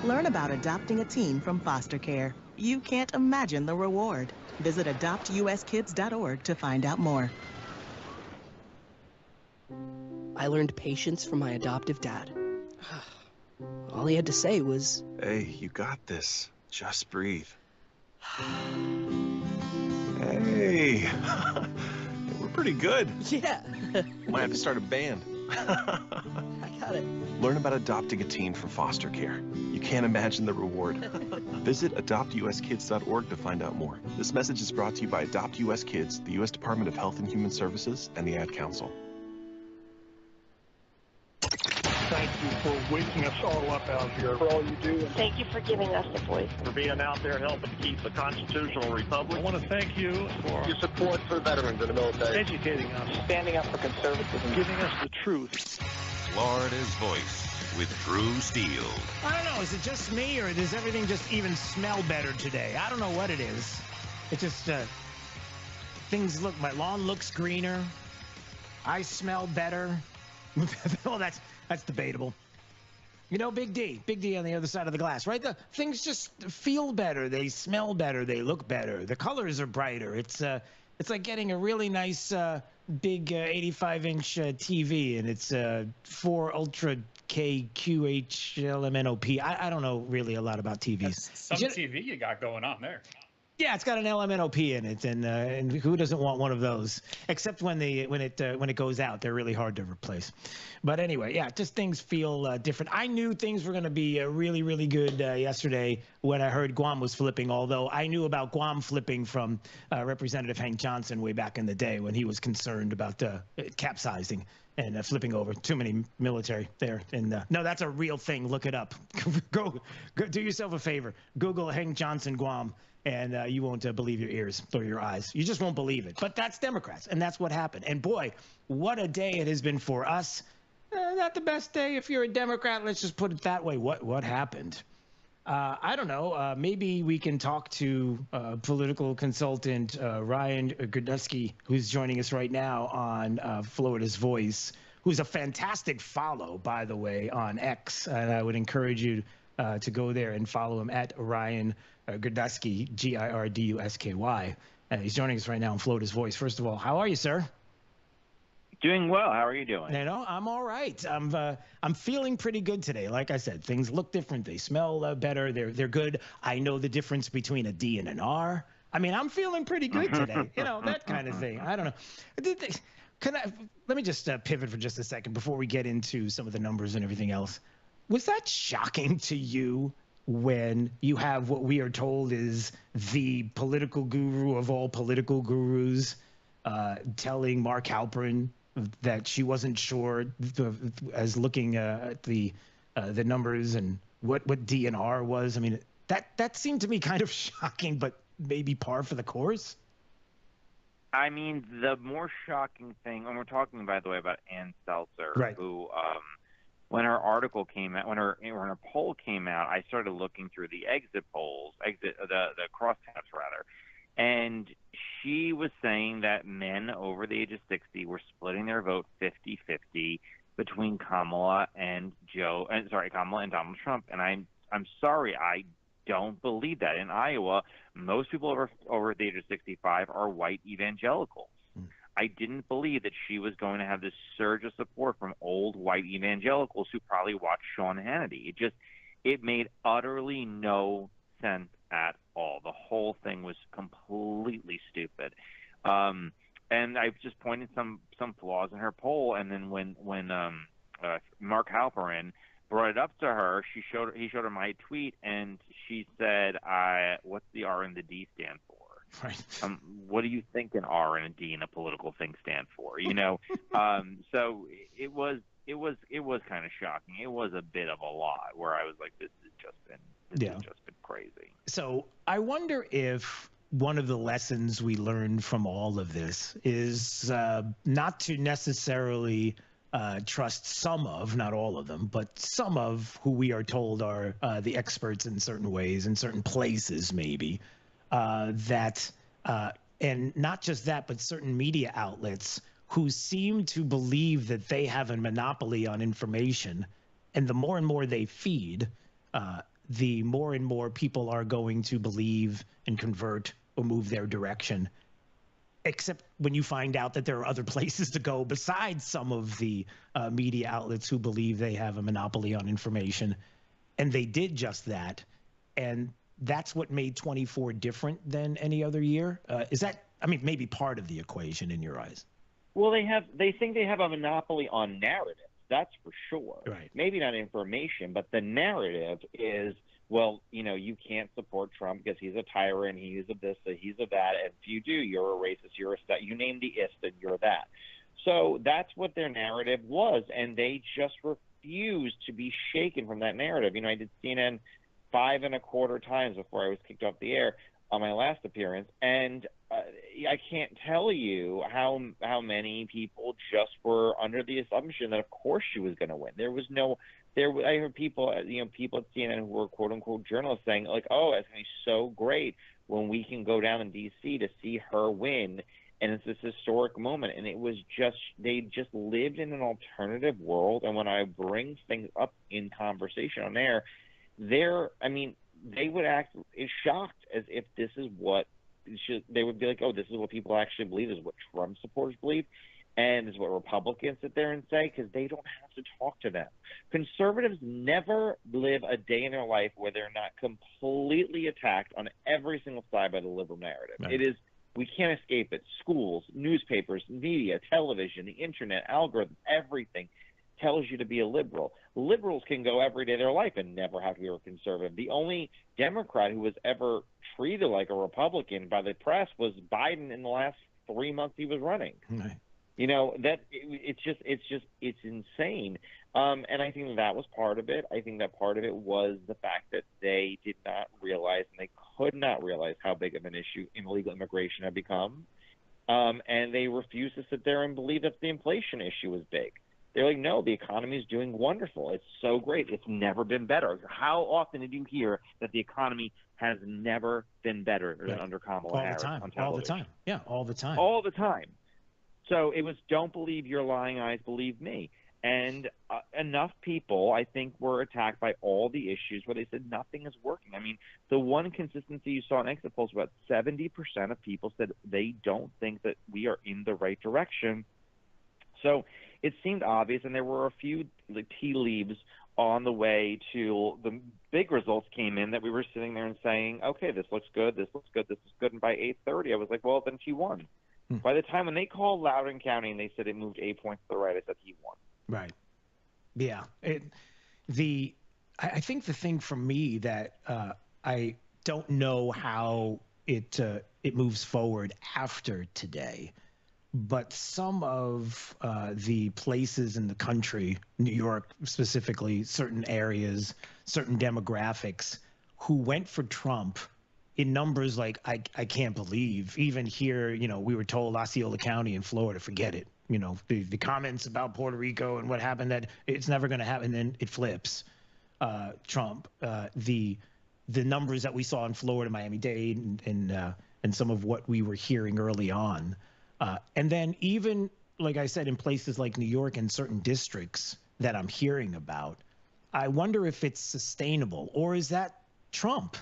Learn about adopting a teen from foster care. You can't imagine the reward. Visit adoptuskids.org to find out more. I learned patience from my adoptive dad. All he had to say was, "Hey, you got this. Just breathe." Hey, we're pretty good. Yeah. Might have to start a band. I got it. Learn about adopting a teen from foster care. You can't imagine the reward. Visit adoptuskids.org to find out more. This message is brought to you by Adopt US Kids, the U.S. Department of Health and Human Services, and the Ad Council. Thank you for waking us all up out here, for all you do. Thank you for giving us a voice. For being out there helping to keep the constitutional republic. I want to thank you for your support for veterans in the military. Educating us. Standing up for conservatism. Giving us the truth. Florida's Voice with Drew Steele. I don't know, is it just me or does everything just even smell better today? I don't know what it is. It just, things look, my lawn looks greener. I smell better. Well, that's debatable. You know, Big D on the other side of the glass, right? The things just feel better. They smell better. They look better. The colors are brighter. It's like getting a really nice, big 85-inch TV, and it's 4 Ultra K QHLMNOP. I don't know really a lot about TVs. That's some TV you got going on there. Yeah, it's got an LMNOP in it, and who doesn't want one of those? Except when it goes out, they're really hard to replace. But anyway, yeah, just things feel different. I knew things were going to be really, really good yesterday when I heard Guam was flipping. Although I knew about Guam flipping from Representative Hank Johnson way back in the day when he was concerned about capsizing and flipping over. Too many military there. And no, that's a real thing. Look it up. go do yourself a favor. Google Hank Johnson Guam. And you won't believe your ears or your eyes. You just won't believe it. But that's Democrats, and that's what happened. And boy, what a day it has been for us. Not the best day if you're a Democrat. Let's just put it that way. What happened? I don't know. Maybe we can talk to political consultant Ryan Gurdusky, who's joining us right now on Florida's Voice, who's a fantastic follow, by the way, on X. And I would encourage you to go there and follow him at Ryan Gurdusky, Girdusky. He's joining us right now on Florida's Voice. First of all, how are you, sir? Doing well. How are you doing? You know, I'm all right. I'm feeling pretty good today. Like I said, things look different. They smell better. They're good. I know the difference between a D and an R. I mean, I'm feeling pretty good today. You know, that kind of thing. I don't know. Let me just pivot for just a second before we get into some of the numbers and everything else. Was that shocking to you when you have what we are told is the political guru of all political gurus telling Mark Halperin that she wasn't sure as looking at the numbers and what DNR was? I mean, that seemed to me kind of shocking, but maybe par for the course. I mean, the more shocking thing, and we're talking, by the way, about Ann Seltzer, right, who when her article came out, when her poll came out, I started looking through the exit polls, the crosstabs rather, and she was saying that men over the age of 60 were splitting their vote 50-50 between Kamala and Kamala and Donald Trump, and I'm sorry, I don't believe that. In Iowa, most people over the age of 65 are white evangelicals. I didn't believe that she was going to have this surge of support from old white evangelicals who probably watched Sean Hannity. It made utterly no sense at all. The whole thing was completely stupid. And I've just pointed some flaws in her poll, and then when Mark Halperin brought it up to her, he showed her my tweet, and she said, "What's the R and the D stand for?" Right. What do you think an R and a D in a political thing stand for? You know, so it was kind of shocking. It was a bit of a lot where I was like, this has just been crazy. So I wonder if one of the lessons we learned from all of this is not to necessarily trust some of, not all of them, but some of who we are told are the experts in certain ways, in certain places maybe. And not just that, but certain media outlets who seem to believe that they have a monopoly on information. And the more and more they feed, the more and more people are going to believe and convert or move their direction. Except when you find out that there are other places to go besides some of the media outlets who believe they have a monopoly on information. And they did just that. And that's what made 24 different than any other year. Is that, I mean, maybe part of the equation in your eyes? Well, they think they have a monopoly on narrative. That's for sure. Right. Maybe not information, but the narrative is, well, you know, you can't support Trump because he's a tyrant, he's a this, he's a that, and if you do, you're a racist, you're a that. You name the ist, and you're that. So that's what their narrative was, and they just refused to be shaken from that narrative. You know, I did CNN 5.25 times before I was kicked off the air on my last appearance, and I can't tell you how many people just were under the assumption that of course she was going to win. I heard people at CNN who were quote unquote journalists saying like, oh, it's going to be so great when we can go down in DC to see her win, and it's this historic moment. And it was just, they just lived in an alternative world. And when I bring things up in conversation on air, they would act shocked as if this is what they would be like, oh, this is what people actually believe, this is what Trump supporters believe. And this is what Republicans sit there and say, because they don't have to talk to them. Conservatives never live a day in their life where they're not completely attacked on every single side by the liberal narrative. Right. It is, we can't escape it. Schools, newspapers, media, television, the internet, algorithms, everything tells you to be a liberal. Liberals can go every day of their life and never have to be a conservative. The only Democrat who was ever treated like a Republican by the press was Biden in the last 3 months he was running. Right. You know, that it's insane. And I think that was part of it. I think that part of it was the fact that they did not realize, and they could not realize, how big of an issue illegal immigration had become. And they refused to sit there and believe that the inflation issue was big. They're like, no, the economy is doing wonderful. It's so great. It's never been better. How often did you hear that the economy has never been better than under Kamala Harris on television? All the time. Yeah, all the time. All the time. So it was, don't believe your lying eyes, believe me. And enough people, I think, were attacked by all the issues where they said nothing is working. I mean, the one consistency you saw in exit polls, about 70% of people said they don't think that we are in the right direction. So it seemed obvious, and there were a few tea leaves on the way to the big results came in that we were sitting there and saying, okay, this looks good, this looks good, this is good. And by 8:30, I was like, well, then she won. By the time when they called Loudoun County and they said it moved 8 points to the right, I said he won. Right. Yeah. I think the thing for me that I don't know how it moves forward after today, but some of the places in the country, New York specifically, certain areas, certain demographics, who went for Trump in numbers like I can't believe. Even here, you know, we were told Osceola County in Florida, forget it. You know, the comments about Puerto Rico and what happened, that it's never going to happen, then it flips. Trump, the numbers that we saw in Florida, Miami-Dade, and some of what we were hearing early on. And then even, like I said, in places like New York and certain districts that I'm hearing about, I wonder if it's sustainable, or is that Trump?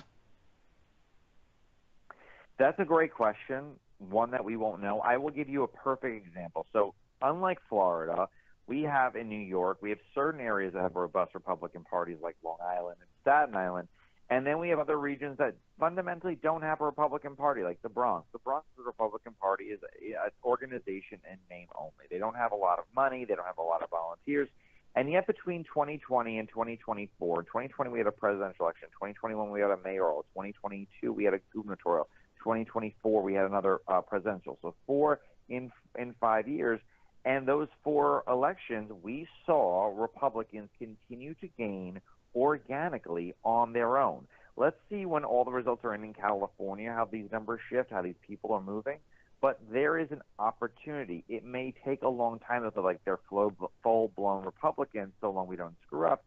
That's a great question, one that we won't know. I will give you a perfect example. So unlike Florida, we have in New York, we have certain areas that have robust Republican parties like Long Island and Staten Island. And then we have other regions that fundamentally don't have a Republican Party, like the Bronx. The Bronx Republican Party is an organization in name only. They don't have a lot of money. They don't have a lot of volunteers. And yet between 2020 and 2024, in 2020 we had a presidential election. 2021 we had a mayoral. 2022 we had a gubernatorial. 2024 we had another presidential. So 4 in 5 years. And those 4 elections, we saw Republicans continue to gain organically on their own. Let's see when all the results are in California, how these numbers shift, how these people are moving. But there is an opportunity. It may take a long time to feel like they're full-blown Republicans, so long we don't screw up.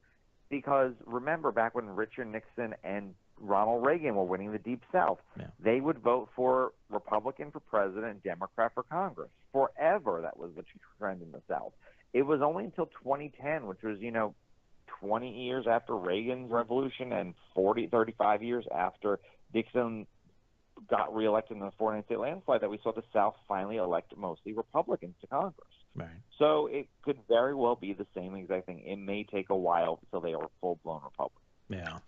Because remember, back when Richard Nixon and Ronald Reagan were winning the Deep South, they would vote for Republican for president, Democrat for Congress. Forever, that was the trend in the South. It was only until 2010, which was, 20 years after Reagan's revolution and 35 years after Nixon got reelected in the 49th state landslide, that we saw the South finally elect mostly Republicans to Congress. Right. So it could very well be the same exact thing. It may take a while until they are full-blown Republicans. Yeah.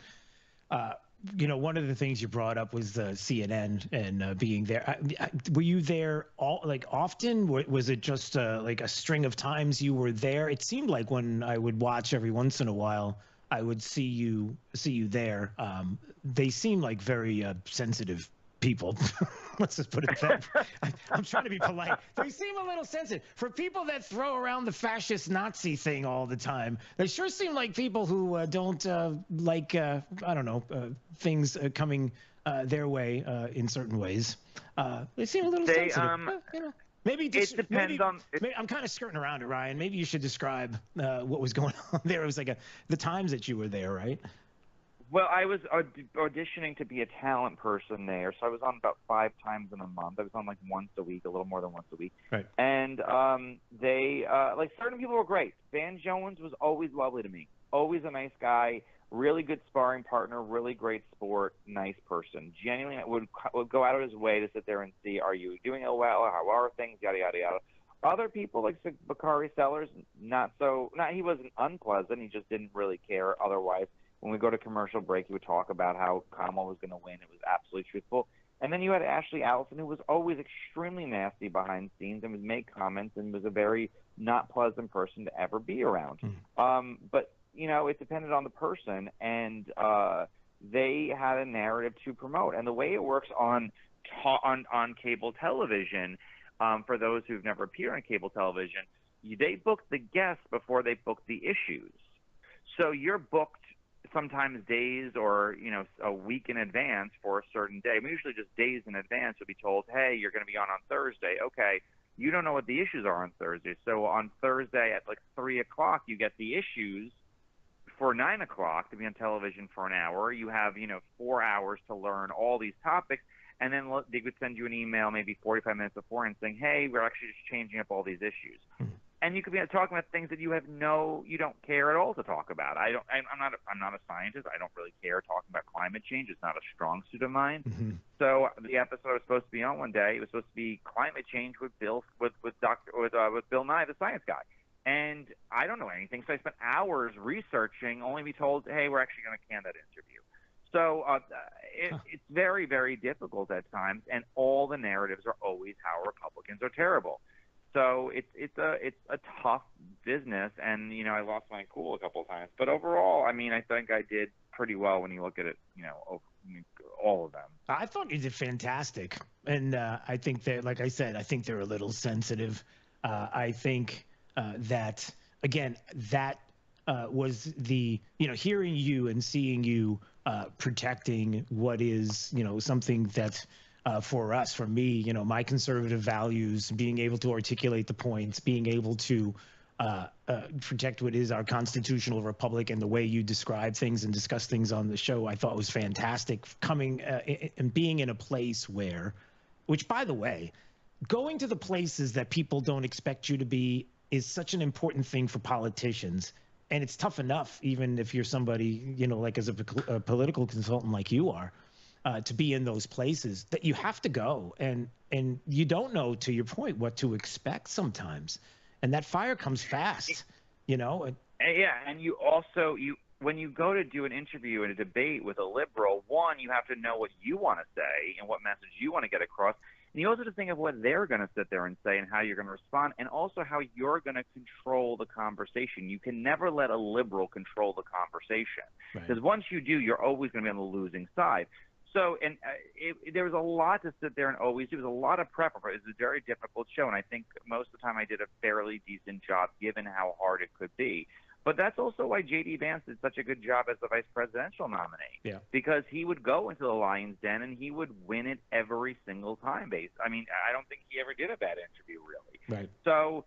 One of the things you brought up was the CNN and being there. Were you there often? Was it just like a string of times you were there? It seemed like when I would watch every once in a while, I would see you there. They seem like very sensitive people. Let's just put it that way. I'm trying to be polite. They seem a little sensitive. For people that throw around the fascist Nazi thing all the time, they sure seem like people who don't like, things coming their way in certain ways. They seem a little sensitive. Maybe it depends on. I'm kind of skirting around it, Ryan. Maybe you should describe what was going on there. It was like the times that you were there, right? Well, I was auditioning to be a talent person there, so I was on about 5 times in a month. I was on like once a week, a little more than once a week. Right. And they certain people were great. Van Jones was always lovely to me. Always a nice guy, really good sparring partner, really great sport, nice person. Genuinely would go out of his way to sit there and see, are you doing well? How are things? Yada, yada, yada. Other people like Bakari Sellers, he wasn't unpleasant. He just didn't really care. Otherwise, when we go to commercial break, he would talk about how Kamala was going to win. It was absolutely truthful. And then you had Ashley Allison, who was always extremely nasty behind the scenes and would make comments and was a very not pleasant person to ever be around. But, you know, it depended on the person, and they had a narrative to promote. And the way it works on cable television, for those who've never appeared on cable television, they book the guests before they book the issues. So you're booked sometimes days or, you know, a week in advance for a certain day. I mean, usually just days in advance you'll be told, hey, you're going to be on Thursday. Okay, you don't know what the issues are on Thursday. So on Thursday at like 3 o'clock, you get the issues for 9 o'clock to be on television for an hour. You have, you know, 4 hours to learn all these topics. And then they would send you an email maybe 45 minutes before and saying, hey, we're actually just changing up all these issues. And you could be talking about things that you don't care at all to talk about. I'm not a scientist. I don't really care talking about climate change. It's not a strong suit of mine. So the episode was supposed to be on one day. It was supposed to be climate change with Bill Nye, the science guy. And I don't know anything. So I spent hours researching, only to be told, hey, we're actually going to can that interview. So it's very, very difficult at times, and all the narratives are always how Republicans are terrible. So it's a tough business, and, you know, I lost my cool a couple of times. But overall, I mean, I think I did pretty well when you look at it, you know, all of them. I thought you did fantastic, and I think that, like I said, I think they're a little sensitive. I think that, again, that was the, you know, hearing you and seeing you protecting what is, you know, something that for me, you know, my conservative values, being able to articulate the points, being able to protect what is our constitutional republic, and the way you describe things and discuss things on the show, I thought was fantastic. Coming and being in a place where, which, by the way, going to the places that people don't expect you to be is such an important thing for politicians. And it's tough enough, even if you're somebody, you know, like as a political consultant like you are, to be in those places that you have to go. And you don't know, to your point, what to expect sometimes. And that fire comes fast, you know. Yeah, and you also, when you go to do an interview and a debate with a liberal, one, you have to know what you want to say and what message you want to get across. And you also have to think of what they're going to sit there and say and how you're going to respond, and also how you're going to control the conversation. You can never let a liberal control the conversation, because once you do, you're always going to be on the losing side. So, and there was a lot to sit there and always do. There was a lot of prep for it. It was a very difficult show, and I think most of the time I did a fairly decent job given how hard it could be. But that's also why J.D. Vance did such a good job as the vice presidential nominee, because he would go into the lion's den and he would win it every single time. I mean, I don't think he ever did a bad interview, really. Right. So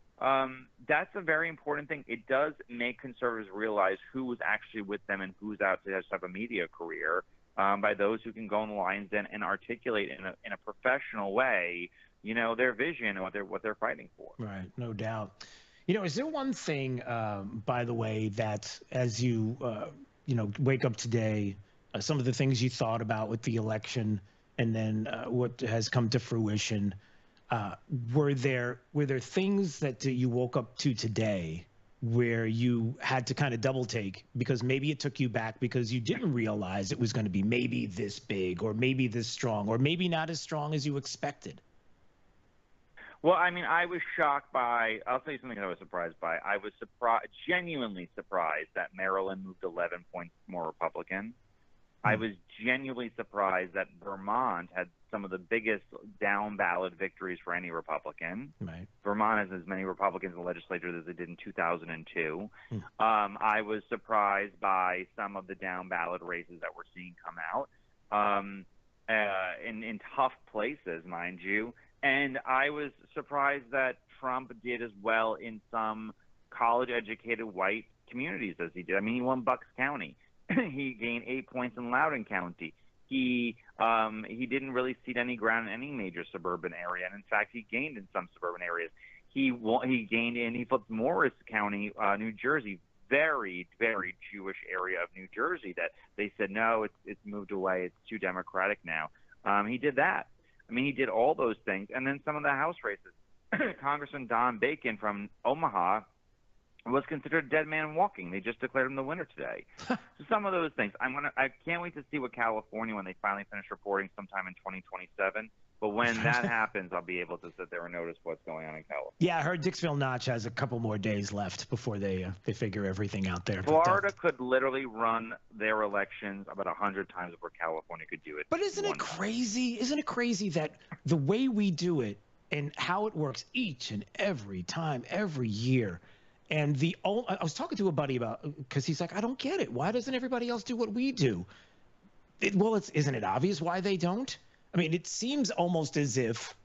that's a very important thing. It does make conservatives realize who was actually with them and who's out to have a media career, by those who can go in the lion's den and articulate in a professional way, you know, their vision and what they're fighting for. Right, no doubt. You know, is there one thing, by the way, that as you, you know, wake up today, some of the things you thought about with the election and then what has come to fruition, were there things that you woke up to today where you had to kind of double take because maybe it took you back because you didn't realize it was going to be maybe this big or maybe this strong or maybe not as strong as you expected? Well, I mean, I was shocked by – I'll tell you something that I was surprised by. I was genuinely surprised that Maryland moved 11 points more Republican. I was genuinely surprised that Vermont had some of the biggest down-ballot victories for any Republican. Right. Vermont has as many Republicans in the legislature as it did in 2002. I was surprised by some of the down-ballot races that we're seeing come out in tough places, mind you. And I was surprised that Trump did as well in some college-educated white communities as he did. I mean, he won Bucks County. He gained 8 points in Loudoun County. He didn't really cede any ground in any major suburban area, and in fact, he gained in some suburban areas. He flipped Morris County, New Jersey, very, very Jewish area of New Jersey that they said no, it's moved away, it's too Democratic now. He did that. I mean, he did all those things, and then some of the House races. Congressman Don Bacon from Omaha was considered a dead man walking. They just declared him the winner today. So some of those things. I can't wait to see what California, when they finally finish reporting sometime in 2027. But when that happens, I'll be able to sit there and notice what's going on in California. Yeah, I heard Dixville Notch has a couple more days left before they figure everything out there. Florida could literally run their elections about 100 times before California could do it. But isn't it crazy? Isn't it crazy that the way we do it and how it works each and every time, every year, and I was talking to a buddy about, because he's like, I don't get it. Why doesn't everybody else do what we do? Isn't it obvious why they don't? I mean, it seems almost as if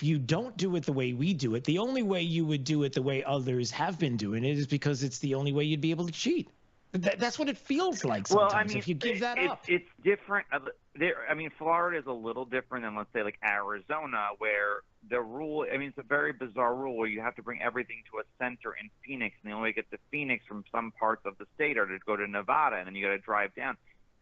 you don't do it the way we do it, the only way you would do it the way others have been doing it is because it's the only way you'd be able to cheat. That's what it feels like sometimes. Well, I mean, if you give that up. It's different. I mean, Florida is a little different than, let's say, like Arizona, where the rule, I mean, it's a very bizarre rule where you have to bring everything to a center in Phoenix, and the only way to get to Phoenix from some parts of the state are to go to Nevada, and then you got to drive down.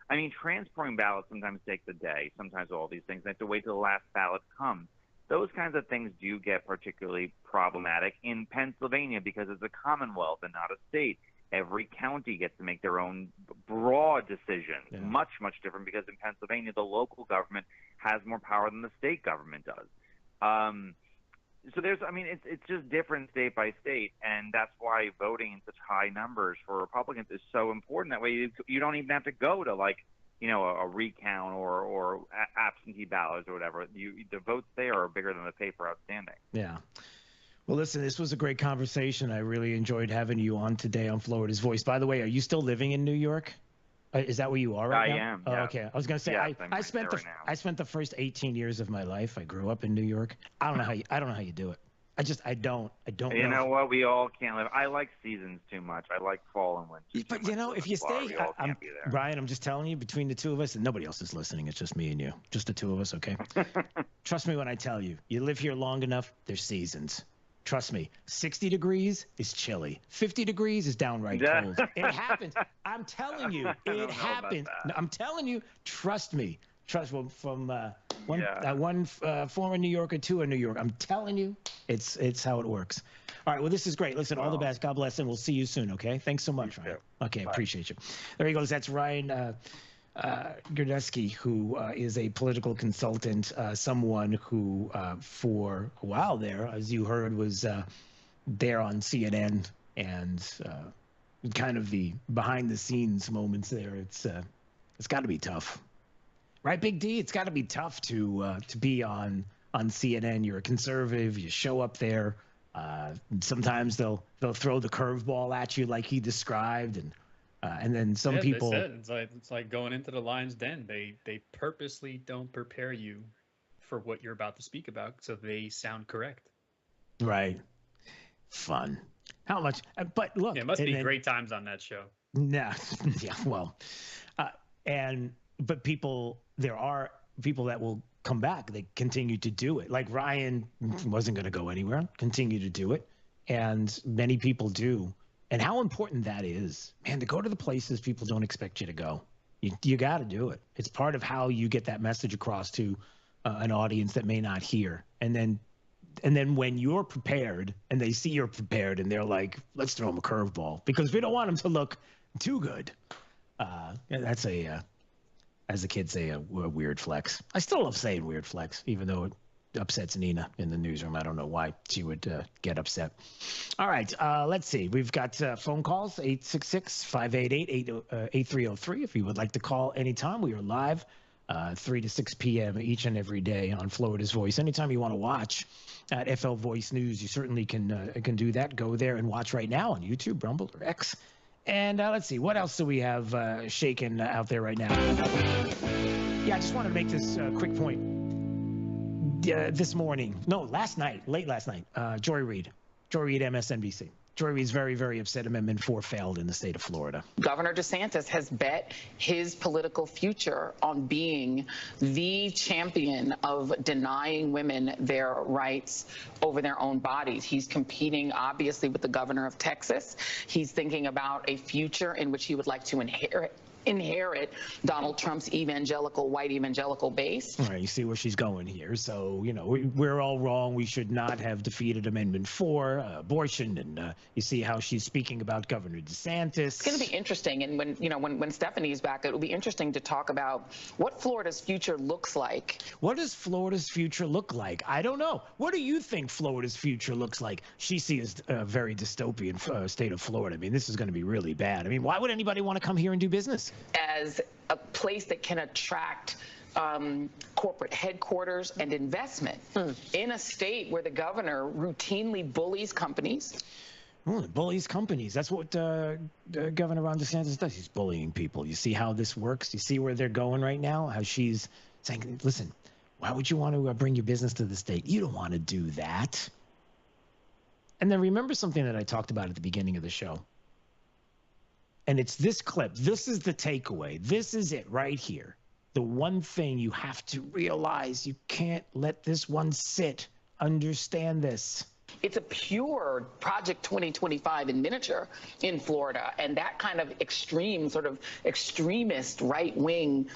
I mean, transporting ballots sometimes takes a day, sometimes all these things. They have to wait till the last ballot comes. Those kinds of things do get particularly problematic in Pennsylvania because it's a commonwealth and not a state. Every county gets to make their own broad decisions, much, much different because in Pennsylvania, the local government has more power than the state government does. So it's just different state by state, and that's why voting in such high numbers for Republicans is so important. That way you don't even have to go to, like, a recount or absentee ballots or whatever. The votes there are bigger than the paper outstanding. Yeah. Well, listen, this was a great conversation. I really enjoyed having you on today on Florida's Voice. By the way, are you still living in New York? Is that where you are right now? I am. Oh, yeah. okay. I was going to say I spent the first 18 years of my life. I grew up in New York. I don't know how you do it. I don't know. You know what? We all can't live. I like seasons too much. I like fall and winter. But if you stay, Ryan, I'm just telling you, between the two of us, and nobody else is listening. It's just me and you, just the two of us. Okay. Trust me when I tell you, you live here long enough. There's seasons. Trust me, 60 degrees is chilly. 50 degrees is downright cold. It happens. I'm telling you, it happens. No, I'm telling you, trust me. From one former New Yorker to a New Yorker. I'm telling you, it's how it works. All right, well, this is great. Listen, all the best. God bless, and we'll see you soon, okay? Thanks so much, Ryan. Okay, bye. Appreciate you. There he goes. That's Ryan Gerdeski, who is a political consultant, someone who for a while there, as you heard, was there on CNN, and kind of the behind-the-scenes moments there. It's got to be tough, right, Big D? It's got to be tough to be on CNN. You're a conservative. You show up there. Sometimes they'll throw the curveball at you like he described, and then some people. They said, it's like going into the lion's den. They purposely don't prepare you for what you're about to speak about, so they sound correct. Right. Fun. How much? But look, it must be great times on that show. Nah. Yeah. Well, but there are people that will come back. They continue to do it. Like Ryan wasn't going to go anywhere. Continue to do it, and many people do. And how important that is, man, to go to the places people don't expect you to go. You got to do it. It's part of how you get that message across to an audience that may not hear. And then when you're prepared and they see you're prepared and they're like, let's throw them a curveball because we don't want them to look too good. That's as the kids say, a weird flex. I still love saying weird flex, even though it upsets Nina in the newsroom. I don't know why she would get upset. All right, let's see. We've got phone calls, 866-588-8303. If you would like to call anytime, we are live 3 to 6 p.m. each and every day on Florida's Voice. Anytime you want to watch at FL Voice News, you certainly can do that. Go there and watch right now on YouTube, Rumble, or X. And let's see, what else do we have shaking out there right now? Yeah, I just wanted to make this quick point. Late last night, Joy Reid, MSNBC. Joy Reid's very, very upset Amendment 4 failed in the state of Florida. Governor DeSantis has bet his political future on being the champion of denying women their rights over their own bodies. He's competing, obviously, with the governor of Texas. He's thinking about a future in which he would like to inherit inherit Donald Trump's white evangelical base. All right, you see where she's going here. So, you know, we're all wrong. We should not have defeated Amendment 4, abortion, and you see how she's speaking about Governor DeSantis. It's going to be interesting, and when Stephanie's back, it will be interesting to talk about what Florida's future looks like. What does Florida's future look like? I don't know. What do you think Florida's future looks like? She sees a very dystopian state of Florida. I mean, this is going to be really bad. I mean, why would anybody want to come here and do business? As a place that can attract corporate headquarters and investment in a state where the governor routinely bullies companies. Oh, bullies companies. That's what Governor Ron DeSantis does. He's bullying people. You see how this works? You see where they're going right now? How she's saying, listen, why would you want to bring your business to the state? You don't want to do that. And then remember something that I talked about at the beginning of the show. And it's this clip. This is the takeaway. This is it right here. The one thing you have to realize, you can't let this one sit. Understand this. It's a pure Project 2025 in miniature in Florida. And that kind of extreme, sort of extremist, right-wing,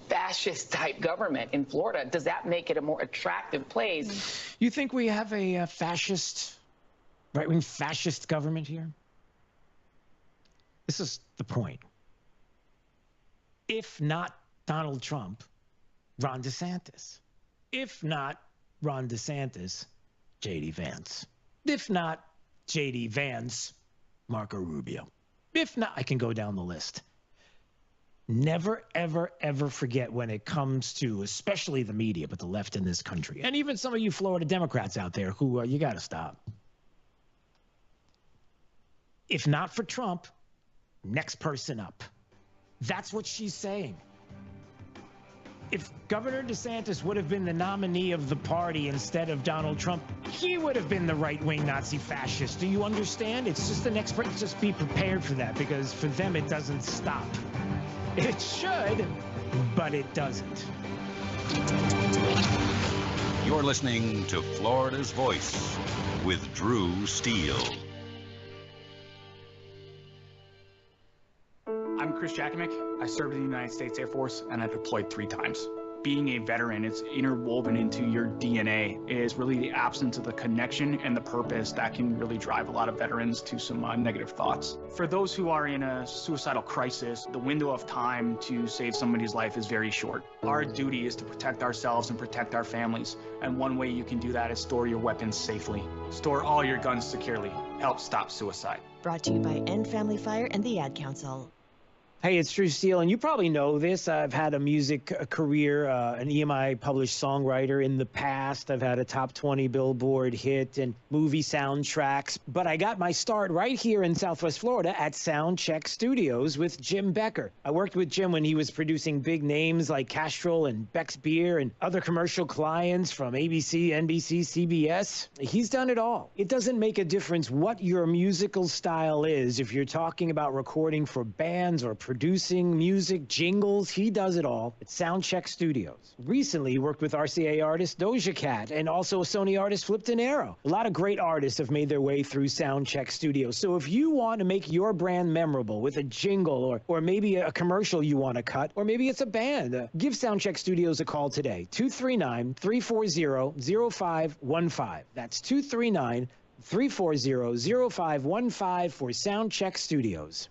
fascist-type government in Florida, does that make it a more attractive place? You think we have a fascist, right-wing fascist government here? This is the point. If not Donald Trump, Ron DeSantis. If not Ron DeSantis, J.D. Vance. If not J.D. Vance, Marco Rubio. If not, I can go down the list. Never, ever, ever forget when it comes to, especially the media, but the left in this country, and even some of you Florida Democrats out there who, you got to stop. If not for Trump, next person up. That's what she's saying. If Governor DeSantis would have been the nominee of the party instead of Donald Trump, he would have been the right-wing Nazi fascist. Do you understand? It's just the next person. Just be prepared for that, because for them it doesn't stop. It should, but it doesn't. You're listening to Florida's Voice with Drew Steele. I'm Chris Jakimick. I served in the United States Air Force, and I deployed 3 times. Being a veteran, it's interwoven into your DNA. It is really the absence of the connection and the purpose that can really drive a lot of veterans to some negative thoughts. For those who are in a suicidal crisis, the window of time to save somebody's life is very short. Our duty is to protect ourselves and protect our families, and one way you can do that is store your weapons safely. Store all your guns securely. Help stop suicide. Brought to you by End Family Fire and the Ad Council. Hey, it's Drew Steele, and you probably know this. I've had a music career, an EMI published songwriter in the past. I've had a top 20 Billboard hit and movie soundtracks. But I got my start right here in Southwest Florida at Soundcheck Studios with Jim Becker. I worked with Jim when he was producing big names like Castrol and Beck's Beer and other commercial clients from ABC, NBC, CBS. He's done it all. It doesn't make a difference what your musical style is. If you're talking about recording for bands or producing music, jingles, he does it all at Soundcheck Studios. Recently, he worked with RCA artist Doja Cat and also a Sony artist Flip Dinero. A lot of great artists have made their way through Soundcheck Studios. So if you want to make your brand memorable with a jingle or maybe a commercial you want to cut, or maybe it's a band, give Soundcheck Studios a call today. 239-340-0515. That's 239-340-0515 for Soundcheck Studios.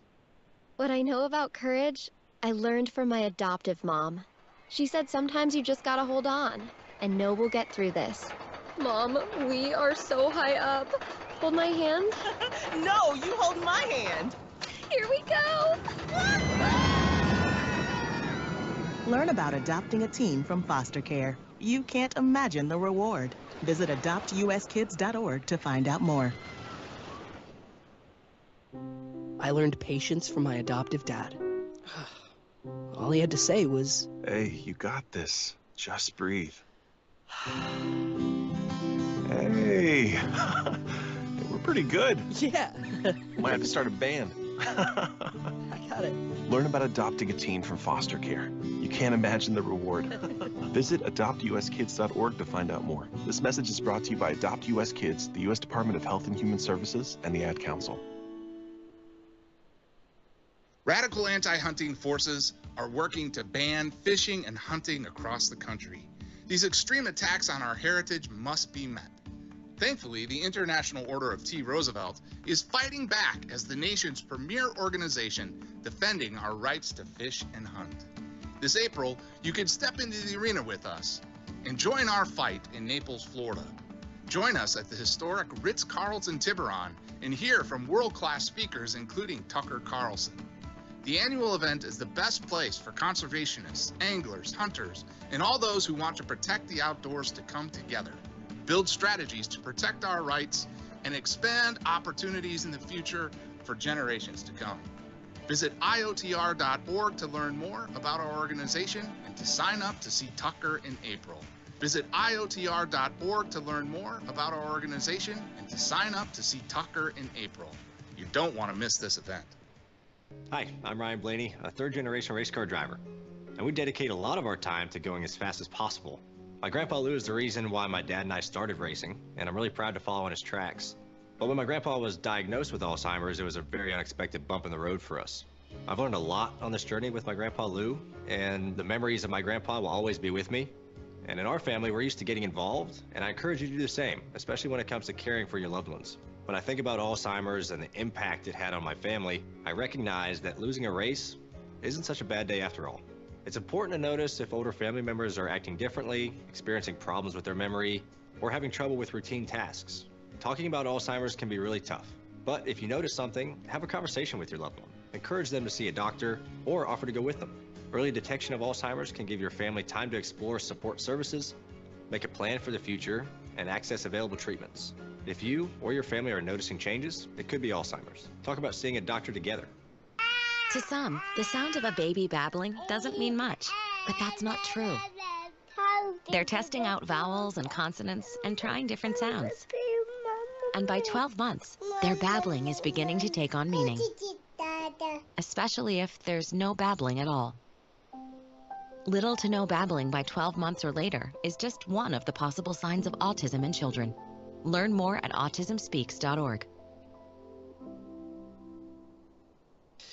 What I know about courage, I learned from my adoptive mom. She said sometimes you just gotta hold on, and know we'll get through this. Mom, we are so high up. Hold my hand. No, you hold my hand. Here we go. Learn about adopting a teen from foster care. You can't imagine the reward. Visit adoptuskids.org to find out more. I learned patience from my adoptive dad. All he had to say was, "Hey, you got this. Just breathe." Hey, we're pretty good. Yeah. Might have to start a band. I got it. Learn about adopting a teen from foster care. You can't imagine the reward. Visit adoptuskids.org to find out more. This message is brought to you by Adopt US Kids, the U.S. Department of Health and Human Services, and the Ad Council. Radical anti-hunting forces are working to ban fishing and hunting across the country. These extreme attacks on our heritage must be met. Thankfully, the International Order of T. Roosevelt is fighting back as the nation's premier organization defending our rights to fish and hunt. This April, you can step into the arena with us and join our fight in Naples, Florida. Join us at the historic Ritz-Carlton Tiburon and hear from world-class speakers including Tucker Carlson. The annual event is the best place for conservationists, anglers, hunters, and all those who want to protect the outdoors to come together, build strategies to protect our rights, and expand opportunities in the future for generations to come. Visit IOTR.org to learn more about our organization and to sign up to see Tucker in April. Visit IOTR.org to learn more about our organization and to sign up to see Tucker in April. You don't want to miss this event. Hi, I'm Ryan Blaney, a third-generation race car driver, and we dedicate a lot of our time to going as fast as possible. My grandpa Lou is the reason why my dad and I started racing, and I'm really proud to follow in his tracks. But when my grandpa was diagnosed with Alzheimer's, it was a very unexpected bump in the road for us. I've learned a lot on this journey with my grandpa Lou, and the memories of my grandpa will always be with me. And in our family, we're used to getting involved, and I encourage you to do the same, especially when it comes to caring for your loved ones. When I think about Alzheimer's and the impact it had on my family, I recognize that losing a race isn't such a bad day after all. It's important to notice if older family members are acting differently, experiencing problems with their memory, or having trouble with routine tasks. Talking about Alzheimer's can be really tough, but if you notice something, have a conversation with your loved one. Encourage them to see a doctor or offer to go with them. Early detection of Alzheimer's can give your family time to explore support services, make a plan for the future, and access available treatments. If you or your family are noticing changes, it could be Alzheimer's. Talk about seeing a doctor together. To some, the sound of a baby babbling doesn't mean much, but that's not true. They're testing out vowels and consonants and trying different sounds. And by 12 months, their babbling is beginning to take on meaning, especially if there's no babbling at all. Little to no babbling by 12 months or later is just one of the possible signs of autism in children. Learn more at autismspeaks.org.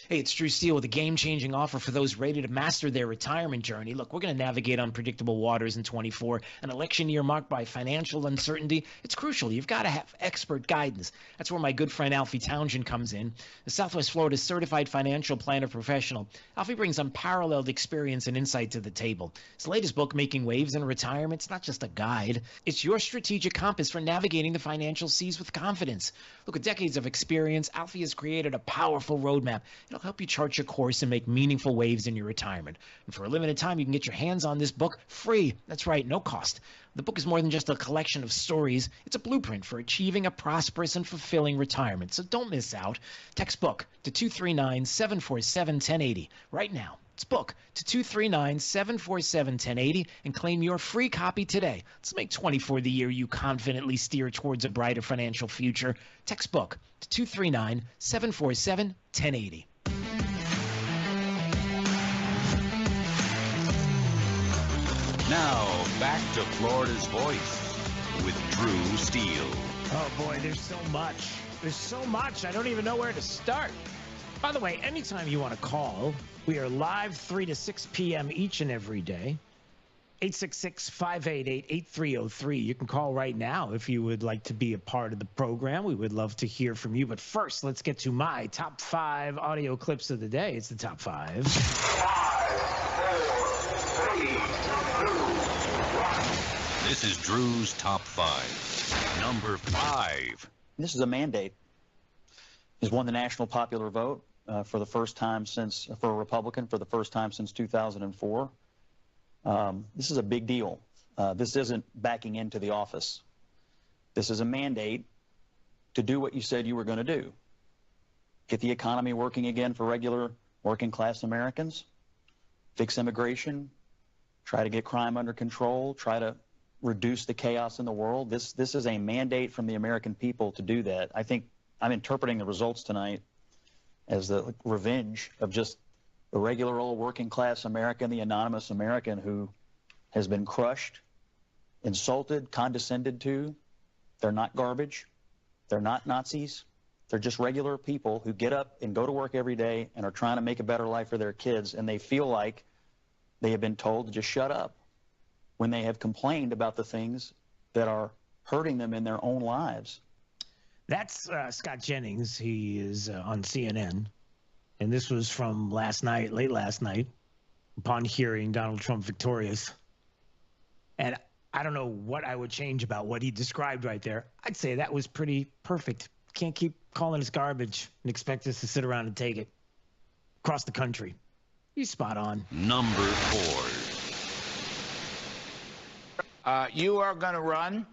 Hey, it's Drew Steele with a game-changing offer for those ready to master their retirement journey. Look, we're going to navigate unpredictable waters in 24. An election year marked by financial uncertainty. It's crucial. You've got to have expert guidance. That's where my good friend Alfie Townsend comes in. The Southwest Florida certified financial planner professional, Alfie brings unparalleled experience and insight to the table. His latest book, Making Waves in Retirement, it's not just a guide. It's your strategic compass for navigating the financial seas with confidence. Look, with decades of experience, Alfie has created a powerful roadmap. It'll help you chart your course and make meaningful waves in your retirement. And for a limited time, you can get your hands on this book free. That's right, no cost. The book is more than just a collection of stories. It's a blueprint for achieving a prosperous and fulfilling retirement. So don't miss out. Text book to 239-747-1080 right now. It's book to 239-747-1080 and claim your free copy today. Let's make 24 the year you confidently steer towards a brighter financial future. Text book to 239-747-1080. Now, back to Florida's Voice with Drew Steele. Oh, boy, there's so much. There's so much. I don't even know where to start. By the way, anytime you want to call, we are live 3 to 6 p.m. each and every day. 866-588-8303. You can call right now if you would like to be a part of the program. We would love to hear from you. But first, let's get to my top 5 audio clips of the day. It's the top 5. 5, 4, 3, 2, 1. This is Drew's top 5. Number 5. This is a mandate. He's won the national popular vote for the first time since, for a Republican, for the first time since 2004. This is a big deal. This isn't backing into the office. This is a mandate to do what you said you were going to do. Get the economy working again for regular working class Americans, fix immigration, try to get crime under control, try to reduce the chaos in the world. This is a mandate from the American people to do that. I think I'm interpreting the results tonight as the revenge of just the regular old working class American, the anonymous American who has been crushed, insulted, condescended to. They're not garbage. They're not Nazis. They're just regular people who get up and go to work every day and are trying to make a better life for their kids, and they feel like they have been told to just shut up when they have complained about the things that are hurting them in their own lives. That's Scott Jennings. He is on CNN. And this was from last night, late last night, upon hearing Donald Trump victorious. And I don't know what I would change about what he described right there. I'd say that was pretty perfect. Can't keep calling us garbage and expect us to sit around and take it. Across the country. He's spot on. Number 4. You are going to run.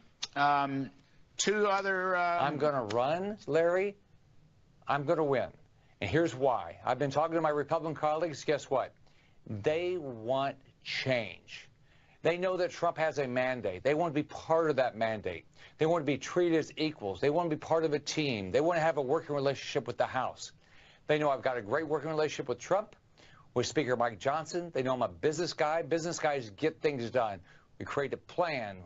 Two other... I'm going to run, Larry. I'm going to win. And here's why. I've been talking to my Republican colleagues. Guess what? They want change. They know that Trump has a mandate. They want to be part of that mandate. They want to be treated as equals. They want to be part of a team. They want to have a working relationship with the House. They know I've got a great working relationship with Trump, with Speaker Mike Johnson. They know I'm a business guy. Business guys get things done. We create a plan.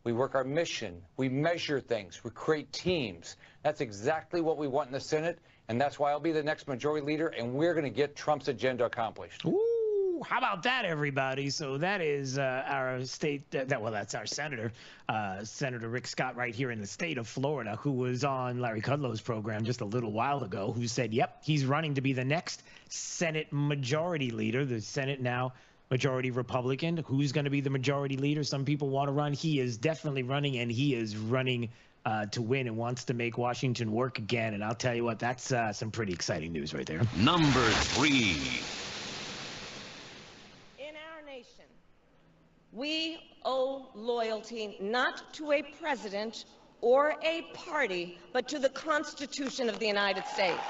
We work our mission. We measure things. We create teams. That's exactly what we want in the Senate, and that's why I'll be the next majority leader, and we're going to get Trump's agenda accomplished. Ooh, how about that, everybody? So that is our state, that's our senator, Senator Rick Scott right here in the state of Florida, who was on Larry Kudlow's program just a little while ago, who said, yep, he's running to be the next Senate majority leader. The Senate now majority Republican. Who's going to be the majority leader? Some people want to run. He is definitely running, and he is running to win and wants to make Washington work again. And I'll tell you what, that's some pretty exciting news right there. Number 3. In our nation, we owe loyalty not to a president or a party, but to the Constitution of the United States.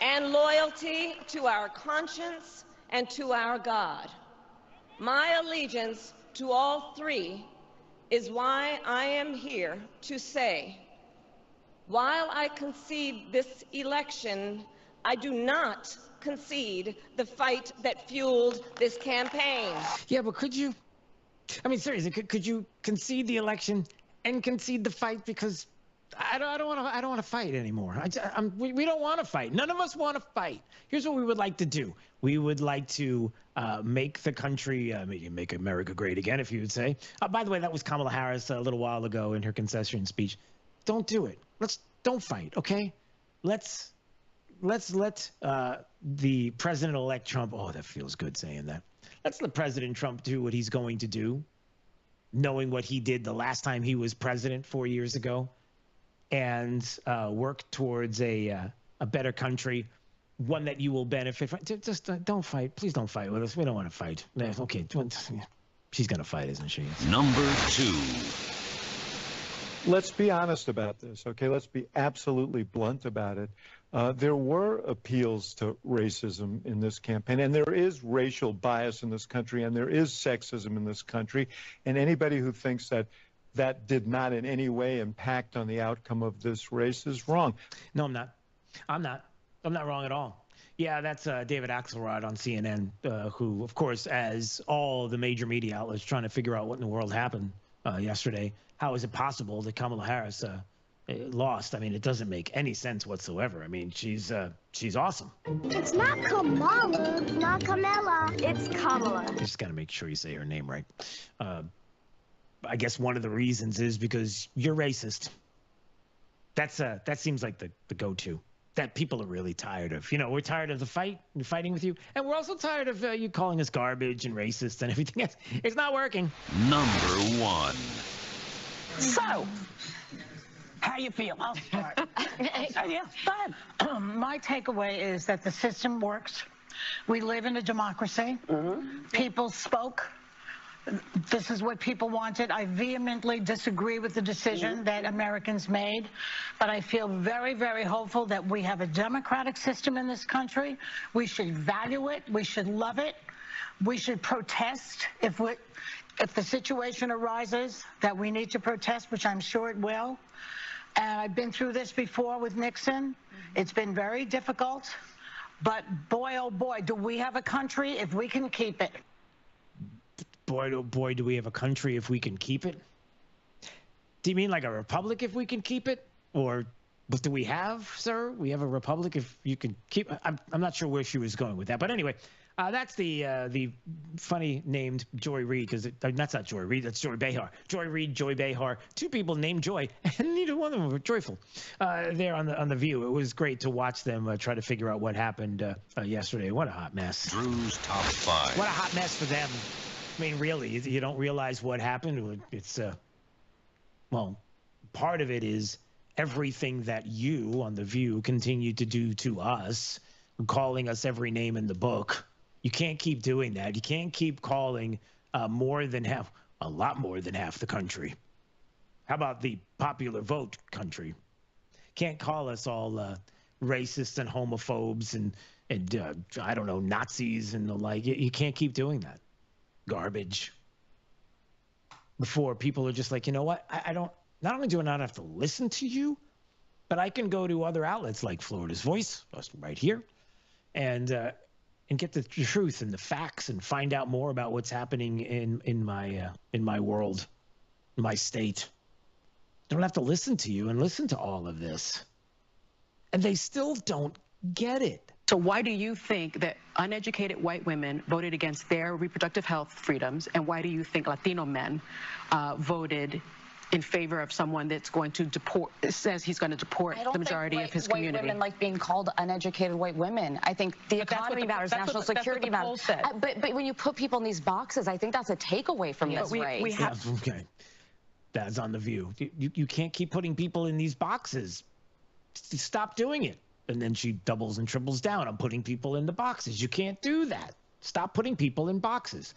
And loyalty to our conscience and to our God. My allegiance to all three is why I am here to say, while I concede this election, I do not concede the fight that fueled this campaign. Yeah, but could you, I mean, seriously, could you concede the election and concede the fight? Because I don't want to fight anymore. We don't want to fight. None of us want to fight. Here's what we would like to do. We would like to make the country, make America great again, if you would say. By the way, that was Kamala Harris a little while ago in her concession speech. Don't do it. Don't fight, okay? Let's let the President-elect Trump. Oh, that feels good saying that. Let's let President Trump do what he's going to do, knowing what he did the last time he was president 4 years ago. And work towards a better country, one that you will benefit from. Just don't fight. Please don't fight with us. We don't want to fight. Okay, she's going to fight, isn't she? Number 2. Let's be honest about this, okay? Let's be absolutely blunt about it. There were appeals to racism in this campaign, and there is racial bias in this country, and there is sexism in this country. And anybody who thinks that did not in any way impact on the outcome of this race is wrong. No, I'm not. I'm not wrong at all. Yeah, that's David Axelrod on CNN, who, of course, as all the major media outlets trying to figure out what in the world happened yesterday. How is it possible that Kamala Harris lost? I mean, it doesn't make any sense whatsoever. I mean, she's awesome. It's not Kamala. It's not Kamala. It's Kamala. You just got to make sure you say her name right. I guess one of the reasons is because you're racist. That seems like the go-to that people are really tired of. You know, we're tired of the fighting with you, and we're also tired of you calling us garbage and racist and everything else. It's not working. Number 1. So, how you feel? I'll start. Yeah, fine. My takeaway is that the system works. We live in a democracy. People spoke. This is what people wanted. I vehemently disagree with the decision that Americans made, but I feel very, very hopeful that we have a democratic system in this country. We should value it. We should love it. We should protest if the situation arises that we need to protest, which I'm sure it will. And I've been through this before with Nixon. It's been very difficult, but boy, oh boy, do we have a country if we can keep it. Boy, oh boy, do we have a country if we can keep it. Do you mean like a republic if we can keep it? Or what do we have, sir? We have a republic if you can keep I'm not sure where she was going with that. But anyway, that's the funny named Joy Reid, because that's not Joy Reid, that's Joy Behar. Joy Reid, Joy Behar, two people named Joy, and neither one of them were joyful. There on the View, it was great to watch them try to figure out what happened yesterday. What a hot mess. Drew's Top 5. What a hot mess for them. I mean, really, you don't realize what happened. It's well, part of it is everything that you on the View continue to do to us, calling us every name in the book. You can't keep doing that. You can't keep calling a lot more than half the country. How about the popular vote country? Can't call us all racists and homophobes and I don't know, Nazis and the like. You can't keep doing that. Garbage. Before people are just like, you know what? Not only do I not have to listen to you, but I can go to other outlets like Florida's Voice, right here, and get the truth and the facts and find out more about what's happening in my world, in my state. I don't have to listen to you and listen to all of this. And they still don't get it. So why do you think that uneducated white women voted against their reproductive health freedoms, and why do you think Latino men voted in favor of someone that's going to deport, says he's going to deport the majority of his community? White women like being called uneducated white women. I think the economy matters, national security matters. But when you put people in these boxes, I think that's a takeaway from this race. Okay. That's on the View. You can't keep putting people in these boxes. Stop doing it. And then she doubles and triples down on putting people in the boxes. You can't do that. Stop putting people in boxes.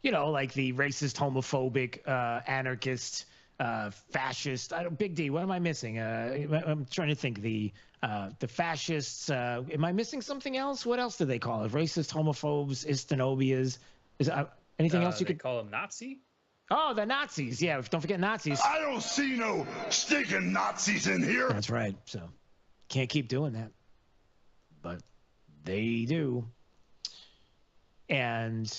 You know, like the racist, homophobic, anarchist, fascist. Big D, what am I missing? I'm trying to think. The fascists. Am I missing something else? What else do they call it? Racist, homophobes, istenobias. Is anything else you could call them? Nazi? Oh, the Nazis. Yeah, don't forget Nazis. I don't see no stinking Nazis in here. That's right. So can't keep doing that, but they do. And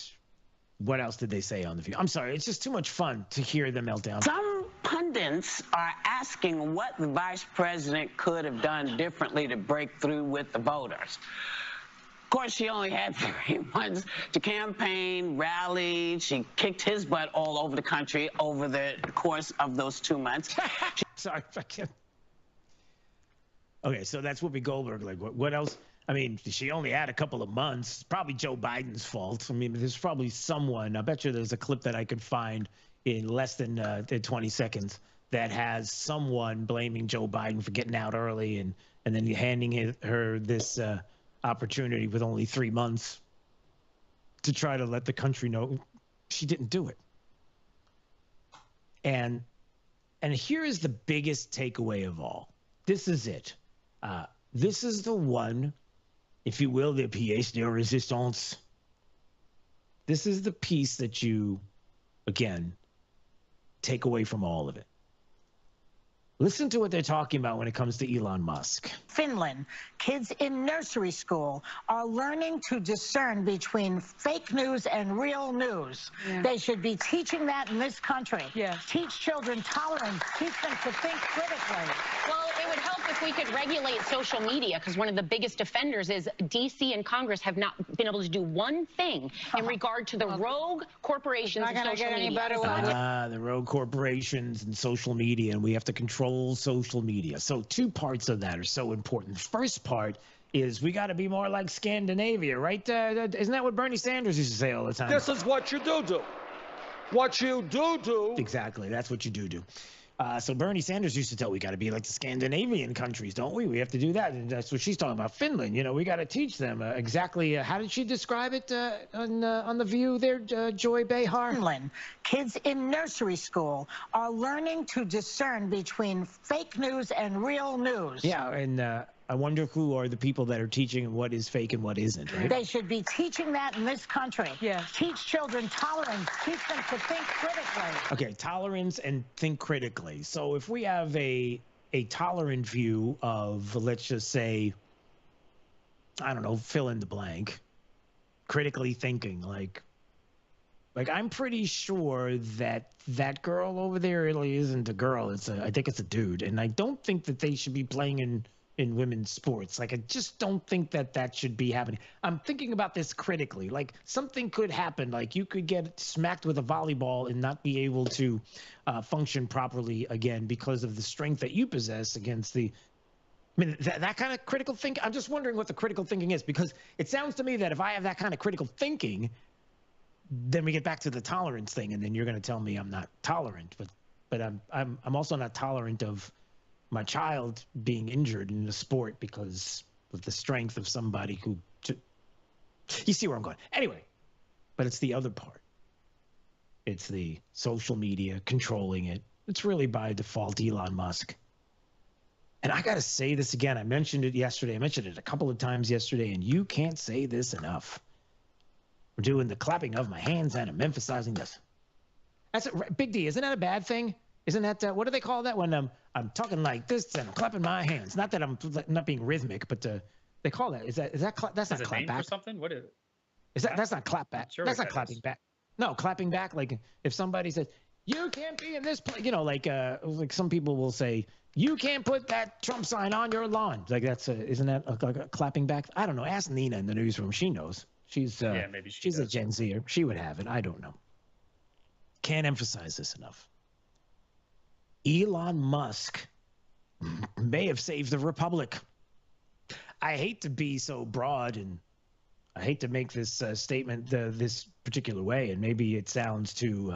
what else did they say on the View? I'm sorry, it's just too much fun to hear the meltdown. Some pundits are asking what the vice president could have done differently to break through with the voters. Of course, she only had 3 months to campaign, rally. She kicked his butt all over the country over the course of those 2 months. Sorry, I can't. Okay, so that's Whoopi Goldberg. Like, what else? I mean, she only had a couple of months. It's probably Joe Biden's fault. I mean, there's probably someone. I bet you there's a clip that I could find in less than 20 seconds that has someone blaming Joe Biden for getting out early and then handing her this opportunity with only 3 months to try to let the country know she didn't do it. And here is the biggest takeaway of all. This is it. This is the one, if you will, the pièce de résistance. This is the piece that you, again, take away from all of it. Listen to what they're talking about when it comes to Elon Musk. Finland, kids in nursery school are learning to discern between fake news and real news. Yeah. They should be teaching that in this country. Yeah. Teach children tolerance. Teach them to think critically. Well, it would help if we could regulate social media, because one of the biggest offenders is D.C. and Congress have not been able to do one thing in regard to the rogue corporations and social media. The rogue corporations and social media, and we have to control social media. So 2 parts of that are so important. The first part is we got to be more like Scandinavia, right? Isn't that what Bernie Sanders used to say all the time? This is what you do. What you do. Exactly. That's what you do. So Bernie Sanders used to tell we got to be like the Scandinavian countries, don't we? We have to do that. And that's what she's talking about. Finland, you know, we got to teach them exactly. How did she describe it on The View there, Joy Behar? Finland, kids in nursery school are learning to discern between fake news and real news. Yeah, and I wonder who are the people that are teaching what is fake and what isn't, right? They should be teaching that in this country. Yeah. Teach children tolerance. Teach them to think critically. Okay, tolerance and think critically. So if we have a tolerant view of, let's just say, I don't know, fill in the blank, critically thinking, like Like, I'm pretty sure that that girl over there really isn't a girl. I think it's a dude. And I don't think that they should be playing in women's sports. Like, I just don't think that should be happening. I'm thinking about this critically. Like, something could happen. Like, you could get smacked with a volleyball and not be able to function properly again because of the strength that you possess against the... I mean, that kind of critical thinking, I'm just wondering what the critical thinking is, because it sounds to me that if I have that kind of critical thinking, then we get back to the tolerance thing, and then you're going to tell me I'm not tolerant. But I'm also not tolerant of my child being injured in a sport because of the strength of somebody who... You see where I'm going. Anyway, but it's the other part. It's the social media controlling it. It's really by default Elon Musk. And I got to say this again. I mentioned it yesterday. I mentioned it a couple of times yesterday, and you can't say this enough. We're doing the clapping of my hands, and I'm emphasizing this. That's a big D. Isn't that a bad thing? Isn't that, what do they call that when I'm talking like this and I'm clapping my hands? Not that I'm not being rhythmic, but they call that. That's not clap back. Or something? What is that? That's not clap back. Sure, that's not clapping back. No, clapping back. Like if somebody says, you can't be in this place, like some people will say, you can't put that Trump sign on your lawn. Like isn't that a clapping back? I don't know. Ask Nina in the newsroom. She knows. She's maybe she's a Gen Zer. She would have it. I don't know. Can't emphasize this enough. Elon Musk may have saved the republic. I hate to be so broad, and I hate to make this statement this particular way, and maybe it sounds too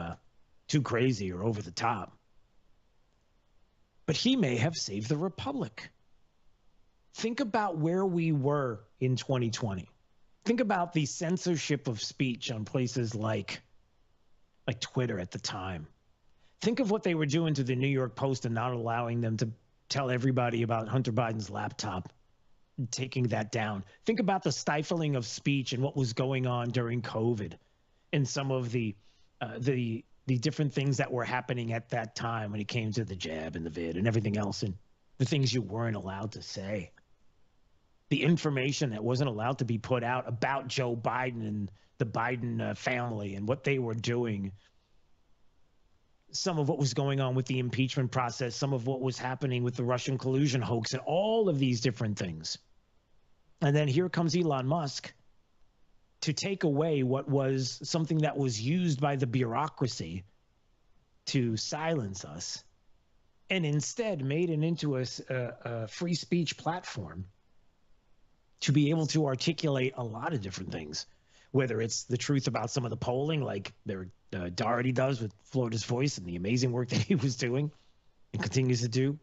crazy or over the top. But he may have saved the republic. Think about where we were in 2020. Think about the censorship of speech on places like Twitter at the time. Think of what they were doing to the New York Post and not allowing them to tell everybody about Hunter Biden's laptop, taking that down. Think about the stifling of speech and what was going on during COVID and some of the different things that were happening at that time when it came to the jab and the vid and everything else and the things you weren't allowed to say. The information that wasn't allowed to be put out about Joe Biden and the Biden family and what they were doing. Some of what was going on with the impeachment process, some of what was happening with the Russian collusion hoax and all of these different things. And then here comes Elon Musk to take away what was something that was used by the bureaucracy to silence us and instead made it into a free speech platform to be able to articulate a lot of different things, whether it's the truth about some of the polling like Doherty does with Florida's Voice and the amazing work that he was doing and continues to do.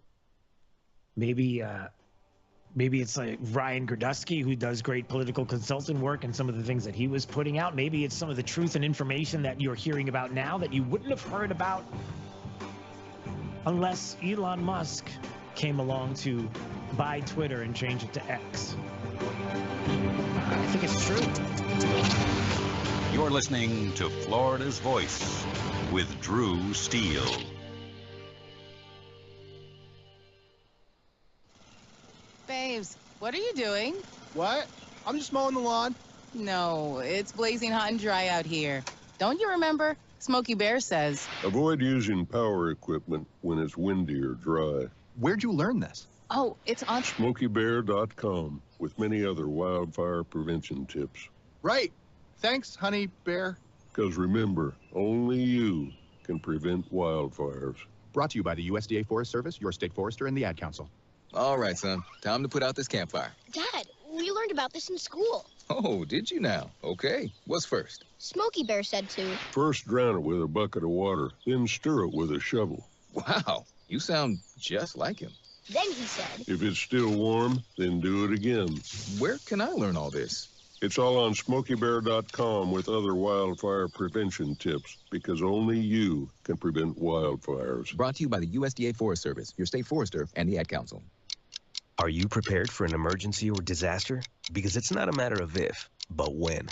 Maybe it's like Ryan Gerdusky, who does great political consultant work and some of the things that he was putting out. Maybe it's some of the truth and information that you're hearing about now that you wouldn't have heard about unless Elon Musk came along to buy Twitter and change it to X. I think it's true. You're listening to Florida's Voice with Drew Steele. Babes, what are you doing? What? I'm just mowing the lawn. No, it's blazing hot and dry out here. Don't you remember? Smokey Bear says. Avoid using power equipment when it's windy or dry. Where'd you learn this? Oh, it's on SmokeyBear.com with many other wildfire prevention tips. Right. Thanks, Honey Bear. Because remember, only you can prevent wildfires. Brought to you by the USDA Forest Service, your state forester, and the Ad Council. All right, son. Time to put out this campfire. Dad, we learned about this in school. Oh, did you now? Okay. What's first? Smokey Bear said to. First drown it with a bucket of water, then stir it with a shovel. Wow, you sound just like him. Then he said. If it's still warm, then do it again. Where can I learn all this? It's all on SmokeyBear.com with other wildfire prevention tips, because only you can prevent wildfires. Brought to you by the USDA Forest Service, your state forester, and the Ad Council. Are you prepared for an emergency or disaster? Because it's not a matter of if, but when.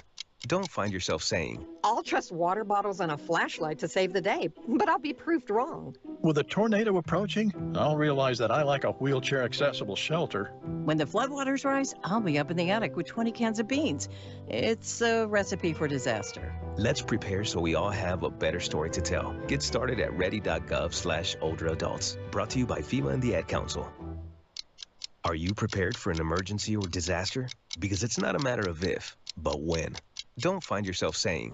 Don't find yourself saying, I'll trust water bottles and a flashlight to save the day, but I'll be proved wrong. With a tornado approaching, I'll realize that I like a wheelchair-accessible shelter. When the floodwaters rise, I'll be up in the attic with 20 cans of beans. It's a recipe for disaster. let's prepare so we all have a better story to tell. Get started at ready.gov/older adults. Brought to you by FEMA and the Ad Council. Are you prepared for an emergency or disaster? Because it's not a matter of if, but when. Don't find yourself saying,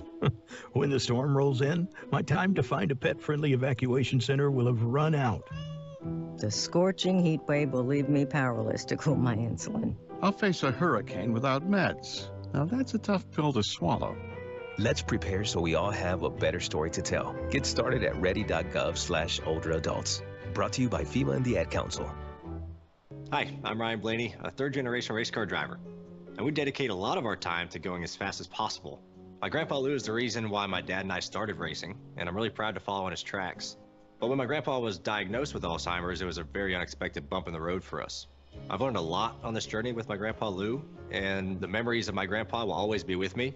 when the storm rolls in, my time to find a pet-friendly evacuation center will have run out. The scorching heat wave will leave me powerless to cool my insulin. I'll face a hurricane without meds. Now that's a tough pill to swallow. Let's prepare so we all have a better story to tell. Get started at ready.gov/older adults. Brought to you by FEMA and the Ad Council. Hi, I'm Ryan Blaney, a third-generation race car driver, and we dedicate a lot of our time to going as fast as possible. My grandpa Lou is the reason why my dad and I started racing, and I'm really proud to follow in his tracks. But when my grandpa was diagnosed with Alzheimer's, it was a very unexpected bump in the road for us. I've learned a lot on this journey with my grandpa Lou, and the memories of my grandpa will always be with me.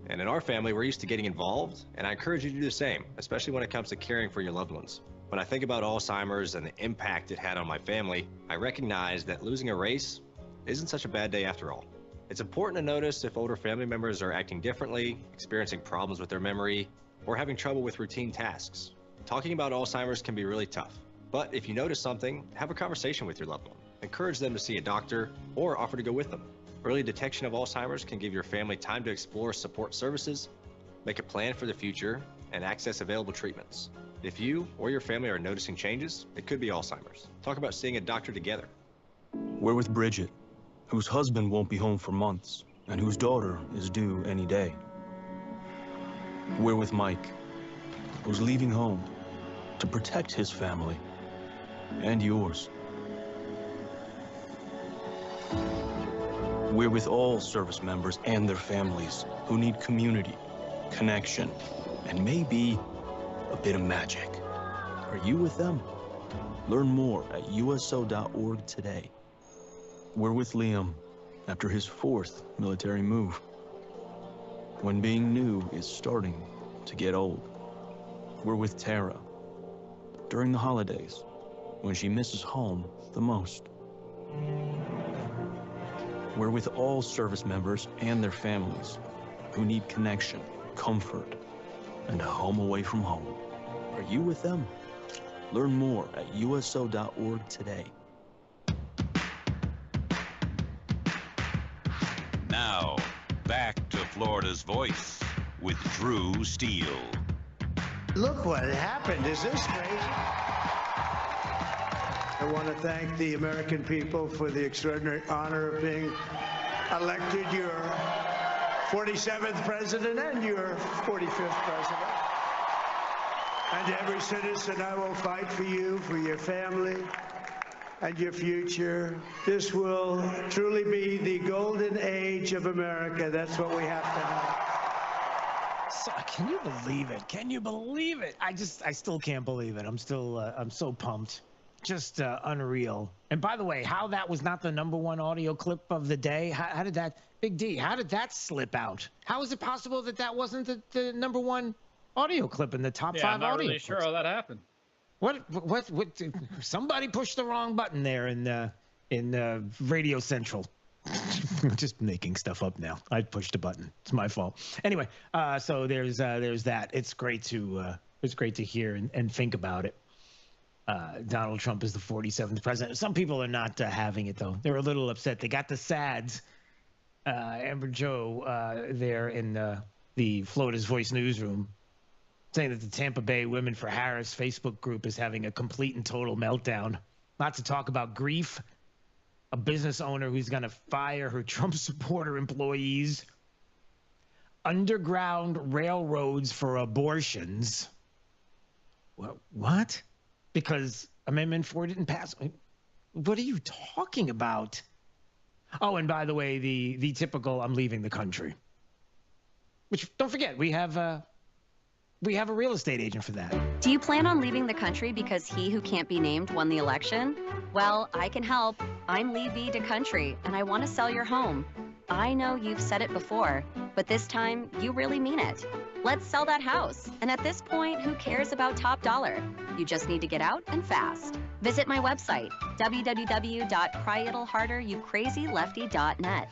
And in our family, we're used to getting involved, and I encourage you to do the same, especially when it comes to caring for your loved ones. When I think about Alzheimer's and the impact it had on my family, I recognize that losing a race isn't such a bad day after all. It's important to notice if older family members are acting differently, experiencing problems with their memory, or having trouble with routine tasks. Talking about Alzheimer's can be really tough, but if you notice something, have a conversation with your loved one. Encourage them to see a doctor or offer to go with them. Early detection of Alzheimer's can give your family time to explore support services, make a plan for the future, and access available treatments. If you or your family are noticing changes, it could be Alzheimer's. Talk about seeing a doctor together. We're with Bridget, whose husband won't be home for months, and whose daughter is due any day. We're with Mike, who's leaving home to protect his family and yours. We're with all service members and their families who need community, connection, and maybe a bit of magic. Are you with them? Learn more at uso.org today. We're with Liam after his 4th military move, when being new is starting to get old. We're with Tara during the holidays, when she misses home the most. We're with all service members and their families who need connection, comfort, and a home away from home. Are you with them? Learn more at uso.org today. Now, back to Florida's Voice with Drew Steele. Look what happened. Is this crazy? I want to thank the American people for the extraordinary honor of being elected your 47th president and your 45th president. And every citizen, I will fight for you, for your family, and your future. This will truly be the golden age of America. That's what we have to have. So, can you believe it? Can you believe it? I still can't believe it. I'm so pumped. Just unreal. And by the way, how that was not the #1 audio clip of the day? How did that, Big D, how did that slip out? How is it possible that that wasn't the #1 audio clip in the top 5 audio? I'm not really sure how that happened. What? Somebody pushed the wrong button there in Radio Central. Just making stuff up now. I pushed a button. It's my fault. Anyway, so there's that. It's great to hear and think about it. Donald Trump is the 47th president. Some people are not having it, though. They're a little upset. They got the SADs, Amber Joe, there in the Florida's Voice newsroom, saying that the Tampa Bay Women for Harris Facebook group is having a complete and total meltdown. Lots of talk about grief. A business owner who's going to fire her Trump supporter employees. Underground railroads for abortions. What? Because Amendment 4 didn't pass. What are you talking about? Oh, and by the way, the typical I'm leaving the country. Which, don't forget, we have a real estate agent for that. Do you plan on leaving the country because he who can't be named won the election? Well, I can help. I'm Lee V. DeCountry, and I want to sell your home. I know you've said it before, but But this time, you really mean it. Let's sell that house. And at this point, who cares about top dollar? You just need to get out and fast. Visit my website, www.cryalittleharderyoucrazylefty.net.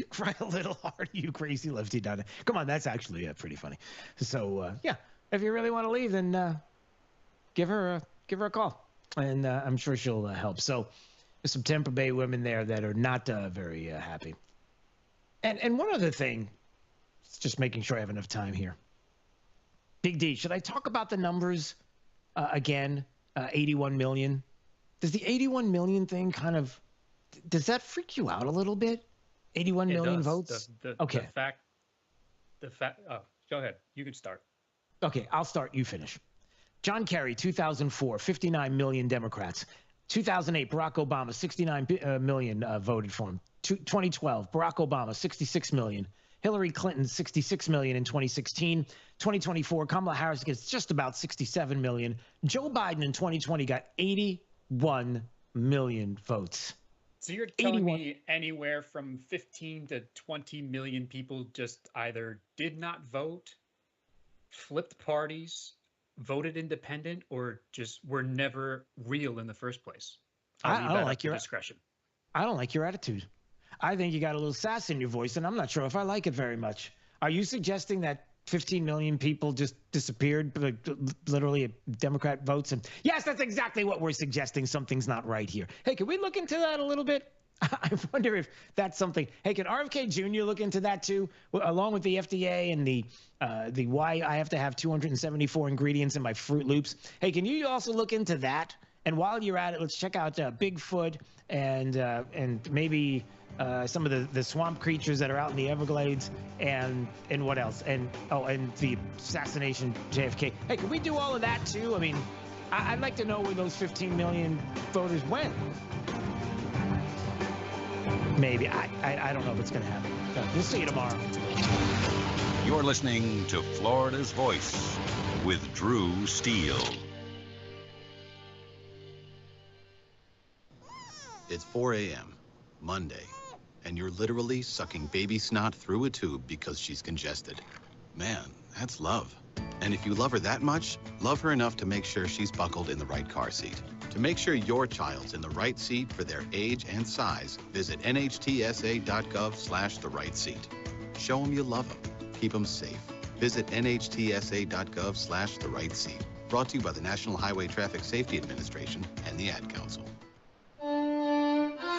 Cry a little harder, you crazy lefty. Come on, that's actually pretty funny. So, yeah, if you really want to leave, then give her a call, and I'm sure she'll help. So there's some Tampa Bay women there that are not very happy. And one other thing, just making sure I have enough time here. Big D, should I talk about the numbers again? 81 million. Does the 81 million thing does that freak you out a little bit? 81 million votes? Okay. The fact. Oh, go ahead. You can start. Okay, I'll start. You finish. John Kerry, 2004, 59 million Democrats. 2008, Barack Obama, 69 million voted for him. 2012, Barack Obama, 66 million. Hillary Clinton, 66 million in 2016. 2024, Kamala Harris gets just about 67 million. Joe Biden in 2020 got 81 million votes. So you're telling me anywhere from 15 to 20 million people just either did not vote, flipped parties, voted independent, or just were never real in the first place? I don't like your discretion. I don't like your attitude. I think you got a little sass in your voice, and I'm not sure if I like it very much. Are you suggesting that 15 million people just disappeared, like, literally Democrat votes? And yes, that's exactly what we're suggesting. Something's not right here. Hey, can we look into that a little bit? I wonder if that's something. Hey, can RFK Jr. look into that too, along with the FDA and the why I have to have 274 ingredients in my Fruit Loops? Hey, can you also look into that? And while you're at it, let's check out Bigfoot and maybe some of the swamp creatures that are out in the Everglades, and what else? And the assassination JFK. Hey, can we do all of that too? I mean, I'd like to know where those 15 million voters went. Maybe. I don't know if it's going to happen. We'll see you tomorrow. You're listening to Florida's Voice with Drew Steele. It's 4 a.m., Monday, and you're literally sucking baby snot through a tube because she's congested. Man, that's love. And if you love her that much, love her enough to make sure she's buckled in the right car seat. To make sure your child's in the right seat for their age and size, visit nhtsa.gov/the right seat. Show them you love them. Keep them safe. Visit nhtsa.gov/the right seat. Brought to you by the National Highway Traffic Safety Administration and the Ad Council.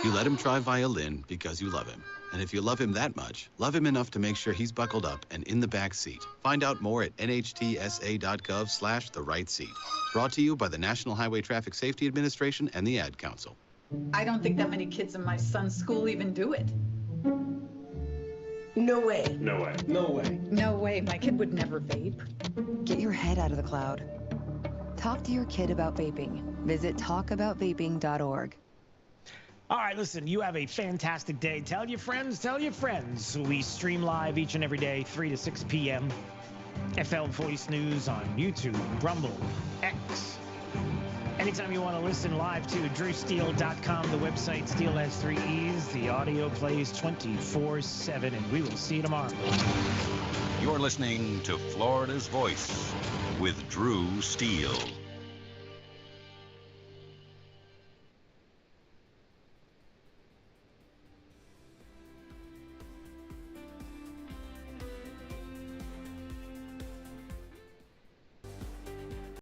You let him try violin because you love him. And if you love him that much, love him enough to make sure he's buckled up and in the back seat. Find out more at nhtsa.gov/the right seat. Brought to you by the National Highway Traffic Safety Administration and the Ad Council. I don't think that many kids in my son's school even do it. No way. No way. No way. No way. My kid would never vape. Get your head out of the cloud. Talk to your kid about vaping. Visit talkaboutvaping.org. All right, listen, you have a fantastic day. Tell your friends, tell your friends. We stream live each and every day, 3 to 6 p.m. FL Voice News on YouTube, Rumble, X. Anytime you want to listen live to drewsteele.com, the website, Steele has 3 E's. The audio plays 24/7, and we will see you tomorrow. You're listening to Florida's Voice with Drew Steele.